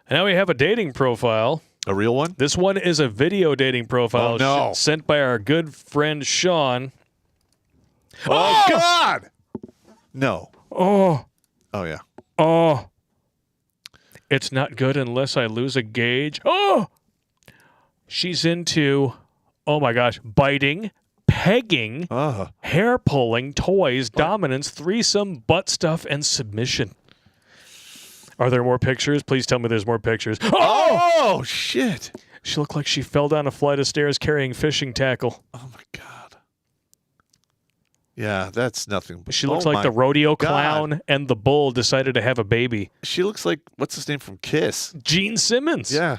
Now we have a dating profile. A real one? This one is a video dating profile sent by our good friend Sean. Oh, God! No. Oh. Oh, yeah. Oh. It's not good unless I lose a gauge. Oh! She's into, oh my gosh, biting, pegging, hair pulling, toys, dominance, threesome, butt stuff, and submission. Are there more pictures? Please tell me there's more pictures. Oh, shit. She looked like she fell down a flight of stairs carrying fishing tackle. Oh, my God. Yeah, that's nothing. She looks like the rodeo clown and the bull decided to have a baby. She looks like, what's his name from Kiss? Gene Simmons. Yeah.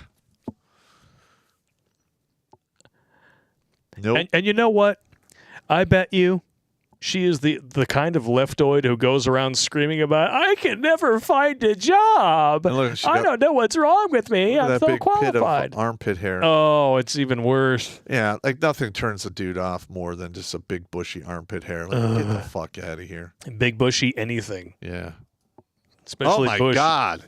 Nope. And you know what? I bet you she is the kind of leftoid who goes around screaming about, I can never find a job. Look, I don't know what's wrong with me. I'm that so big qualified. Pit of armpit hair. Oh, it's even worse. Yeah, like nothing turns a dude off more than just a big bushy armpit hair. Like, get the fuck out of here. Big bushy anything. Yeah. Especially oh, my bush. God.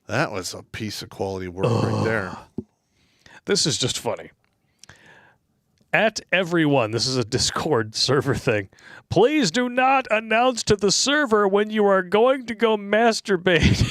That was a piece of quality work right there. This is just funny. At everyone, this is a Discord server thing. Please do not announce to the server when you are going to go masturbate.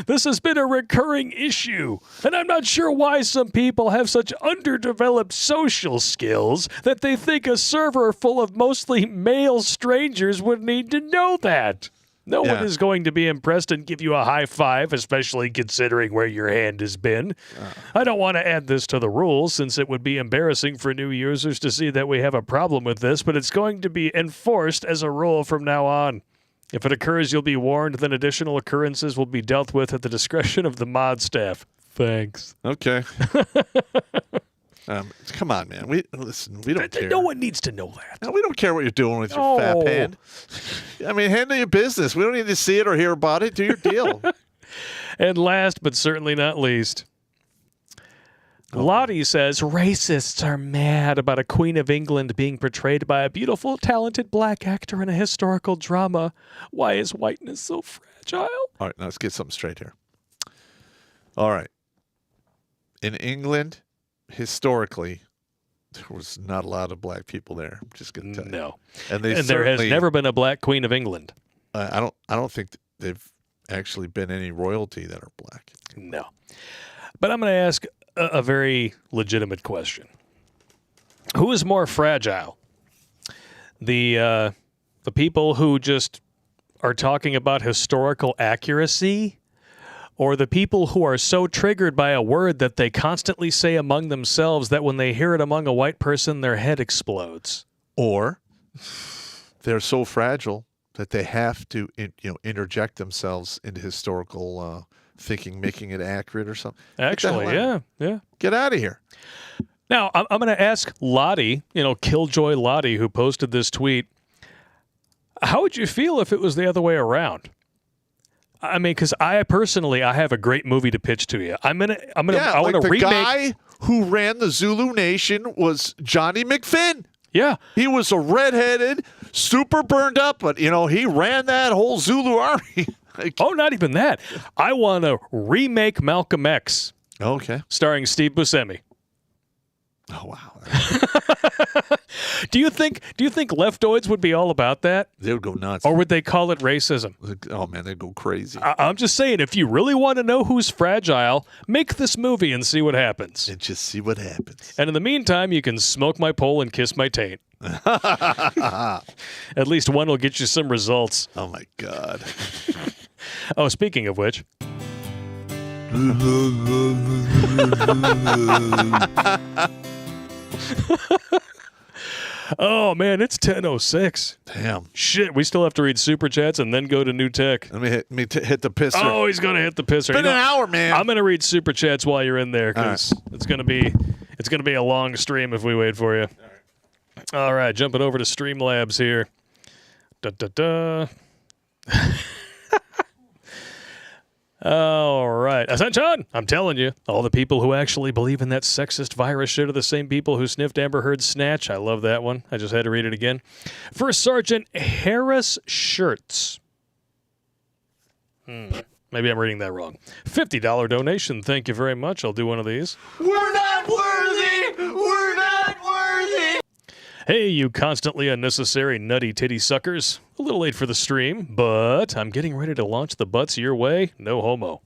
This has been a recurring issue, and I'm not sure why some people have such underdeveloped social skills that they think a server full of mostly male strangers would need to know that. No one is going to be impressed and give you a high five, especially considering where your hand has been. I don't want to add this to the rules, since it would be embarrassing for new users to see that we have a problem with this, but it's going to be enforced as a rule from now on. If it occurs, you'll be warned, then additional occurrences will be dealt with at the discretion of the mod staff. Thanks. Okay. Come on, man. We don't care. No one needs to know that. No, we don't care what you're doing with your fat hand. I mean, handle your business. We don't need to see it or hear about it. Do your deal. And last but certainly not least, Lottie says racists are mad about a Queen of England being portrayed by a beautiful, talented black actor in a historical drama. Why is whiteness so fragile? All right, now let's get something straight here. All right. In England, historically, there was not a lot of black people there. I'm just going to tell you. No. And there has never been a black queen of England. I don't think they've actually been any royalty that are black. No. But I'm going to ask a very legitimate question. Who is more fragile? The people who just are talking about historical accuracy, or the people who are so triggered by a word that they constantly say among themselves that when they hear it among a white person, their head explodes? Or they're so fragile that they have to interject themselves into historical thinking, making it accurate or something. Actually, yeah. Get out of here. Now, I'm going to ask Lottie, Killjoy Lottie, who posted this tweet, how would you feel if it was the other way around? I mean, because I have a great movie to pitch to you. I want to remake. The guy who ran the Zulu Nation was Johnny McFinn. Yeah, he was a redheaded, super burned up, but he ran that whole Zulu army. Not even that. I want to remake Malcolm X. Okay, starring Steve Buscemi. Oh wow. Do you think leftoids would be all about that? They would go nuts. Or would they call it racism? Oh man, they'd go crazy. I'm just saying, if you really want to know who's fragile, make this movie and see what happens. And just see what happens. And in the meantime, you can smoke my pole and kiss my taint. At least one will get you some results. Oh my God. Oh, speaking of which. Oh man, it's 10:06. Damn. Shit, we still have to read super chats and then go to new tech. Let me hit the pisser. Oh, he's gonna hit the pisser. It's been an hour, man. I'm gonna read super chats while you're in there because it's gonna be a long stream if we wait for you. All right, jumping over to Streamlabs here. All right. Ascension! I'm telling you, all the people who actually believe in that sexist virus shit are the same people who sniffed Amber Heard's snatch. I love that one. I just had to read it again. First Sergeant Harris Shirts. Maybe I'm reading that wrong. $50 donation. Thank you very much. I'll do one of these. We're not worthy! We're not worthy! Hey, you constantly unnecessary nutty titty suckers. A little late for the stream, but I'm getting ready to launch the butts your way. No homo.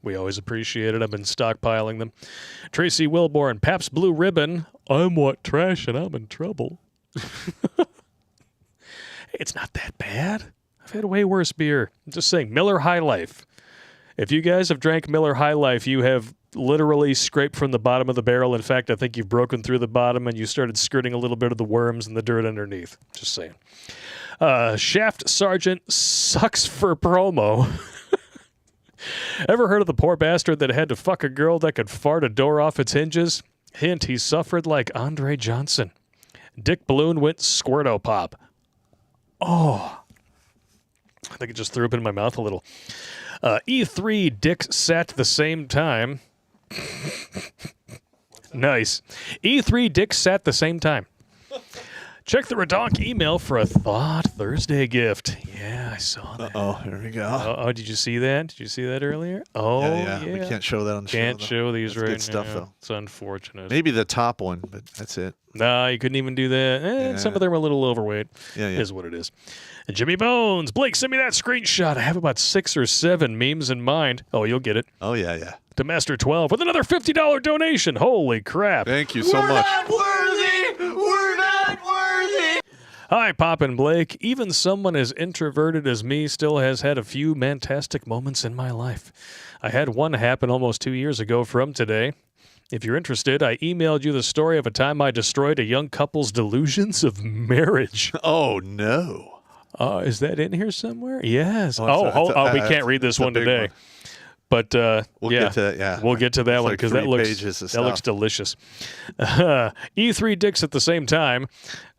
We always appreciate it. I've been stockpiling them. Tracy Wilborn, Pabst Blue Ribbon. I'm what trash and I'm in trouble. It's not that bad. I've had way worse beer. I'm just saying, Miller High Life. If you guys have drank Miller High Life, you have literally scraped from the bottom of the barrel. In fact, I think you've broken through the bottom and you started skirting a little bit of the worms and the dirt underneath. Just saying. Shaft Sergeant sucks for promo. Ever heard of the poor bastard that had to fuck a girl that could fart a door off its hinges? Hint, he suffered like Andre Johnson. Dick Balloon went squirto pop. Oh. I think it just threw up in my mouth a little. E3 dicks sat the same time. Nice. E3 dicks sat the same time. Check the Redonk email for a Thot Thursday gift. Yeah, I saw that. Oh, here we go. Oh, did you see that? Did you see that earlier? Oh, yeah. We can't show that on the show. Can't show these that's right good stuff, now. though. It's unfortunate. Maybe the top one, but that's it. No, you couldn't even do that. Some of them are a little overweight. Yeah. Is what it is. And Jimmy Bones. Blake, send me that screenshot. I have about 6 or 7 memes in mind. Oh, you'll get it. Oh, yeah. To Master 12 with another $50 donation. Holy crap. Thank you so much. We're not worthy! We're not worthy! Hi, Pop and Blake. Even someone as introverted as me still has had a few fantastic moments in my life. I had one happen almost 2 years ago from today. If you're interested, I emailed you the story of a time I destroyed a young couple's delusions of marriage. Oh, no. Is that in here somewhere? Yes. Oh, we can't read this one today. One. But we'll get to that. Yeah, we'll get to that one because that looks delicious. E3 dicks at the same time.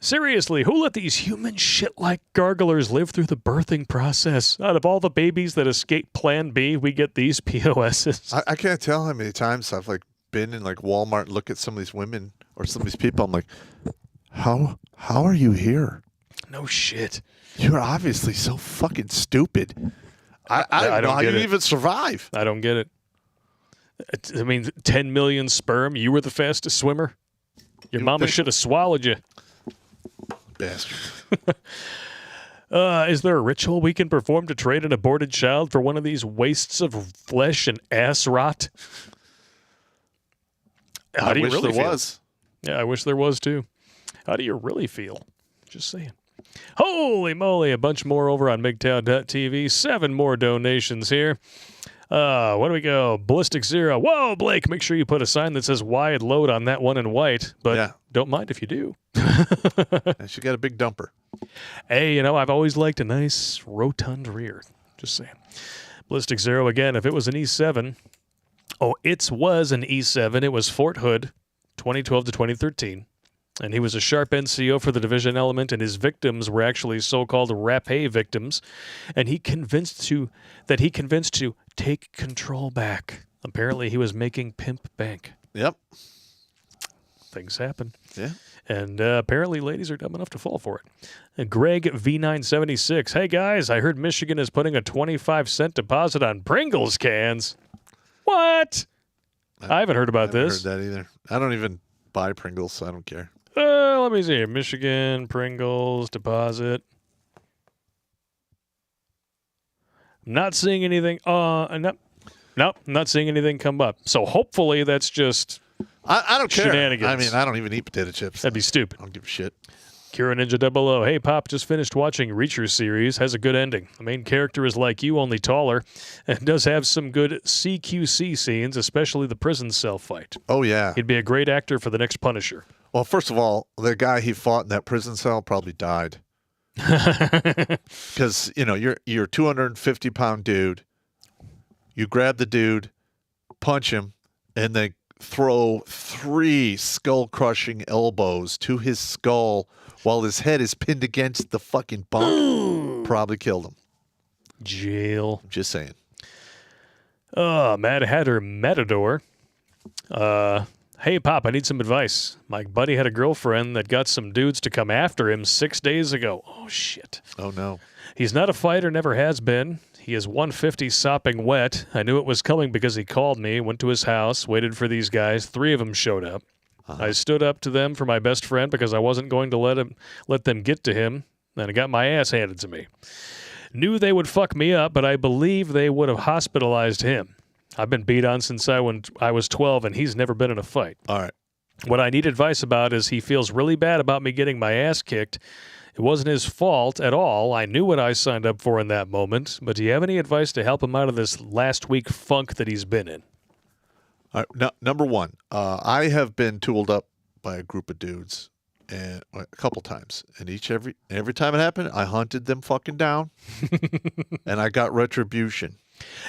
Seriously, who let these human shit-like garglers live through the birthing process? Out of all the babies that escape Plan B, we get these POSs. I can't tell how many times I've been in Walmart and look at some of these women or some of these people. I'm like, how are you here? No shit. You're obviously so fucking stupid. I don't know how you even survive. I don't get it. I mean, 10 million sperm. You were the fastest swimmer. Your mama should have swallowed you. Bastard. Is there a ritual we can perform to trade an aborted child for one of these wastes of flesh and ass rot? How do you really feel? Was. Yeah, I wish there was too. How do you really feel? Just saying. Holy moly, a bunch more over on MGTOW.tv. 7 more donations here. Where do we go? Ballistic Zero. Whoa, Blake, make sure you put a sign that says wide load on that one in white, but don't mind if you do. She got a big dumper. Hey, I've always liked a nice rotund rear. Just saying. Ballistic Zero again, if it was an E7. Oh, it was an E7. It was Fort Hood, 2012 to 2013. And he was a sharp NCO for the division element, and his victims were actually so-called rapé victims. And he convinced to take control back. Apparently, he was making pimp bank. Yep. Things happen. Yeah. And apparently, ladies are dumb enough to fall for it. And Greg V976. Hey, guys, I heard Michigan is putting a 25-cent deposit on Pringles cans. What? I haven't heard about this. I haven't heard that either. I don't even buy Pringles, so I don't care. Let me see. Michigan, Pringles, deposit. I'm not seeing anything. Nope, not seeing anything come up. So hopefully that's just I don't care. Shenanigans. I mean, I don't even eat potato chips. That'd be stupid. I don't give a shit. Kira Ninja 00. Hey, Pop, just finished watching Reacher series. Has a good ending. The main character is like you, only taller, and does have some good CQC scenes, especially the prison cell fight. Oh, yeah. He'd be a great actor for the next Punisher. Well, first of all, the guy he fought in that prison cell probably died. Because, you're a 250-pound dude. You grab the dude, punch him, and they throw 3 skull-crushing elbows to his skull while his head is pinned against the fucking bunk. Probably killed him. Jail. Just saying. Mad Hatter Matador. Hey, Pop, I need some advice. My buddy had a girlfriend that got some dudes to come after him 6 days ago. Oh, shit. Oh, no. He's not a fighter, never has been. He is 150 sopping wet. I knew it was coming because he called me, went to his house, waited for these guys. 3 of them showed up. I stood up to them for my best friend because I wasn't going to let them get to him, and I got my ass handed to me. Knew they would fuck me up, but I believe they would have hospitalized him. I've been beat on since I was 12, and he's never been in a fight. All right. What I need advice about is he feels really bad about me getting my ass kicked. It wasn't his fault at all. I knew what I signed up for in that moment, but do you have any advice to help him out of this last week funk that he's been in? All right, number one, I have been tooled up by a group of dudes and a couple times, and every time it happened, I hunted them fucking down, and I got retribution.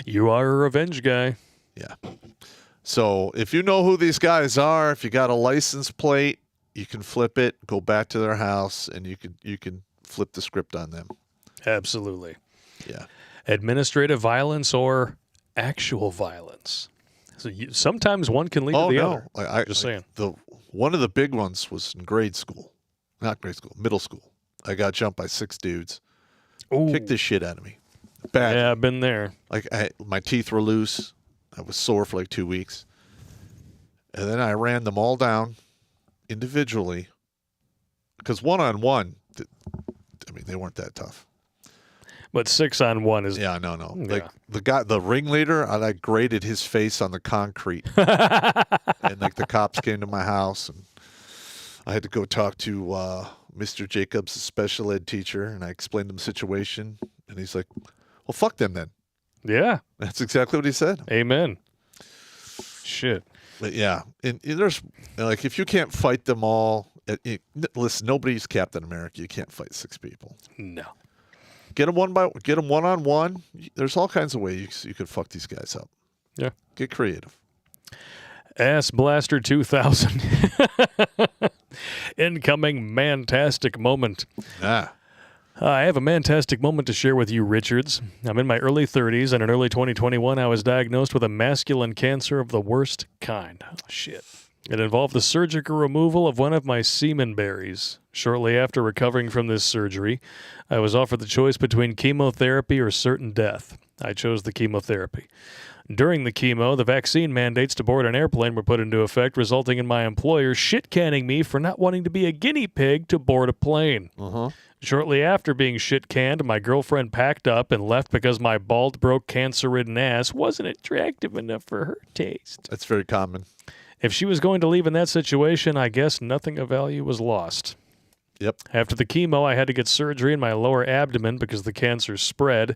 You are a revenge guy. Yeah. So if you know who these guys are, if you got a license plate, you can flip it, go back to their house, and you can flip the script on them. Absolutely. Yeah. Administrative violence or actual violence. So sometimes one can lead to the other. Just saying. One of the big ones was in middle school. I got jumped by 6 dudes. Ooh. Kicked the shit out of me. Bad. Yeah, I've been there. Like my teeth were loose. I was sore for like 2 weeks. And then I ran them all down individually. Because one-on-one, they weren't that tough. But 6-on-1 is... Yeah, no. Yeah. Like the ringleader, I grated his face on the concrete. And like the cops came to my house, and I had to go talk to Mr. Jacobs, a special ed teacher, and I explained him the situation. And he's like, well, fuck them then. Yeah. That's exactly what he said. Amen. Shit. But yeah, and there's like if you can't fight them all, listen, nobody's Captain America. You can't fight 6 people. No. Get them one-on-one. There's all kinds of ways you could fuck these guys up. Yeah. Get creative. Ass Blaster 2000. Incoming mantastic moment. I have a mantastic moment to share with you, Richards. I'm in my early 30s, and in early 2021, I was diagnosed with a masculine cancer of the worst kind. Oh, shit. It involved the surgical removal of one of my semen berries. Shortly after recovering from this surgery, I was offered the choice between chemotherapy or certain death. I chose the chemotherapy. During the chemo, the vaccine mandates to board an airplane were put into effect, resulting in my employer shit-canning me for not wanting to be a guinea pig to board a plane. Shortly after being shit-canned, my girlfriend packed up and left because my bald, broke, cancer-ridden ass wasn't attractive enough for her taste. That's very common. If she was going to leave in that situation, I guess nothing of value was lost. Yep. After the chemo, I had to get surgery in my lower abdomen because the cancer spread.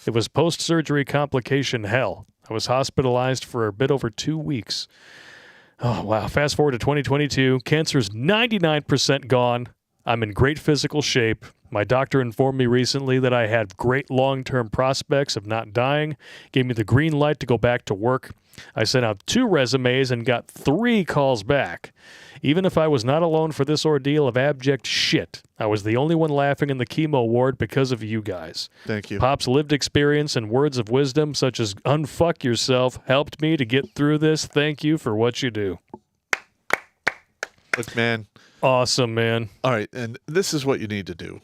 It was post-surgery complication hell. I was hospitalized for a bit over 2 weeks. Oh, wow. Fast forward to 2022. Cancer's 99% gone. I'm in great physical shape. My doctor informed me recently that I had great long-term prospects of not dying, gave me the green light to go back to work. I sent out 2 resumes and got 3 calls back. Even if I was not alone for this ordeal of abject shit, I was the only one laughing in the chemo ward because of you guys. Thank you. Pop's lived experience and words of wisdom, such as unfuck yourself, helped me to get through this. Thank you for what you do. Look, man. Awesome, man. All right, and this is what you need to do.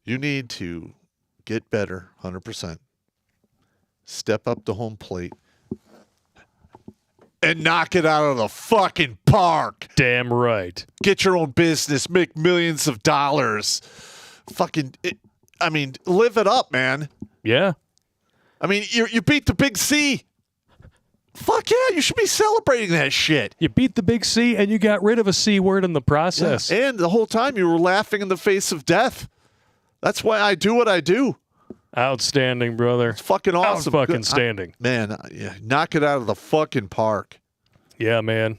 You need to get better, 100%. Step up the home plate. And knock it out of the fucking park. Damn right. Get your own business. Make millions of dollars. Live it up, man. Yeah. I mean, you beat the big C. Fuck yeah, you should be celebrating that shit. You beat the big C and you got rid of a C word in the process. Yeah. And the whole time you were laughing in the face of death. That's why I do what I do. Outstanding, brother. It's fucking awesome. Outstanding. Knock it out of the fucking park. Yeah, man.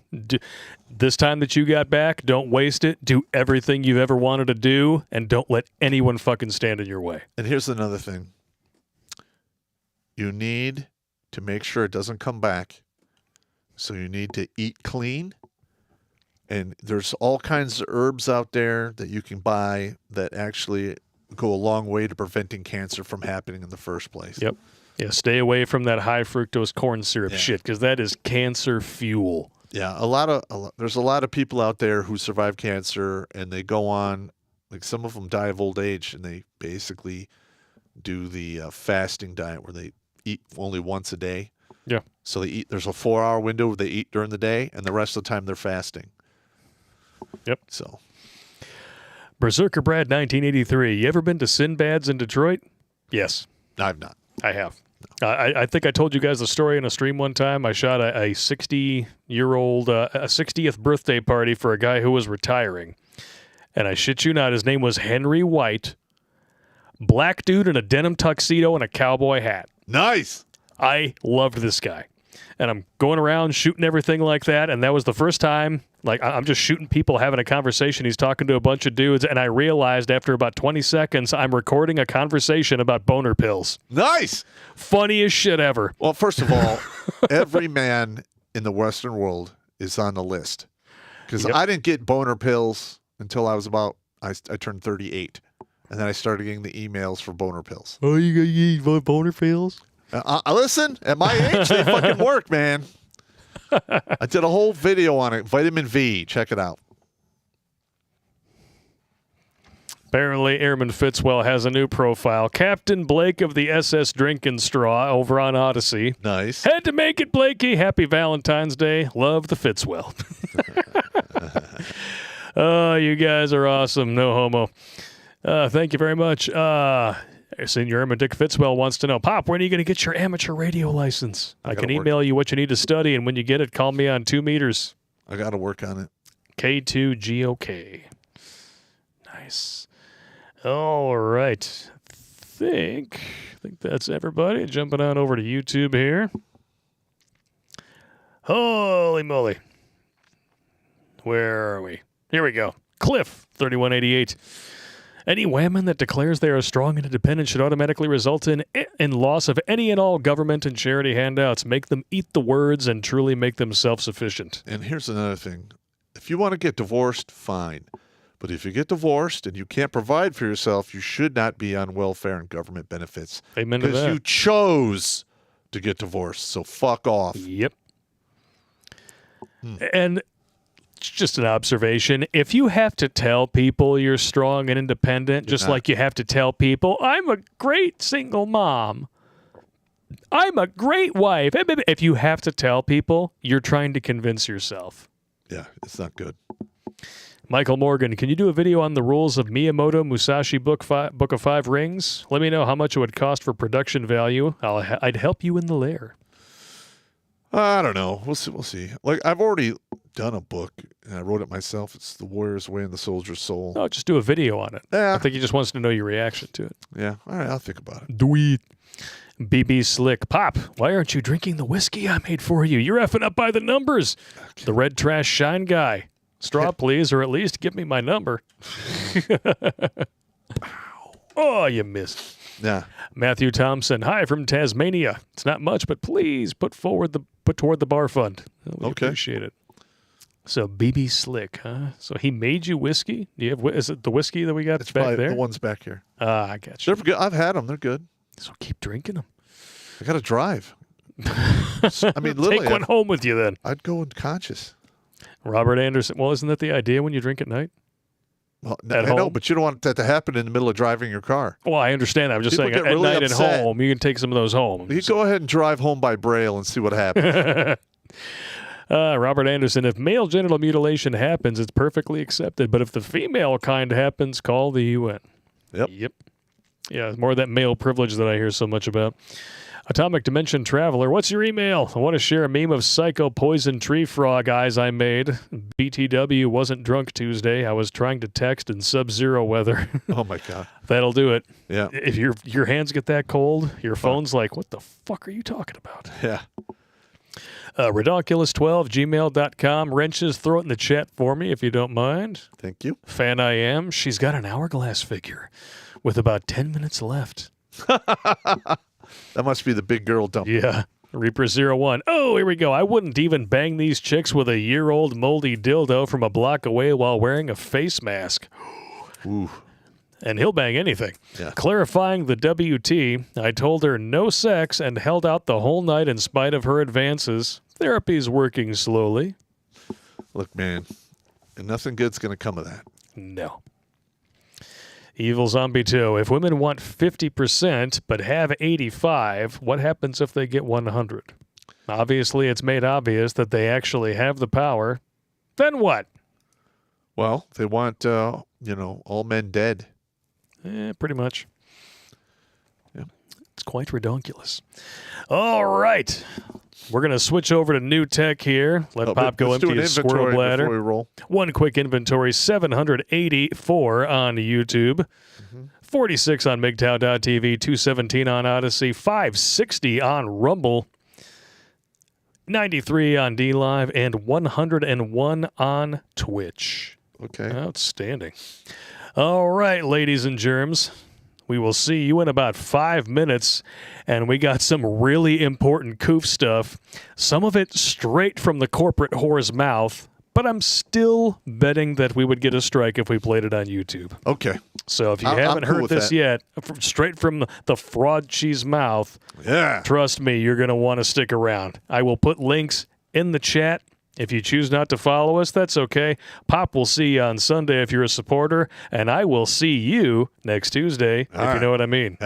This time that you got back, don't waste it. Do everything you've ever wanted to do, and don't let anyone fucking stand in your way. And here's another thing. You need to make sure it doesn't come back. So you need to eat clean. And there's all kinds of herbs out there that you can buy that actually go a long way to preventing cancer from happening in the first place. Yep. Yeah, stay away from that high fructose corn syrup shit, because that is cancer fuel. Yeah, there's a lot of people out there who survive cancer, and they go on, like some of them die of old age, and they basically do the fasting diet where they eat only once a day. Yeah. So they eat. There's a 4-hour window where they eat during the day, and the rest of the time they're fasting. Yep. So. Berserker Brad 1983. You ever been to Sinbad's in Detroit? Yes. I've not. I have. No. I think I told you guys the story in a stream one time. I shot a 60-year-old, a 60th birthday party for a guy who was retiring. And I shit you not, his name was Henry White. Black dude in a denim tuxedo and a cowboy hat. Nice. I loved this guy. And I'm going around shooting everything like that. And that was the first time, like, I'm just shooting people, having a conversation. He's talking to a bunch of dudes. And I realized after about 20 seconds, I'm recording a conversation about boner pills. Nice. Funniest shit ever. Well, first of all, every man in the Western world is on the list. Because I didn't get boner pills until I was I turned 38. And then I started getting the emails for boner pills. Oh, you got boner pills? Listen, at my age, they fucking work, man. I did a whole video on it. Vitamin V. Check it out. Apparently, Airman Fitzwell has a new profile. Captain Blake of the SS Drinking Straw over on Odyssey. Nice. Had to make it, Blakey. Happy Valentine's Day. Love the Fitzwell. Oh, you guys are awesome. No homo. Thank you very much. Senior Airman Dick Fitzwell wants to know, Pop, when are you going to get your amateur radio license? I can email you what you need to study, and when you get it, call me on 2 meters. I got to work on it. K2GOK. Nice. All right. I think that's everybody. Jumping on over to YouTube here. Holy moly. Where are we? Here we go. Cliff, 3188. Any whammon that declares they are strong and independent should automatically result in loss of any and all government and charity handouts. Make them eat the words and truly make them self-sufficient. And here's another thing. If you want to get divorced, fine. But if you get divorced and you can't provide for yourself, you should not be on welfare and government benefits. Amen to that. Because you chose to get divorced, so fuck off. Yep. And just an observation. If you have to tell people you're strong and independent, just like you have to tell people, I'm a great single mom, I'm a great wife. If you have to tell people, you're trying to convince yourself. Yeah, it's not good. Michael Morgan, can you do a video on the rules of Miyamoto Musashi Book of Five Rings? Let me know how much it would cost for production value. I'd help you in the lair. I don't know. We'll see. We'll see. Like, I've already done a book, and I wrote it myself. It's The Warrior's Way and the Soldier's Soul. Oh, just do a video on it. Yeah. I think he just wants to know your reaction to it. Yeah. All right, I'll think about it. Do it. BB Slick. Pop, why aren't you drinking the whiskey I made for you? You're effing up by the numbers. Okay. The Red Trash Shine Guy. Straw, please, or at least give me my number. Oh, you missed. Yeah. Matthew Thompson. Hi from Tasmania. It's not much, but please put toward the bar fund. We appreciate it. So BB Slick, huh? So he made you whiskey? Do you have? Is it the whiskey that we got back there? The ones back here. I got you. They're good. I've had them. They're good. So keep drinking them. I got to drive. I mean, literally. Take one home with you then. I'd go unconscious. Robert Anderson. Well, isn't that the idea when you drink at night? Well, I know, but you don't want that to happen in the middle of driving your car. Well, I understand that. I'm just People saying, get at really night upset. at home, you can take some of those home. You go ahead and drive home by Braille and see what happens. Robert Anderson, if male genital mutilation happens, it's perfectly accepted. But if the female kind happens, call the UN. Yep. Yeah, more of that male privilege that I hear so much about. Atomic Dimension Traveler, what's your email? I want to share a meme of psycho poison tree frog eyes I made. BTW wasn't drunk Tuesday. I was trying to text in sub-zero weather. Oh, my God. That'll do it. Yeah. If your hands get that cold, your phone's like, what the fuck are you talking about? Yeah. Redonkulas12, gmail.com. Wrenches, throw it in the chat for me if you don't mind. Thank you. Fan I am. She's got an hourglass figure with about 10 minutes left. That must be the big girl dump. Yeah. Reaper01. Oh, here we go. I wouldn't even bang these chicks with a year-old moldy dildo from a block away while wearing a face mask. Ooh. And he'll bang anything. Yeah. Clarifying the WT, I told her no sex and held out the whole night in spite of her advances. Therapy's working slowly. Look, man, nothing good's going to come of that. No. Evil Zombie 2. If women want 50% but have 85, what happens if they get 100? Obviously, it's made obvious that they actually have the power. Then what? Well, they want, all men dead. Pretty much. Yeah. It's quite redonkulous. All right. We're going to switch over to new tech here. Let Pop go empty his squirrel bladder. We roll. One quick inventory, 784 on YouTube, 46 on MGTOW.tv, 217 on Odyssey, 560 on Rumble, 93 on DLive, and 101 on Twitch. Okay. Outstanding. All right, ladies and germs. We will see you in about 5 minutes, and we got some really important coof stuff. Some of it straight from the corporate whore's mouth, but I'm still betting that we would get a strike if we played it on YouTube. Okay. So if you haven't heard this yet, straight from the fraud cheese mouth, trust me, you're going to want to stick around. I will put links in the chat. If you choose not to follow us, that's okay. Pop will see you on Sunday if you're a supporter, and I will see you next Tuesday, if you know what I mean.